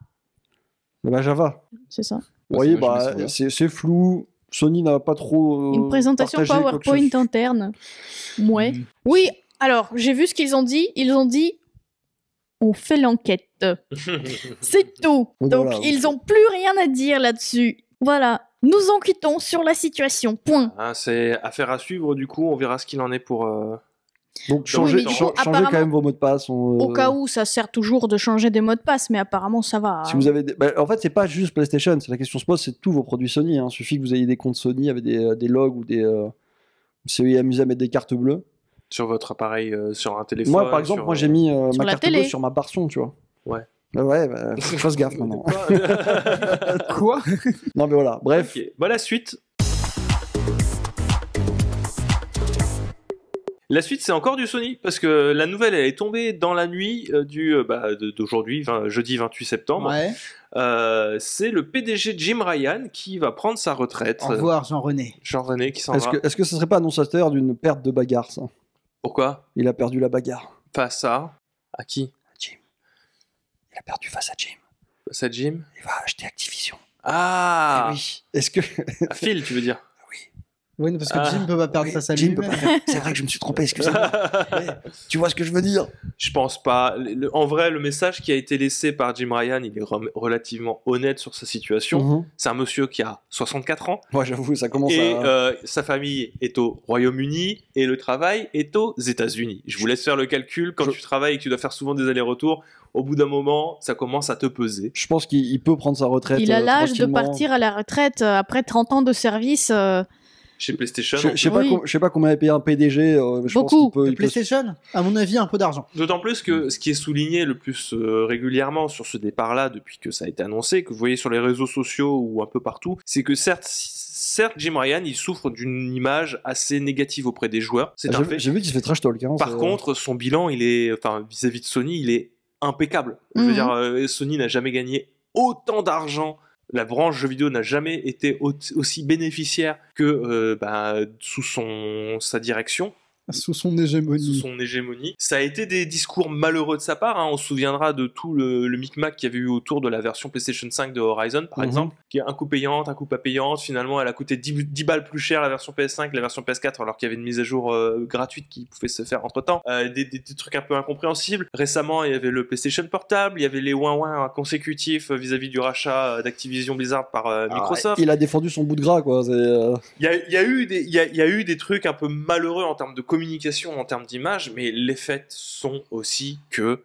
[SPEAKER 5] Bah Java.
[SPEAKER 4] C'est ça.
[SPEAKER 5] Vous voyez,
[SPEAKER 3] ça va, je me
[SPEAKER 5] bah,
[SPEAKER 3] souviens.
[SPEAKER 5] c'est flou. Sony n'a pas trop.
[SPEAKER 4] Une présentation
[SPEAKER 5] partagé quoi que ce
[SPEAKER 4] PowerPoint
[SPEAKER 5] soit.
[SPEAKER 4] interne. Ouais.
[SPEAKER 3] Mm.
[SPEAKER 4] Oui, alors, j'ai vu ce qu'ils ont dit. Ils ont dit on fait l'enquête. C'est tout.
[SPEAKER 5] Oui,
[SPEAKER 4] Donc,
[SPEAKER 5] voilà.
[SPEAKER 4] ils ont plus rien à dire là-dessus. Voilà. Nous enquêtons sur la situation. Point.
[SPEAKER 1] Hein, c'est affaire à suivre, du coup, on verra ce qu'il en est pour.
[SPEAKER 5] Donc
[SPEAKER 4] Oui,
[SPEAKER 5] changez,
[SPEAKER 4] mais du coup,
[SPEAKER 5] changez quand
[SPEAKER 4] apparemment,
[SPEAKER 5] même vos mots de passe.
[SPEAKER 4] Au cas où, ça sert toujours de changer des mots de passe, mais apparemment, ça va.
[SPEAKER 5] Si vous avez en fait, c'est pas juste PlayStation, c'est la question se pose, c'est tous vos produits Sony. Hein. Il suffit que vous ayez des comptes Sony avec des logs ou des. Vous soyez amusé à mettre des cartes bleues.
[SPEAKER 1] Sur votre appareil, sur un téléphone.
[SPEAKER 5] Moi, par exemple,
[SPEAKER 1] sur,
[SPEAKER 5] moi j'ai mis
[SPEAKER 4] sur
[SPEAKER 5] ma
[SPEAKER 4] la
[SPEAKER 5] carte
[SPEAKER 4] télé.
[SPEAKER 5] bleue sur ma barre son, tu vois.
[SPEAKER 1] Ouais.
[SPEAKER 5] Ouais, faut que je fasse gaffe maintenant.
[SPEAKER 3] Quoi?
[SPEAKER 5] Non, mais voilà, bref.
[SPEAKER 1] Ok. Bah, la suite. La suite, c'est encore du Sony, parce que la nouvelle, elle est tombée dans la nuit d'aujourd'hui, jeudi 28 septembre.
[SPEAKER 2] Ouais.
[SPEAKER 1] C'est le PDG Jim Ryan qui va prendre sa retraite.
[SPEAKER 2] Au revoir, Jean-René.
[SPEAKER 1] Jean-René qui s'en
[SPEAKER 5] Est-ce
[SPEAKER 1] va.
[SPEAKER 5] que ce serait pas annonciateur d'une perte de bagarre, ça?
[SPEAKER 1] Pourquoi?
[SPEAKER 5] Il a perdu la bagarre.
[SPEAKER 1] Face à qui?
[SPEAKER 5] Jim. Il a perdu face à Jim.
[SPEAKER 1] Face à Jim?
[SPEAKER 5] Il va acheter Activision.
[SPEAKER 1] Ah,
[SPEAKER 5] Eh oui. Est-ce que.
[SPEAKER 1] à Phil, tu veux dire?
[SPEAKER 2] Oui, parce que
[SPEAKER 1] Ah.
[SPEAKER 2] Jim peut pas perdre face à
[SPEAKER 5] Jim peut
[SPEAKER 2] lui-même.
[SPEAKER 5] pas faire. C'est vrai que je me suis trompé, excusez-moi. Mais tu vois ce que je veux dire?
[SPEAKER 1] Je pense pas. En vrai, le message qui a été laissé par Jim Ryan, il est relativement honnête sur sa situation.
[SPEAKER 5] Mhm.
[SPEAKER 1] C'est un monsieur qui a 64 ans
[SPEAKER 5] Ouais, j'avoue, ça commence
[SPEAKER 1] et
[SPEAKER 5] à.
[SPEAKER 1] sa famille est au Royaume-Uni et le travail est aux États-Unis. Je vous laisse faire le calcul. Quand tu travailles et que tu dois faire souvent des allers-retours, au bout d'un moment, ça commence à te peser.
[SPEAKER 5] Je pense qu'il peut prendre sa retraite.
[SPEAKER 4] Il a l'âge de
[SPEAKER 5] tranquillement.
[SPEAKER 4] partir à la retraite après 30 ans de service.
[SPEAKER 1] Chez PlayStation,
[SPEAKER 5] Je sais pas,
[SPEAKER 4] Oui.
[SPEAKER 5] je sais pas combien est payé un PDG. Je pense
[SPEAKER 4] Beaucoup.
[SPEAKER 5] qu'il peut.
[SPEAKER 2] De
[SPEAKER 5] il peut-
[SPEAKER 2] PlayStation, à mon avis, un peu d'argent.
[SPEAKER 1] d'autant plus que ce qui est souligné le plus régulièrement sur ce départ-là, depuis que ça a été annoncé, que vous voyez sur les réseaux sociaux ou un peu partout, c'est que certes, Jim Ryan, il souffre d'une image assez négative auprès des joueurs. C'est un fait.
[SPEAKER 5] J'ai vu qu'il se fait trash talk. Hein,
[SPEAKER 1] Par
[SPEAKER 5] c'est-
[SPEAKER 1] contre, son bilan, il est, enfin, vis-à-vis de Sony, il est impeccable. Je veux
[SPEAKER 4] Mhm.
[SPEAKER 1] dire, Sony n'a jamais gagné autant d'argent. La branche jeux vidéo n'a jamais été aussi bénéficiaire que sous sa direction.
[SPEAKER 2] Sous son hégémonie.
[SPEAKER 1] Sous son hégémonie. Ça a été des discours malheureux de sa part. Hein. On se souviendra de tout le micmac qu'il y avait eu autour de la version PlayStation 5 de Horizon, par
[SPEAKER 5] Mhm.
[SPEAKER 1] exemple, qui est un coup payante, un coup pas payante. Finalement, elle a coûté 10 balles plus cher la version PS5, la version PS4, alors qu'il y avait une mise à jour gratuite qui pouvait se faire entre-temps. Des trucs un peu incompréhensibles. Récemment, il y avait le PlayStation Portable, il y avait les ouin-ouin consécutifs vis-à-vis du rachat d'Activision Blizzard par Microsoft.
[SPEAKER 5] Il a défendu son bout de gras, quoi.
[SPEAKER 1] Il y a eu des trucs un peu malheureux en termes de communication, en termes d'image, mais les faits sont aussi que,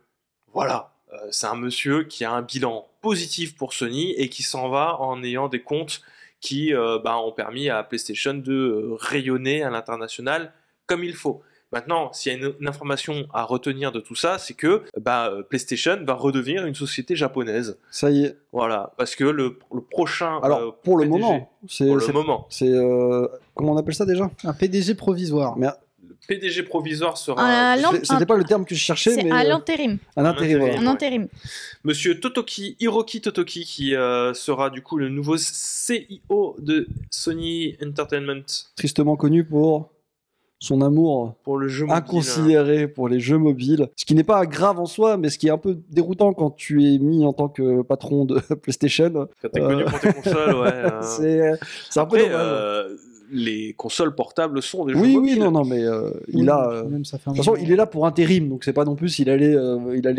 [SPEAKER 1] voilà, c'est un monsieur qui a un bilan positif pour Sony et qui s'en va en ayant des comptes qui ont permis à PlayStation de rayonner à l'international comme il faut. Maintenant, s'il y a une information à retenir de tout ça, c'est que PlayStation va redevenir une société japonaise.
[SPEAKER 5] Ça y est.
[SPEAKER 1] Voilà, parce que le prochain...
[SPEAKER 5] Alors, pour le
[SPEAKER 1] PDG,
[SPEAKER 5] moment,
[SPEAKER 1] pour le moment,
[SPEAKER 5] comment on appelle ça déjà?
[SPEAKER 2] Un PDG provisoire.
[SPEAKER 5] Mais
[SPEAKER 1] le PDG provisoire sera...
[SPEAKER 5] c'était pas le terme que je cherchais,
[SPEAKER 4] C'est
[SPEAKER 5] mais
[SPEAKER 4] à l'intérim.
[SPEAKER 5] un intérim. Voilà.
[SPEAKER 4] Un intérim.
[SPEAKER 1] Monsieur Hiroki Totoki, qui sera du coup le nouveau CIO de Sony Entertainment
[SPEAKER 5] Tristement connu pour son amour
[SPEAKER 1] pour le jeu mobile.
[SPEAKER 5] inconsidéré pour les jeux mobiles. Ce qui n'est pas grave en soi, mais ce qui est un peu déroutant quand tu es mis en tant que patron de PlayStation.
[SPEAKER 1] Quand t'es connu pour tes consoles, ouais.
[SPEAKER 5] C'est un peu
[SPEAKER 1] Après,
[SPEAKER 5] dommage.
[SPEAKER 1] les consoles portables sont des jeux
[SPEAKER 5] Oui,
[SPEAKER 1] mobiles.
[SPEAKER 5] non, mais il a.
[SPEAKER 2] Même ça fait un
[SPEAKER 5] De toute façon,
[SPEAKER 2] moment.
[SPEAKER 5] il est là pour intérim, donc c'est pas non plus s'il allait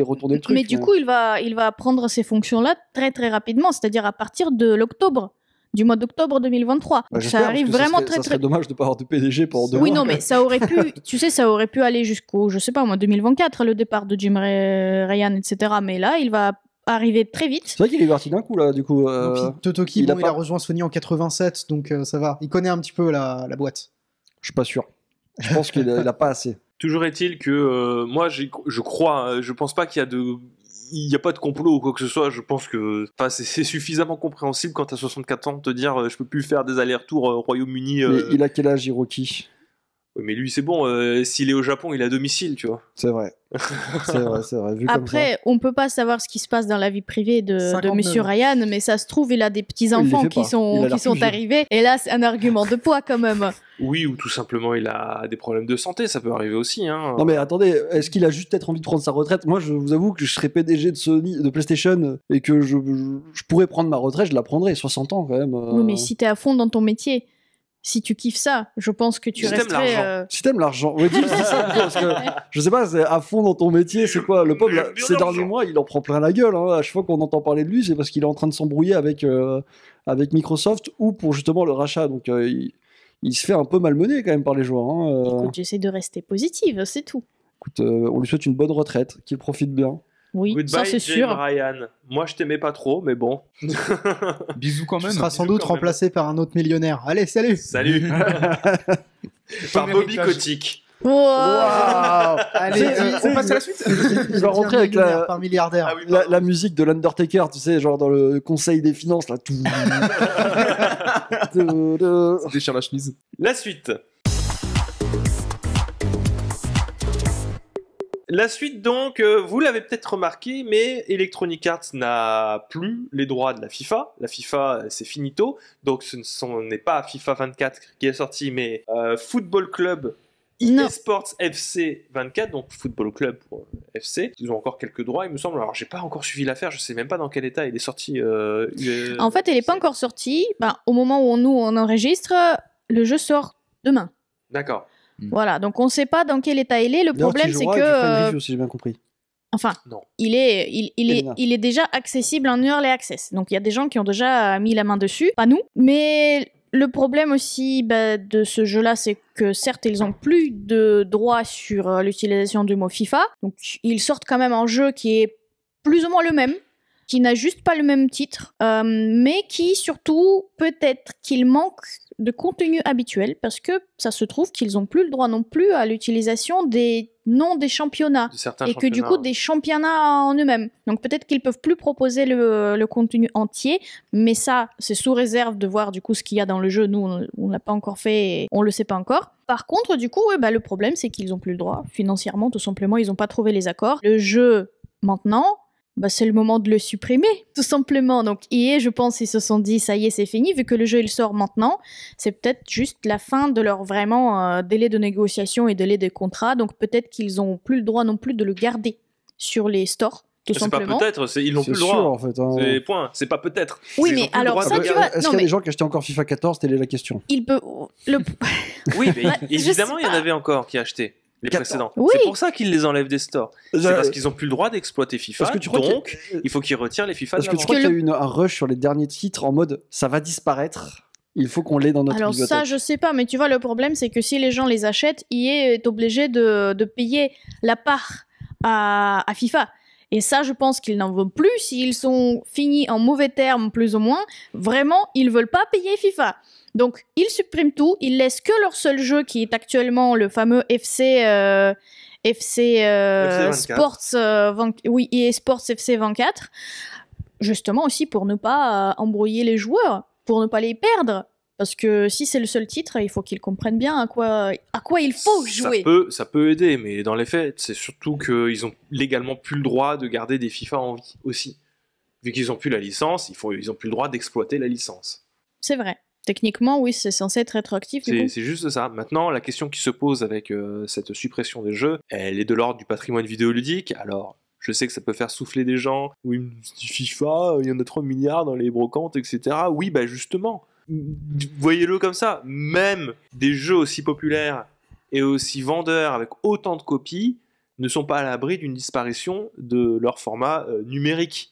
[SPEAKER 5] retourner le truc.
[SPEAKER 4] Mais du coup, il va prendre ces fonctions-là très très rapidement, c'est-à-dire à partir de l'octobre, du mois d'octobre 2023.
[SPEAKER 5] Bah,
[SPEAKER 4] Donc
[SPEAKER 5] j'espère,
[SPEAKER 4] ça arrive
[SPEAKER 5] parce que
[SPEAKER 4] vraiment
[SPEAKER 5] ça
[SPEAKER 4] très
[SPEAKER 5] serait
[SPEAKER 4] très.
[SPEAKER 5] dommage de pas avoir de PDG pendant 2
[SPEAKER 4] Oui,
[SPEAKER 5] mois.
[SPEAKER 4] non, mais ça aurait pu, tu sais, ça aurait pu aller jusqu'au, je sais pas moi, 2024, le départ de Jim Ryan, etc. Mais là, il va arriver très vite.
[SPEAKER 5] C'est vrai qu'il est parti d'un coup là, du coup.
[SPEAKER 2] Non, puis Totoki,
[SPEAKER 5] il
[SPEAKER 2] bon,
[SPEAKER 5] a
[SPEAKER 2] il
[SPEAKER 5] pas-
[SPEAKER 2] a rejoint Sony en 87, donc ça va. Il connaît un petit peu la boîte.
[SPEAKER 5] Je suis pas sûr. Je pense qu'il a pas assez.
[SPEAKER 1] Toujours est-il que moi, je crois, je pense pas qu'il y a il n'y a pas de complot ou quoi que ce soit. Je pense que c'est suffisamment compréhensible quand t'as 64 ans de te dire je peux plus faire des allers-retours Royaume-Uni.
[SPEAKER 5] Mais il a quel âge, Hiroki?
[SPEAKER 1] Ouais, mais lui, c'est bon. S'il est au Japon, il est à domicile, tu vois.
[SPEAKER 5] C'est vrai. C'est vrai. Vu comme ça.
[SPEAKER 4] Après, on peut pas savoir ce qui se passe dans la vie privée de
[SPEAKER 2] 59
[SPEAKER 4] Monsieur
[SPEAKER 2] ans.
[SPEAKER 4] Ryan, mais ça se trouve, il a des
[SPEAKER 5] Il
[SPEAKER 4] petits-enfants
[SPEAKER 5] les fait pas. Il a
[SPEAKER 4] qui
[SPEAKER 5] l'air
[SPEAKER 4] sont
[SPEAKER 5] plus vieux.
[SPEAKER 4] arrivés. Et là, c'est un argument de poids quand même.
[SPEAKER 1] Oui, ou tout simplement, il a des problèmes de santé. Ça peut arriver aussi. Hein.
[SPEAKER 5] Non mais attendez, est-ce qu'il a juste peut-être envie de prendre sa retraite? Moi, je vous avoue que je serais PDG de Sony, de PlayStation, et que je pourrais prendre ma retraite, je la prendrais. 60 ans quand même.
[SPEAKER 4] Oui, mais si t'es à fond dans ton métier, si tu kiffes ça, je pense que tu
[SPEAKER 1] Si t'aimes
[SPEAKER 4] resterais.
[SPEAKER 1] l'argent.
[SPEAKER 5] Si t'aimes l'argent, ouais, dis ça plutôt, parce que je sais pas, c'est à fond dans ton métier, c'est quoi? Le pauvre, là,
[SPEAKER 1] Bien
[SPEAKER 5] ces
[SPEAKER 1] l'argent.
[SPEAKER 5] derniers mois, il en prend plein la gueule. Hein. À chaque fois qu'on entend parler de lui, c'est parce qu'il est en train de s'embrouiller avec Microsoft ou pour justement le rachat. Donc il se fait un peu malmener quand même par les joueurs. Hein.
[SPEAKER 4] Écoute, j'essaie de rester positive, c'est tout.
[SPEAKER 5] Écoute, on lui souhaite une bonne retraite, qu'il profite bien.
[SPEAKER 4] Oui,
[SPEAKER 1] Goodbye,
[SPEAKER 4] ça c'est
[SPEAKER 1] Jim
[SPEAKER 4] sûr.
[SPEAKER 1] Ryan. Moi, je t'aimais pas trop, mais bon.
[SPEAKER 3] Bisous quand
[SPEAKER 2] Tu
[SPEAKER 3] même.
[SPEAKER 2] seras sans
[SPEAKER 1] bisous
[SPEAKER 2] doute
[SPEAKER 1] quand même.
[SPEAKER 2] remplacé par un autre millionnaire. Allez, salut.
[SPEAKER 1] Salut. Par
[SPEAKER 3] Ton
[SPEAKER 1] Bobby
[SPEAKER 3] héritage.
[SPEAKER 1] Kotick.
[SPEAKER 4] Wow.
[SPEAKER 2] Allez,
[SPEAKER 3] On passe à la suite.
[SPEAKER 5] Il va rentrer avec
[SPEAKER 2] par milliardaire.
[SPEAKER 1] Ah oui,
[SPEAKER 5] la musique de l'Undertaker, tu sais, genre dans le conseil des finances, là. Tout.
[SPEAKER 3] Déchire la chemise.
[SPEAKER 1] La suite. La suite, donc, vous l'avez peut-être remarqué, mais Electronic Arts n'a plus les droits de la FIFA. La FIFA, c'est finito. Donc, ce n'est pas FIFA 24 qui est sorti, mais Football Club
[SPEAKER 4] Non.
[SPEAKER 1] eSports FC 24, donc Football Club pour FC. Ils ont encore quelques droits, il me semble. Alors, j'ai pas encore suivi l'affaire, je sais même pas dans quel état il est sorti.
[SPEAKER 4] En fait, elle n'est pas encore sortie. Ben, au moment où on enregistre, le jeu sort demain.
[SPEAKER 1] D'accord.
[SPEAKER 4] Voilà, donc on ne sait pas dans quel état il est. Le
[SPEAKER 5] D'ailleurs,
[SPEAKER 4] problème,
[SPEAKER 5] tu
[SPEAKER 4] c'est
[SPEAKER 5] joueras
[SPEAKER 4] que.
[SPEAKER 5] et tu feras une review, si j'ai bien compris.
[SPEAKER 4] Enfin,
[SPEAKER 1] Non.
[SPEAKER 4] il
[SPEAKER 5] Elena.
[SPEAKER 4] est déjà accessible en early access. Donc il y a des gens qui ont déjà mis la main dessus, pas nous. Mais le problème aussi de ce jeu-là, c'est que certes, ils ont plus de droits sur l'utilisation du mot FIFA. Donc ils sortent quand même un jeu qui est plus ou moins le même, qui n'a juste pas le même titre, mais qui surtout, peut-être qu'il manque de contenu habituel, parce que ça se trouve qu'ils n'ont plus le droit non plus à l'utilisation des noms des championnats.
[SPEAKER 1] De certains
[SPEAKER 4] Et que du coup,
[SPEAKER 1] championnats.
[SPEAKER 4] des championnats en eux-mêmes. Donc peut-être qu'ils peuvent plus proposer le contenu entier, mais ça, c'est sous réserve de voir du coup ce qu'il y a dans le jeu. Nous, on l'a pas encore fait et on le sait pas encore. Par contre, du coup, le problème, c'est qu'ils ont plus le droit. Financièrement, tout simplement, ils ont pas trouvé les accords. Le jeu, maintenant, c'est le moment de le supprimer, tout simplement. Donc EA, je pense, ils se sont dit, ça y est, c'est fini, vu que le jeu, il sort maintenant. C'est peut-être juste la fin de leur vraiment délai de négociation et délai de contrat. Donc peut-être qu'ils ont plus le droit non plus de le garder sur les stores, tout
[SPEAKER 1] C'est pas
[SPEAKER 4] simplement.
[SPEAKER 1] peut-être, ils n'ont
[SPEAKER 5] C'est
[SPEAKER 1] plus le
[SPEAKER 5] sûr,
[SPEAKER 1] droit.
[SPEAKER 5] en fait. Hein.
[SPEAKER 1] C'est point, c'est pas peut-être.
[SPEAKER 4] Oui,
[SPEAKER 1] Ils
[SPEAKER 4] mais
[SPEAKER 1] ont plus le
[SPEAKER 4] alors
[SPEAKER 1] droit
[SPEAKER 4] ça,
[SPEAKER 1] de
[SPEAKER 4] tu
[SPEAKER 1] regarder.
[SPEAKER 4] vois,
[SPEAKER 5] Est-ce
[SPEAKER 4] non,
[SPEAKER 5] qu'il y a
[SPEAKER 4] mais-
[SPEAKER 5] des gens qui achetaient encore FIFA 14? Telle est la question.
[SPEAKER 4] Il peut... le-
[SPEAKER 1] Oui, mais
[SPEAKER 4] Bah, je
[SPEAKER 1] évidemment,
[SPEAKER 4] sais
[SPEAKER 1] il y en
[SPEAKER 4] pas.
[SPEAKER 1] avait encore qui achetaient les
[SPEAKER 5] 14.
[SPEAKER 1] précédents.
[SPEAKER 4] Oui.
[SPEAKER 1] C'est pour ça qu'ils les enlèvent des stores. C'est parce qu'ils ont plus le droit d'exploiter FIFA.
[SPEAKER 5] Parce que tu crois
[SPEAKER 1] Donc,
[SPEAKER 5] qu'il y a-
[SPEAKER 1] il faut qu'ils retirent les FIFA
[SPEAKER 5] Parce
[SPEAKER 1] de
[SPEAKER 5] que
[SPEAKER 1] la
[SPEAKER 5] tu
[SPEAKER 1] vente.
[SPEAKER 5] crois qu'il y a eu un rush sur les derniers titres en mode ça va disparaître, il faut qu'on l'ait dans notre
[SPEAKER 4] Alors
[SPEAKER 5] bibliothèque.
[SPEAKER 4] ça, je sais pas, mais tu vois, le problème, c'est que si les gens les achètent, EA est obligé de payer la part à FIFA. Et ça, je pense qu'ils n'en veulent plus. S'ils sont finis en mauvais termes, plus ou moins, vraiment, ils veulent pas payer FIFA. Donc, ils suppriment tout, ils laissent que leur seul jeu qui est actuellement le fameux FC
[SPEAKER 1] 24.
[SPEAKER 4] Sports, oui, EA Sports FC 24, justement aussi pour ne pas embrouiller les joueurs, pour ne pas les perdre. Parce que si c'est le seul titre, il faut qu'ils comprennent bien à quoi il faut jouer.
[SPEAKER 1] Ça peut aider, mais dans les faits, c'est surtout qu'ils ont légalement plus le droit de garder des FIFA en vie aussi. Vu qu'ils ont plus la licence, ils ont plus le droit d'exploiter la licence.
[SPEAKER 4] C'est vrai. Techniquement, oui, c'est censé être rétroactif. Du coup.
[SPEAKER 1] C'est juste ça. Maintenant, la question qui se pose avec cette suppression des jeux, elle est de l'ordre du patrimoine vidéoludique. Alors, je sais que ça peut faire souffler des gens. Oui, FIFA, il y en a 3 milliards dans les brocantes, etc. Oui, bah justement. voyez-le comme ça, même des jeux aussi populaires et aussi vendeurs avec autant de copies ne sont pas à l'abri d'une disparition de leur format numérique.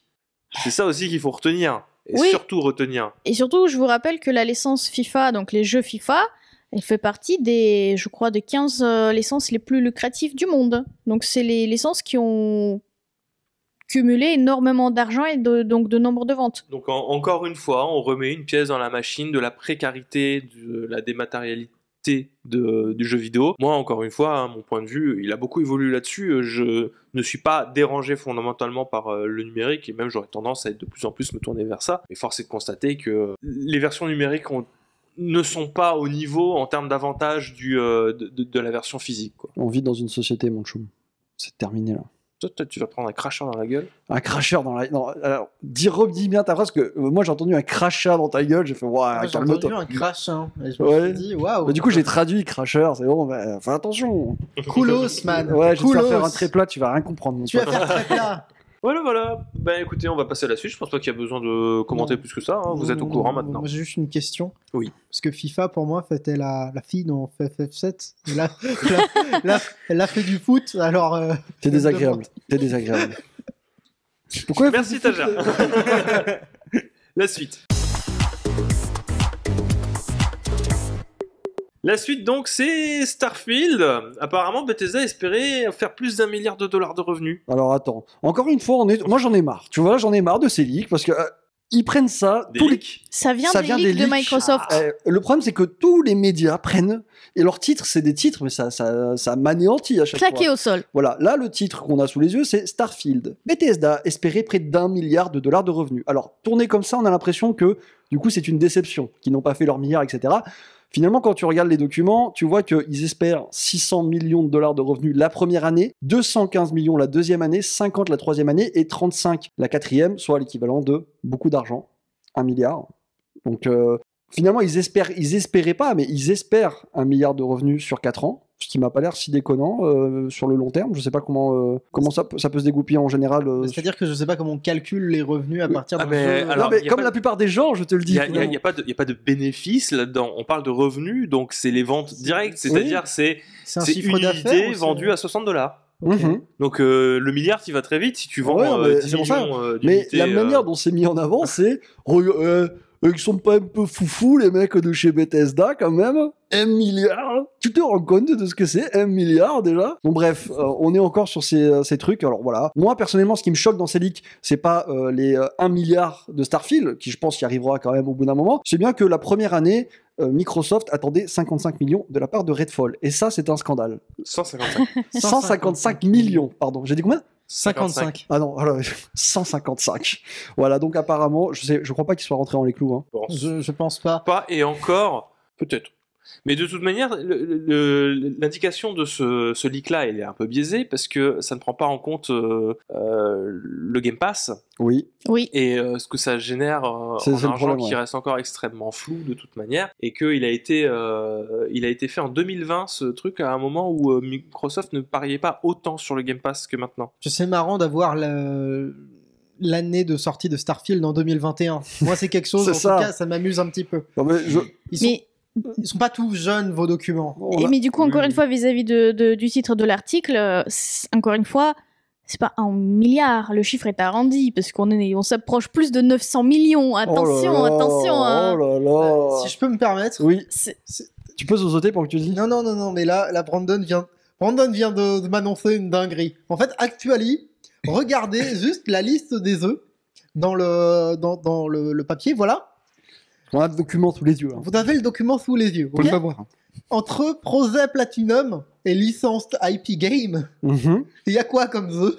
[SPEAKER 1] C'est ça aussi qu'il faut retenir. Et
[SPEAKER 4] Oui.
[SPEAKER 1] surtout retenir.
[SPEAKER 4] Et surtout, je vous rappelle que la licence FIFA, donc les jeux FIFA, elle fait partie des, je crois, des 15 licences les plus lucratives du monde. Donc c'est les licences qui ont cumulé énormément d'argent et donc de nombre de ventes.
[SPEAKER 1] Donc encore une fois, on remet une pièce dans la machine de la précarité, de la dématérialité du jeu vidéo. Moi, encore une fois, hein, mon point de vue, il a beaucoup évolué là-dessus. Je ne suis pas dérangé fondamentalement par le numérique et même j'aurais tendance à être de plus en plus me tourner vers ça. Mais force est de constater que les versions numériques ne sont pas au niveau en termes d'avantage de la version physique, quoi.
[SPEAKER 5] On vit dans une société, mon chum. C'est terminé là.
[SPEAKER 1] Toi, tu vas prendre un cracheur dans la gueule.
[SPEAKER 5] Un cracheur dans la. Non, alors, redis bien ta phrase, parce que moi j'ai entendu un crachat dans ta gueule, j'ai fait,
[SPEAKER 2] Moi,
[SPEAKER 5] waouh,
[SPEAKER 2] j'ai entendu
[SPEAKER 5] calme-toi.
[SPEAKER 2] un crash, hein, et je me
[SPEAKER 5] Ouais.
[SPEAKER 2] suis dit, waouh.
[SPEAKER 5] Bah, du coup, j'ai traduit cracheur, c'est bon, bah, fais attention.
[SPEAKER 2] Coolos, man.
[SPEAKER 5] Ouais, je vais te faire
[SPEAKER 2] Coolos.
[SPEAKER 5] faire un très plat, tu vas rien comprendre. mon
[SPEAKER 2] Tu vas
[SPEAKER 5] pote.
[SPEAKER 2] faire très plat.
[SPEAKER 1] Voilà. Ben écoutez, on va passer à la suite. Je pense pas qu'il y a besoin de commenter
[SPEAKER 2] Non.
[SPEAKER 1] plus que ça, hein. Vous êtes au courant maintenant.
[SPEAKER 2] Moi, j'ai juste une question.
[SPEAKER 1] Oui.
[SPEAKER 2] Parce que FIFA, pour moi, c'était la fille dans FF7. Et là, elle a fait du foot, alors...
[SPEAKER 5] T'es désagréable. T'es désagréable. Pourquoi
[SPEAKER 1] Merci Taja. La suite. La suite donc c'est Starfield. Apparemment Bethesda espérait faire plus d'1 milliard de dollars de revenus.
[SPEAKER 5] Alors attends, encore une fois, moi j'en ai marre. Tu vois, j'en ai marre de ces leaks parce que ils prennent ça.
[SPEAKER 1] Des
[SPEAKER 5] tous les-
[SPEAKER 1] leaks.
[SPEAKER 4] Ça vient
[SPEAKER 5] Ça
[SPEAKER 4] des
[SPEAKER 5] vient
[SPEAKER 4] leaks
[SPEAKER 5] des
[SPEAKER 4] de
[SPEAKER 5] leaks.
[SPEAKER 4] Microsoft.
[SPEAKER 5] Le problème, c'est que tous les médias prennent et leurs titres, c'est des titres, mais ça m'anéantit à chaque
[SPEAKER 4] Claqué
[SPEAKER 5] fois.
[SPEAKER 4] au sol.
[SPEAKER 5] Voilà, là, le titre qu'on a sous les yeux, c'est Starfield. Bethesda espérait près d'1 milliard de dollars de revenus. Alors, tourné comme ça, on a l'impression que, du coup, c'est une déception, qu'ils n'ont pas fait leur milliard, etc. Finalement, quand tu regardes les documents, tu vois qu'ils espèrent 600 millions de dollars de revenus la première année, 215 millions la deuxième année, 50 la troisième année et 35 la quatrième, soit l'équivalent de beaucoup d'argent, 1 milliard. Donc, finalement, ils espéraient pas, mais ils espèrent 1 milliard de revenus sur 4 ans, ce qui m'a pas l'air si déconnant sur le long terme. Je sais pas comment ça peut se dégoupiller en général.
[SPEAKER 2] C'est-à-dire que je sais pas comment on calcule les revenus à partir
[SPEAKER 1] Ah,
[SPEAKER 2] d'un
[SPEAKER 1] mais
[SPEAKER 2] jeu.
[SPEAKER 1] alors,
[SPEAKER 5] non, mais
[SPEAKER 1] y a
[SPEAKER 5] comme
[SPEAKER 1] pas
[SPEAKER 5] la
[SPEAKER 1] de-
[SPEAKER 5] plupart des gens, je te le
[SPEAKER 1] Il
[SPEAKER 5] dis.
[SPEAKER 1] n'y a,
[SPEAKER 5] finalement.
[SPEAKER 1] pas de bénéfice là-dedans. On parle de revenus, donc c'est les ventes directes, c'est-à-dire c'est
[SPEAKER 2] C'est un
[SPEAKER 1] c'est
[SPEAKER 2] chiffre
[SPEAKER 1] une
[SPEAKER 2] d'affaires.
[SPEAKER 1] unité
[SPEAKER 2] ou c'est-
[SPEAKER 1] vendue à $60.
[SPEAKER 2] Ok.
[SPEAKER 5] Mhm.
[SPEAKER 1] Donc le milliard, tu vas très vite si tu vends
[SPEAKER 5] Ouais, mais
[SPEAKER 1] 10
[SPEAKER 5] c'est pour ça.
[SPEAKER 1] millions
[SPEAKER 5] Mais
[SPEAKER 1] d'unités.
[SPEAKER 5] la manière dont c'est mis en avant, c'est ils sont pas un peu foufous, les mecs de chez Bethesda, quand même. 1 milliard. Tu te rends compte de ce que c'est 1 milliard déjà. Bon bref, on est encore sur ces trucs. Alors voilà. Moi personnellement, ce qui me choque dans ces leaks, c'est pas les 1 milliard de Starfield, qui je pense y arrivera quand même au bout d'un moment. C'est bien que la première année, Microsoft attendait 55 millions de la part de Redfall. Et ça, c'est un scandale.
[SPEAKER 1] 155.
[SPEAKER 5] 155 millions, pardon. J'ai dit combien
[SPEAKER 2] 55.
[SPEAKER 5] Ah non, alors, 155. Voilà, donc apparemment, je crois pas qu'il soit rentré dans les clous. Hein.
[SPEAKER 1] Bon,
[SPEAKER 2] Je pense pas.
[SPEAKER 1] pas et encore, peut-être. Mais de toute manière, l'indication de ce leak-là, elle est un peu biaisée parce que ça ne prend pas en compte le Game Pass
[SPEAKER 5] Oui.
[SPEAKER 4] Oui.
[SPEAKER 1] et ce que ça génère en
[SPEAKER 5] C'est le
[SPEAKER 1] argent
[SPEAKER 5] problème,
[SPEAKER 1] qui
[SPEAKER 5] ouais.
[SPEAKER 1] reste encore extrêmement flou de toute manière et qu'il a été fait en 2020 ce truc à un moment où Microsoft ne pariait pas autant sur le Game Pass que maintenant.
[SPEAKER 2] C'est marrant d'avoir l'année de sortie de Starfield en 2021. Moi, c'est quelque chose,
[SPEAKER 5] C'est
[SPEAKER 2] en
[SPEAKER 5] ça.
[SPEAKER 2] tout cas, ça m'amuse un petit peu.
[SPEAKER 5] Non, mais
[SPEAKER 2] Ils sont pas tous jeunes, vos documents.
[SPEAKER 4] Mais du coup, encore
[SPEAKER 1] Oui.
[SPEAKER 4] une fois, vis-à-vis du titre de l'article, encore une fois, c'est pas 1 milliard, le chiffre est arrondi, parce on s'approche plus de 900 millions. Attention, attention. hein.
[SPEAKER 5] Oh là là.
[SPEAKER 2] Si je peux me permettre.
[SPEAKER 5] Oui,
[SPEAKER 4] C'est-
[SPEAKER 5] tu peux zozoter pour que tu dises.
[SPEAKER 2] Non, mais là, Brandon vient de m'annoncer une dinguerie. En fait, actually, regardez juste la liste des œufs dans le papier, voilà.
[SPEAKER 5] On a le document sous les yeux. Hein.
[SPEAKER 2] Vous avez le document sous les yeux.
[SPEAKER 3] Faut
[SPEAKER 2] ok
[SPEAKER 3] le savoir. Hein.
[SPEAKER 2] Entre Projet Platinum et Licensed IP Game,
[SPEAKER 5] Mhm.
[SPEAKER 2] il y a quoi comme œufs?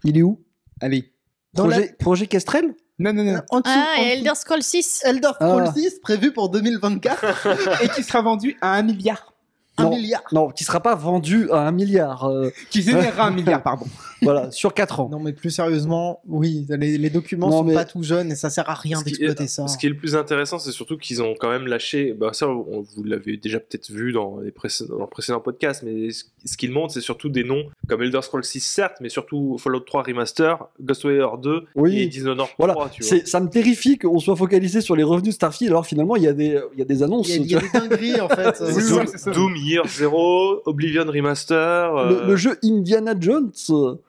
[SPEAKER 5] Il est où
[SPEAKER 3] Allez.
[SPEAKER 2] Dans
[SPEAKER 5] Projet Kestrel
[SPEAKER 3] Non.
[SPEAKER 2] En dessous,
[SPEAKER 4] Ah,
[SPEAKER 2] en
[SPEAKER 4] et
[SPEAKER 2] dessous.
[SPEAKER 4] Elder Scrolls 6.
[SPEAKER 2] Elder Scrolls
[SPEAKER 5] Ah.
[SPEAKER 2] 6 prévu pour 2024.
[SPEAKER 3] Et qui sera vendu à 1 milliard.
[SPEAKER 2] 1
[SPEAKER 5] Non.
[SPEAKER 2] milliard.
[SPEAKER 5] Non, qui sera pas vendu à 1 milliard.
[SPEAKER 3] Qui générera 1 milliard, pardon.
[SPEAKER 5] Voilà, sur 4 ans.
[SPEAKER 2] Non, mais plus sérieusement, oui, les documents
[SPEAKER 5] Non,
[SPEAKER 2] sont
[SPEAKER 5] mais-
[SPEAKER 2] pas tout jeunes et ça sert à rien
[SPEAKER 1] Ce qui est-
[SPEAKER 2] d'exploiter ça.
[SPEAKER 1] Ce qui est le plus intéressant, c'est surtout qu'ils ont quand même lâché. Bah ça, vous l'avez déjà peut-être vu dans le précédent podcast, mais ce qu'ils montrent, c'est surtout des noms comme Elder Scrolls 6, certes, mais surtout Fallout 3 Remaster, Ghostwire 2
[SPEAKER 5] Oui.
[SPEAKER 1] et Dishonored 3.
[SPEAKER 5] Voilà,
[SPEAKER 1] Tu vois.
[SPEAKER 5] ça me terrifie qu'on soit focalisé sur les revenus Starfield, alors finalement, il y a des annonces.
[SPEAKER 2] Il y a des dingueries en fait.
[SPEAKER 3] Oui,
[SPEAKER 1] Doom,
[SPEAKER 3] oui, c'est ça.
[SPEAKER 1] Doom Year Zero, Oblivion Remaster,
[SPEAKER 5] Le jeu Indiana Jones.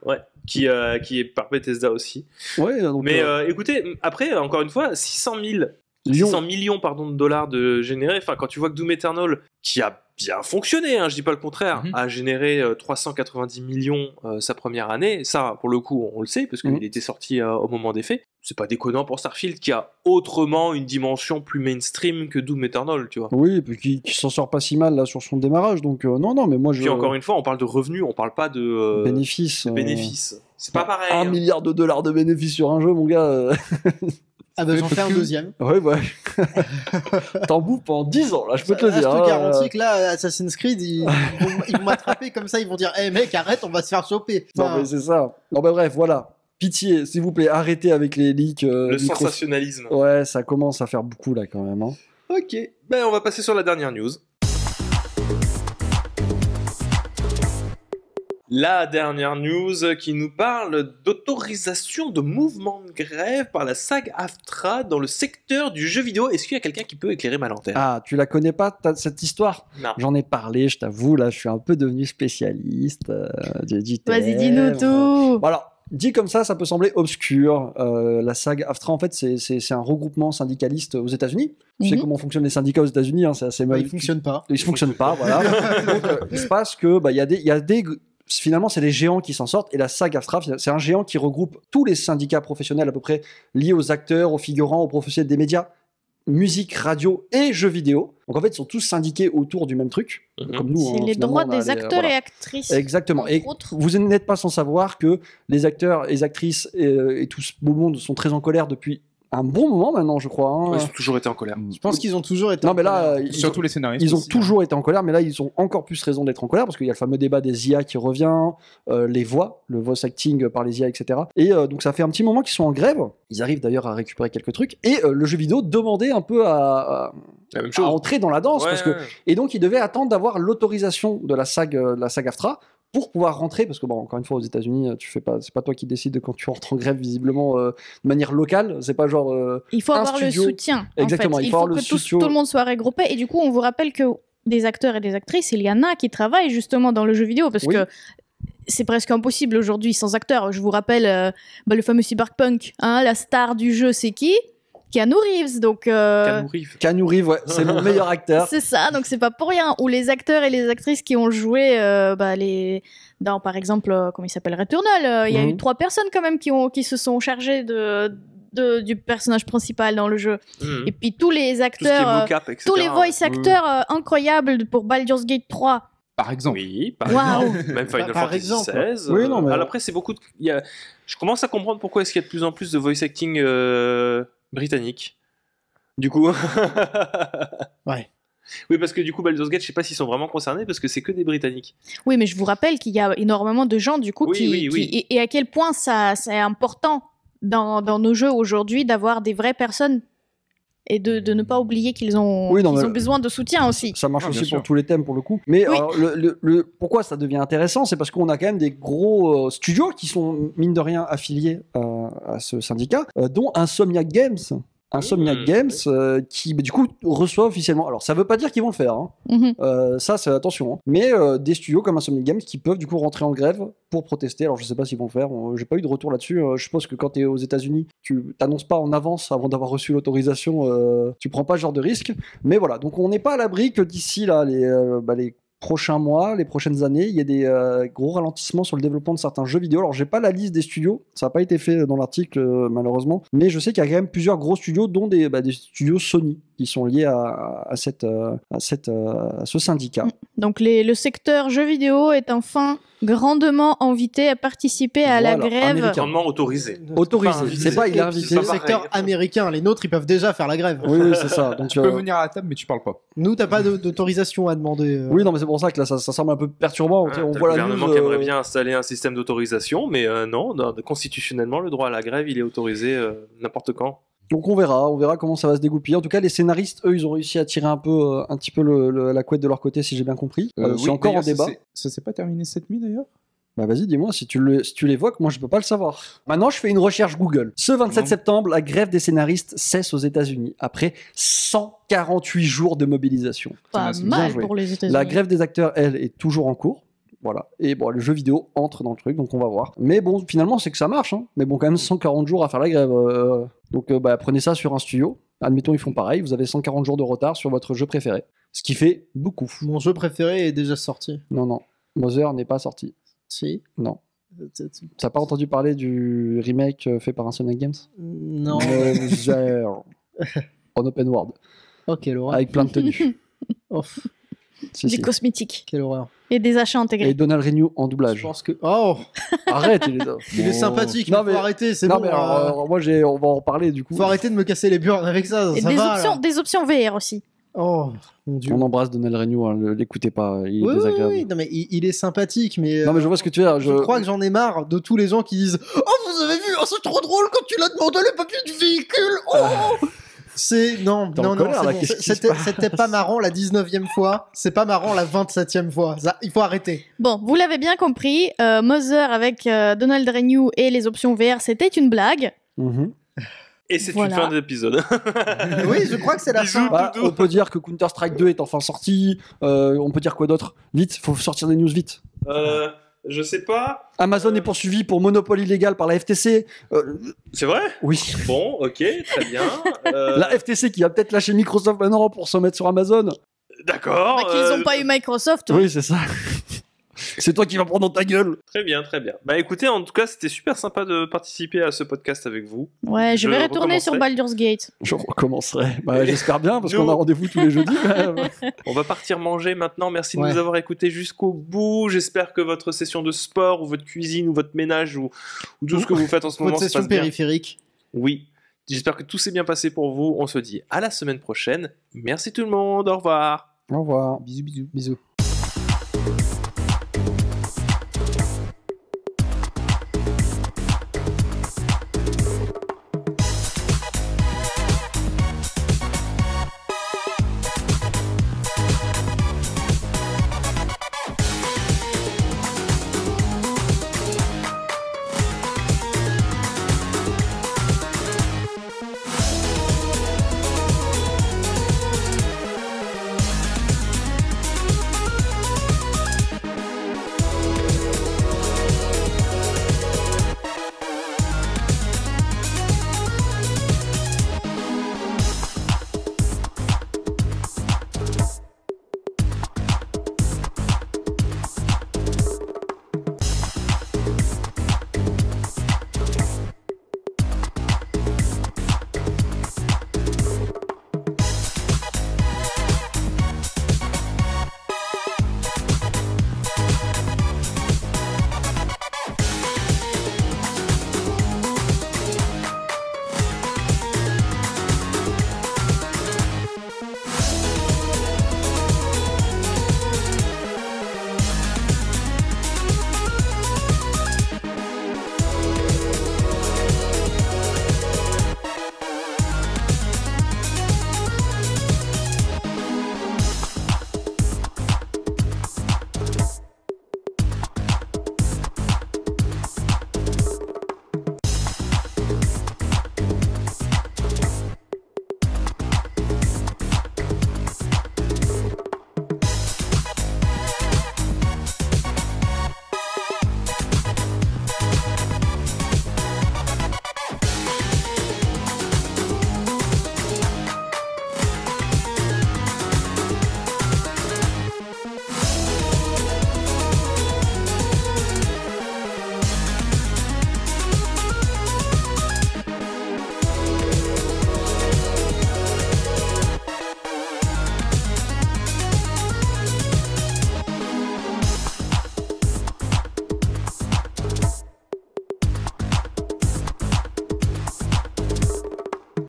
[SPEAKER 1] ouais, qui est par Bethesda aussi.
[SPEAKER 5] Ouais, donc,
[SPEAKER 1] Mais écoutez, après, encore une fois, 600 millions pardon, de dollars de générés. Enfin, quand tu vois que Doom Eternal, qui a bien fonctionné, hein, je dis pas le contraire,
[SPEAKER 3] Mhm.
[SPEAKER 1] a généré 390 millions sa première année. Ça, pour le coup, on le sait, parce qu'il
[SPEAKER 5] Mhm.
[SPEAKER 1] était sorti au moment des faits. C'est pas déconnant pour Starfield, qui a autrement une dimension plus mainstream que Doom Eternal, tu vois.
[SPEAKER 5] oui, et puis qui s'en sort pas si mal là sur son démarrage, donc non, mais moi je.
[SPEAKER 1] Puis encore une fois, on parle de revenus, on parle pas de
[SPEAKER 5] bénéfice.
[SPEAKER 1] bénéfices. C'est pas pareil.
[SPEAKER 5] 1
[SPEAKER 1] hein.
[SPEAKER 5] milliard de dollars de bénéfices sur un jeu, mon gars.
[SPEAKER 2] Ah bah j'en fais un deuxième.
[SPEAKER 5] Ouais, ouais. T'en bouffes pendant 10 ans, là, je peux te le
[SPEAKER 2] Ah,
[SPEAKER 5] dire.
[SPEAKER 2] je
[SPEAKER 5] hein.
[SPEAKER 2] te garantis que là, Assassin's Creed, ils vont m'attraper comme ça, ils vont dire « Eh mec, arrête, on va se faire choper !»
[SPEAKER 5] Non, mais c'est ça. Non, bah bref, voilà. Pitié, s'il vous plaît, arrêtez avec les leaks.
[SPEAKER 1] Le
[SPEAKER 5] Microsoft.
[SPEAKER 1] sensationnalisme.
[SPEAKER 5] Ouais, ça commence à faire beaucoup là quand même. Hein.
[SPEAKER 1] Ok, ben on va passer sur la dernière news. La dernière news qui nous parle d'autorisation de mouvement de grève par la SAG AFTRA dans le secteur du jeu vidéo. Est-ce qu'il y a quelqu'un qui peut éclairer ma lanterne?
[SPEAKER 5] Ah, tu la connais pas, cette histoire?
[SPEAKER 1] Non.
[SPEAKER 5] J'en ai parlé, je t'avoue, là, je suis un peu devenu spécialiste du thème.
[SPEAKER 4] Vas-y, dis-nous tout.
[SPEAKER 5] Bon, alors, dit comme ça peut sembler obscur. La SAG AFTRA, en fait, c'est un regroupement syndicaliste aux États-Unis. Tu sais
[SPEAKER 4] Mhm.
[SPEAKER 5] comment fonctionnent les syndicats aux États-Unis, hein, c'est assez
[SPEAKER 2] Bah,
[SPEAKER 5] mal.
[SPEAKER 2] il fonctionne pas.
[SPEAKER 5] Ils fonctionnent pas, voilà. Donc, il se passe que il y a des finalement, c'est les géants qui s'en sortent, et la SAG AFTRA, c'est un géant qui regroupe tous les syndicats professionnels à peu près liés aux acteurs, aux figurants, aux professionnels des médias, musique, radio et jeux vidéo. Donc en fait, ils sont tous syndiqués autour du même truc,
[SPEAKER 1] Mhm.
[SPEAKER 5] comme nous.
[SPEAKER 4] C'est
[SPEAKER 5] hein,
[SPEAKER 4] les
[SPEAKER 5] finalement,
[SPEAKER 4] droits
[SPEAKER 5] on a
[SPEAKER 4] des acteurs
[SPEAKER 5] voilà.
[SPEAKER 4] et actrices.
[SPEAKER 5] Exactement. Et
[SPEAKER 4] entre autres.
[SPEAKER 5] vous n'êtes pas sans savoir que les acteurs, les actrices et tout ce beau monde sont très en colère depuis un bon moment maintenant, je crois. Hein.
[SPEAKER 1] Ils ont toujours été en colère.
[SPEAKER 2] Je pense qu'ils ont toujours été.
[SPEAKER 5] Non, mais là,
[SPEAKER 3] Surtout les scénaristes.
[SPEAKER 5] ils ont
[SPEAKER 3] aussi,
[SPEAKER 5] toujours été en colère, mais là, ils ont encore plus raison d'être en colère parce qu'il y a le fameux débat des IA qui revient, les voix, le voice acting par les IA, etc. Et donc, ça fait un petit moment qu'ils sont en grève. Ils arrivent d'ailleurs à récupérer quelques trucs. Et le jeu vidéo demandait un peu à
[SPEAKER 1] La même chose.
[SPEAKER 5] entrer dans la danse.
[SPEAKER 1] Ouais.
[SPEAKER 5] Parce que... Et donc, ils devaient attendre d'avoir l'autorisation de la SAG AFTRA pour pouvoir rentrer, parce que bon, encore une fois aux États-Unis, c'est pas toi qui décides de quand tu rentres en grève visiblement de manière locale, c'est pas genre
[SPEAKER 4] Il faut
[SPEAKER 5] un
[SPEAKER 4] avoir
[SPEAKER 5] studio.
[SPEAKER 4] le soutien.
[SPEAKER 5] Exactement,
[SPEAKER 4] En fait.
[SPEAKER 5] il
[SPEAKER 4] Il
[SPEAKER 5] faut
[SPEAKER 4] faut
[SPEAKER 5] avoir le
[SPEAKER 4] que tout
[SPEAKER 5] soutien.
[SPEAKER 4] le monde soit regroupé. Et du coup, on vous rappelle que des acteurs et des actrices, il y en a qui travaillent justement dans le jeu vidéo parce
[SPEAKER 5] Oui.
[SPEAKER 4] que c'est presque impossible aujourd'hui sans acteurs. Je vous rappelle le fameux Cyberpunk. Hein, la star du jeu, c'est qui? Keanu Reeves. Donc,
[SPEAKER 1] Keanu Reeves.
[SPEAKER 5] Keanu Reeves, ouais, c'est mon meilleur acteur.
[SPEAKER 4] c'est ça, donc c'est pas pour rien. Ou les acteurs et les actrices qui ont joué dans, par exemple, comment il s'appelle, Returnal. Il y a
[SPEAKER 5] Mhm.
[SPEAKER 4] eu 3 personnes quand même qui se sont chargées du personnage principal dans le jeu.
[SPEAKER 1] Mhm.
[SPEAKER 4] Et puis tous les
[SPEAKER 1] Tout ce qui est
[SPEAKER 4] acteurs,
[SPEAKER 1] mocap, etc.
[SPEAKER 4] tous les voice acteurs incroyables pour Baldur's Gate 3.
[SPEAKER 3] Par exemple.
[SPEAKER 1] Oui, par
[SPEAKER 4] Waouh.
[SPEAKER 1] exemple. Même Final
[SPEAKER 2] Par
[SPEAKER 1] Fantasy
[SPEAKER 2] exemple.
[SPEAKER 1] XVI.
[SPEAKER 5] Oui, non, mais-
[SPEAKER 1] Alors après, c'est beaucoup de... Je commence à comprendre pourquoi est-ce qu'il y a de plus en plus de voice acting britannique. Du coup...
[SPEAKER 2] Ouais.
[SPEAKER 1] Oui, parce que du coup, Baldur's Gate, je sais pas s'ils sont vraiment concernés, parce que c'est que des Britanniques.
[SPEAKER 4] Oui, mais je vous rappelle qu'il y a énormément de gens du coup
[SPEAKER 1] Oui, oui.
[SPEAKER 4] et à quel point c'est important dans nos jeux aujourd'hui d'avoir des vraies personnes et de ne pas oublier qu'ils ont,
[SPEAKER 5] Oui, non,
[SPEAKER 4] qu'ils
[SPEAKER 5] mais-
[SPEAKER 4] ont besoin de soutien aussi.
[SPEAKER 5] Ça marche
[SPEAKER 3] Ah, bien
[SPEAKER 5] aussi
[SPEAKER 3] sûr.
[SPEAKER 5] pour tous les thèmes pour le coup. Mais
[SPEAKER 4] Oui.
[SPEAKER 5] alors, pourquoi ça devient intéressant, c'est parce qu'on a quand même des gros studios qui sont mine de rien affiliés à ce syndicat, dont Insomniac Games. Insomniac
[SPEAKER 1] Mmh.
[SPEAKER 5] Games qui du coup reçoit officiellement. Alors ça veut pas dire qu'ils vont le faire. Hein.
[SPEAKER 4] Mhm.
[SPEAKER 5] Ça, c'est attention. Hein. Mais des studios comme Insomniac Games qui peuvent du coup rentrer en grève pour protester. Alors je sais pas s'ils vont le faire. J'ai pas eu de retour là-dessus. Je suppose que quand tu es aux États-Unis, tu t'annonces pas en avance avant d'avoir reçu l'autorisation. Tu prends pas ce genre de risque. Mais voilà. Donc on n'est pas à l'abri que d'ici là les prochains mois, les prochaines années, il y a des gros ralentissements sur le développement de certains jeux vidéo. Alors j'ai pas la liste des studios, ça n'a pas été fait dans l'article malheureusement, mais je sais qu'il y a quand même plusieurs gros studios, dont des studios Sony ils sont liés à ce syndicat.
[SPEAKER 4] Donc le secteur jeux vidéo est enfin grandement invité à participer à la
[SPEAKER 5] Voilà,
[SPEAKER 4] grève.
[SPEAKER 5] américain.
[SPEAKER 1] Grandement autorisé.
[SPEAKER 5] Autorisé,
[SPEAKER 1] invité.
[SPEAKER 5] c'est pas il est
[SPEAKER 1] C'est
[SPEAKER 5] invité.
[SPEAKER 1] pas
[SPEAKER 2] Le
[SPEAKER 1] pareil.
[SPEAKER 2] secteur américain, les nôtres, ils peuvent déjà faire la grève.
[SPEAKER 5] Oui, c'est ça. Donc,
[SPEAKER 3] Tu peux venir à la table, mais tu parles pas.
[SPEAKER 2] Nous, t'as pas d'autorisation à demander.
[SPEAKER 5] oui, non, mais c'est pour ça que là, ça semble un peu perturbant.
[SPEAKER 1] Ah,
[SPEAKER 5] On
[SPEAKER 1] t'as
[SPEAKER 5] voit
[SPEAKER 1] le
[SPEAKER 5] la
[SPEAKER 1] gouvernement
[SPEAKER 5] news,
[SPEAKER 1] qui aimerait bien installer un système d'autorisation, mais non, constitutionnellement, le droit à la grève, il est autorisé n'importe quand.
[SPEAKER 5] Donc on verra comment ça va se dégoupiller. En tout cas, les scénaristes, eux, ils ont réussi à tirer un petit peu la couette de leur côté, si j'ai bien compris. C'est
[SPEAKER 3] Oui,
[SPEAKER 5] encore en
[SPEAKER 3] d'ailleurs,
[SPEAKER 5] débat.
[SPEAKER 3] Ça s'est pas terminé cette nuit d'ailleurs.
[SPEAKER 5] Bah vas-y, dis-moi, si tu l'évoques, moi je peux pas le savoir. Maintenant, je fais une recherche Google. Ce 27
[SPEAKER 3] Non.
[SPEAKER 5] septembre, la grève des scénaristes cesse aux États-Unis après 148 jours de mobilisation.
[SPEAKER 4] Pas
[SPEAKER 3] Bien
[SPEAKER 4] mal
[SPEAKER 5] joué.
[SPEAKER 4] pour les États-Unis.
[SPEAKER 5] La grève des acteurs, elle, est toujours en cours. Voilà. Et bon, le jeu vidéo entre dans le truc, donc on va voir. Mais bon, finalement, c'est que ça marche. Hein. Mais bon, quand même 140 jours à faire la grève. Donc prenez ça sur un studio. Admettons, ils font pareil. Vous avez 140 jours de retard sur votre jeu préféré. Ce qui fait beaucoup.
[SPEAKER 2] Mon jeu préféré est déjà sorti.
[SPEAKER 5] Non. Mother n'est pas sorti.
[SPEAKER 2] Si.
[SPEAKER 5] Non. T'as pas entendu parler du remake fait par Insomniac Games
[SPEAKER 2] Non.
[SPEAKER 5] Mother. En open world.
[SPEAKER 2] Oh, quelle horreur.
[SPEAKER 5] Avec plein de tenues.
[SPEAKER 2] Oh,
[SPEAKER 5] Si,
[SPEAKER 4] Du
[SPEAKER 5] si.
[SPEAKER 4] cosmétique
[SPEAKER 2] quelle horreur.
[SPEAKER 4] et des achats intégrés.
[SPEAKER 5] Et Donald Renew en
[SPEAKER 2] Je
[SPEAKER 5] doublage.
[SPEAKER 2] pense que. Oh,
[SPEAKER 5] Arrête,
[SPEAKER 2] il est sympathique.
[SPEAKER 5] Non,
[SPEAKER 2] mais faut
[SPEAKER 5] mais-
[SPEAKER 2] arrêter, c'est
[SPEAKER 5] Non,
[SPEAKER 2] bon.
[SPEAKER 5] mais alors, moi, on va en reparler du coup.
[SPEAKER 2] Faut arrêter de me casser les burnes avec ça.
[SPEAKER 4] Et
[SPEAKER 2] Ça
[SPEAKER 4] des,
[SPEAKER 2] va,
[SPEAKER 4] options,
[SPEAKER 2] là.
[SPEAKER 4] des options VR aussi.
[SPEAKER 2] Oh, mon dieu.
[SPEAKER 5] On embrasse Donald Renew, hein, l'écoutez pas, il est
[SPEAKER 2] Oui, oui,
[SPEAKER 5] désagréable.
[SPEAKER 2] oui, non, mais il est sympathique, mais.
[SPEAKER 5] Non, mais je vois ce que tu veux dire.
[SPEAKER 2] Je crois que j'en ai marre de tous les gens qui disent Oh, vous avez vu, oh, c'est trop drôle quand tu l'as demandé le papier du véhicule. Oh C'est. Non,
[SPEAKER 5] T'es en
[SPEAKER 2] non, non,
[SPEAKER 5] colère,
[SPEAKER 2] c'est
[SPEAKER 5] là,
[SPEAKER 2] bon.
[SPEAKER 5] qu'est-ce qui se
[SPEAKER 2] C'était pas marrant la 19e fois, c'est pas marrant la 27e fois. Ça, il faut arrêter.
[SPEAKER 4] Bon, vous l'avez bien compris, Mother avec Donald Renew et les options VR, c'était une blague.
[SPEAKER 5] Mhm.
[SPEAKER 1] Et c'est
[SPEAKER 4] Voilà.
[SPEAKER 1] une fin de l'épisode.
[SPEAKER 2] Oui, je crois que c'est la
[SPEAKER 1] Bisous.
[SPEAKER 2] fin.
[SPEAKER 5] Bah, on peut dire que Counter-Strike 2 est enfin sorti. On peut dire quoi d'autre? Vite, faut sortir des news vite.
[SPEAKER 1] Je sais pas.
[SPEAKER 5] Amazon est poursuivi pour monopole illégal par la FTC.
[SPEAKER 1] C'est vrai?
[SPEAKER 5] Oui.
[SPEAKER 1] Bon, ok, très bien.
[SPEAKER 5] La FTC qui va peut-être lâcher Microsoft maintenant pour se mettre sur Amazon.
[SPEAKER 1] D'accord.
[SPEAKER 4] Bah, qu'ils n'ont pas eu Microsoft.
[SPEAKER 5] Oui, c'est ça. C'est toi qui vas prendre dans ta gueule.
[SPEAKER 1] Très bien, très bien. Bah écoutez, en tout cas, c'était super sympa de participer à ce podcast avec vous.
[SPEAKER 4] Ouais, je vais
[SPEAKER 1] Je
[SPEAKER 4] retourner sur
[SPEAKER 1] recommencerai.
[SPEAKER 4] Baldur's Gate.
[SPEAKER 5] Je recommencerai. Bah, j'espère bien, parce
[SPEAKER 1] Nous-
[SPEAKER 5] qu'on a rendez-vous tous les jeudis. quand même.
[SPEAKER 1] On va partir manger maintenant. Merci de
[SPEAKER 2] Ouais.
[SPEAKER 1] nous avoir écoutés jusqu'au bout. J'espère que votre session de sport ou votre cuisine ou votre ménage ou tout ce que vous faites en ce moment
[SPEAKER 2] Votre
[SPEAKER 1] se
[SPEAKER 2] session
[SPEAKER 1] passe bien.
[SPEAKER 2] périphérique.
[SPEAKER 1] Oui. J'espère que tout s'est bien passé pour vous. On se dit à la semaine prochaine. Merci tout le monde. Au revoir.
[SPEAKER 5] Au revoir.
[SPEAKER 3] Bisous, bisous.
[SPEAKER 2] Bisous.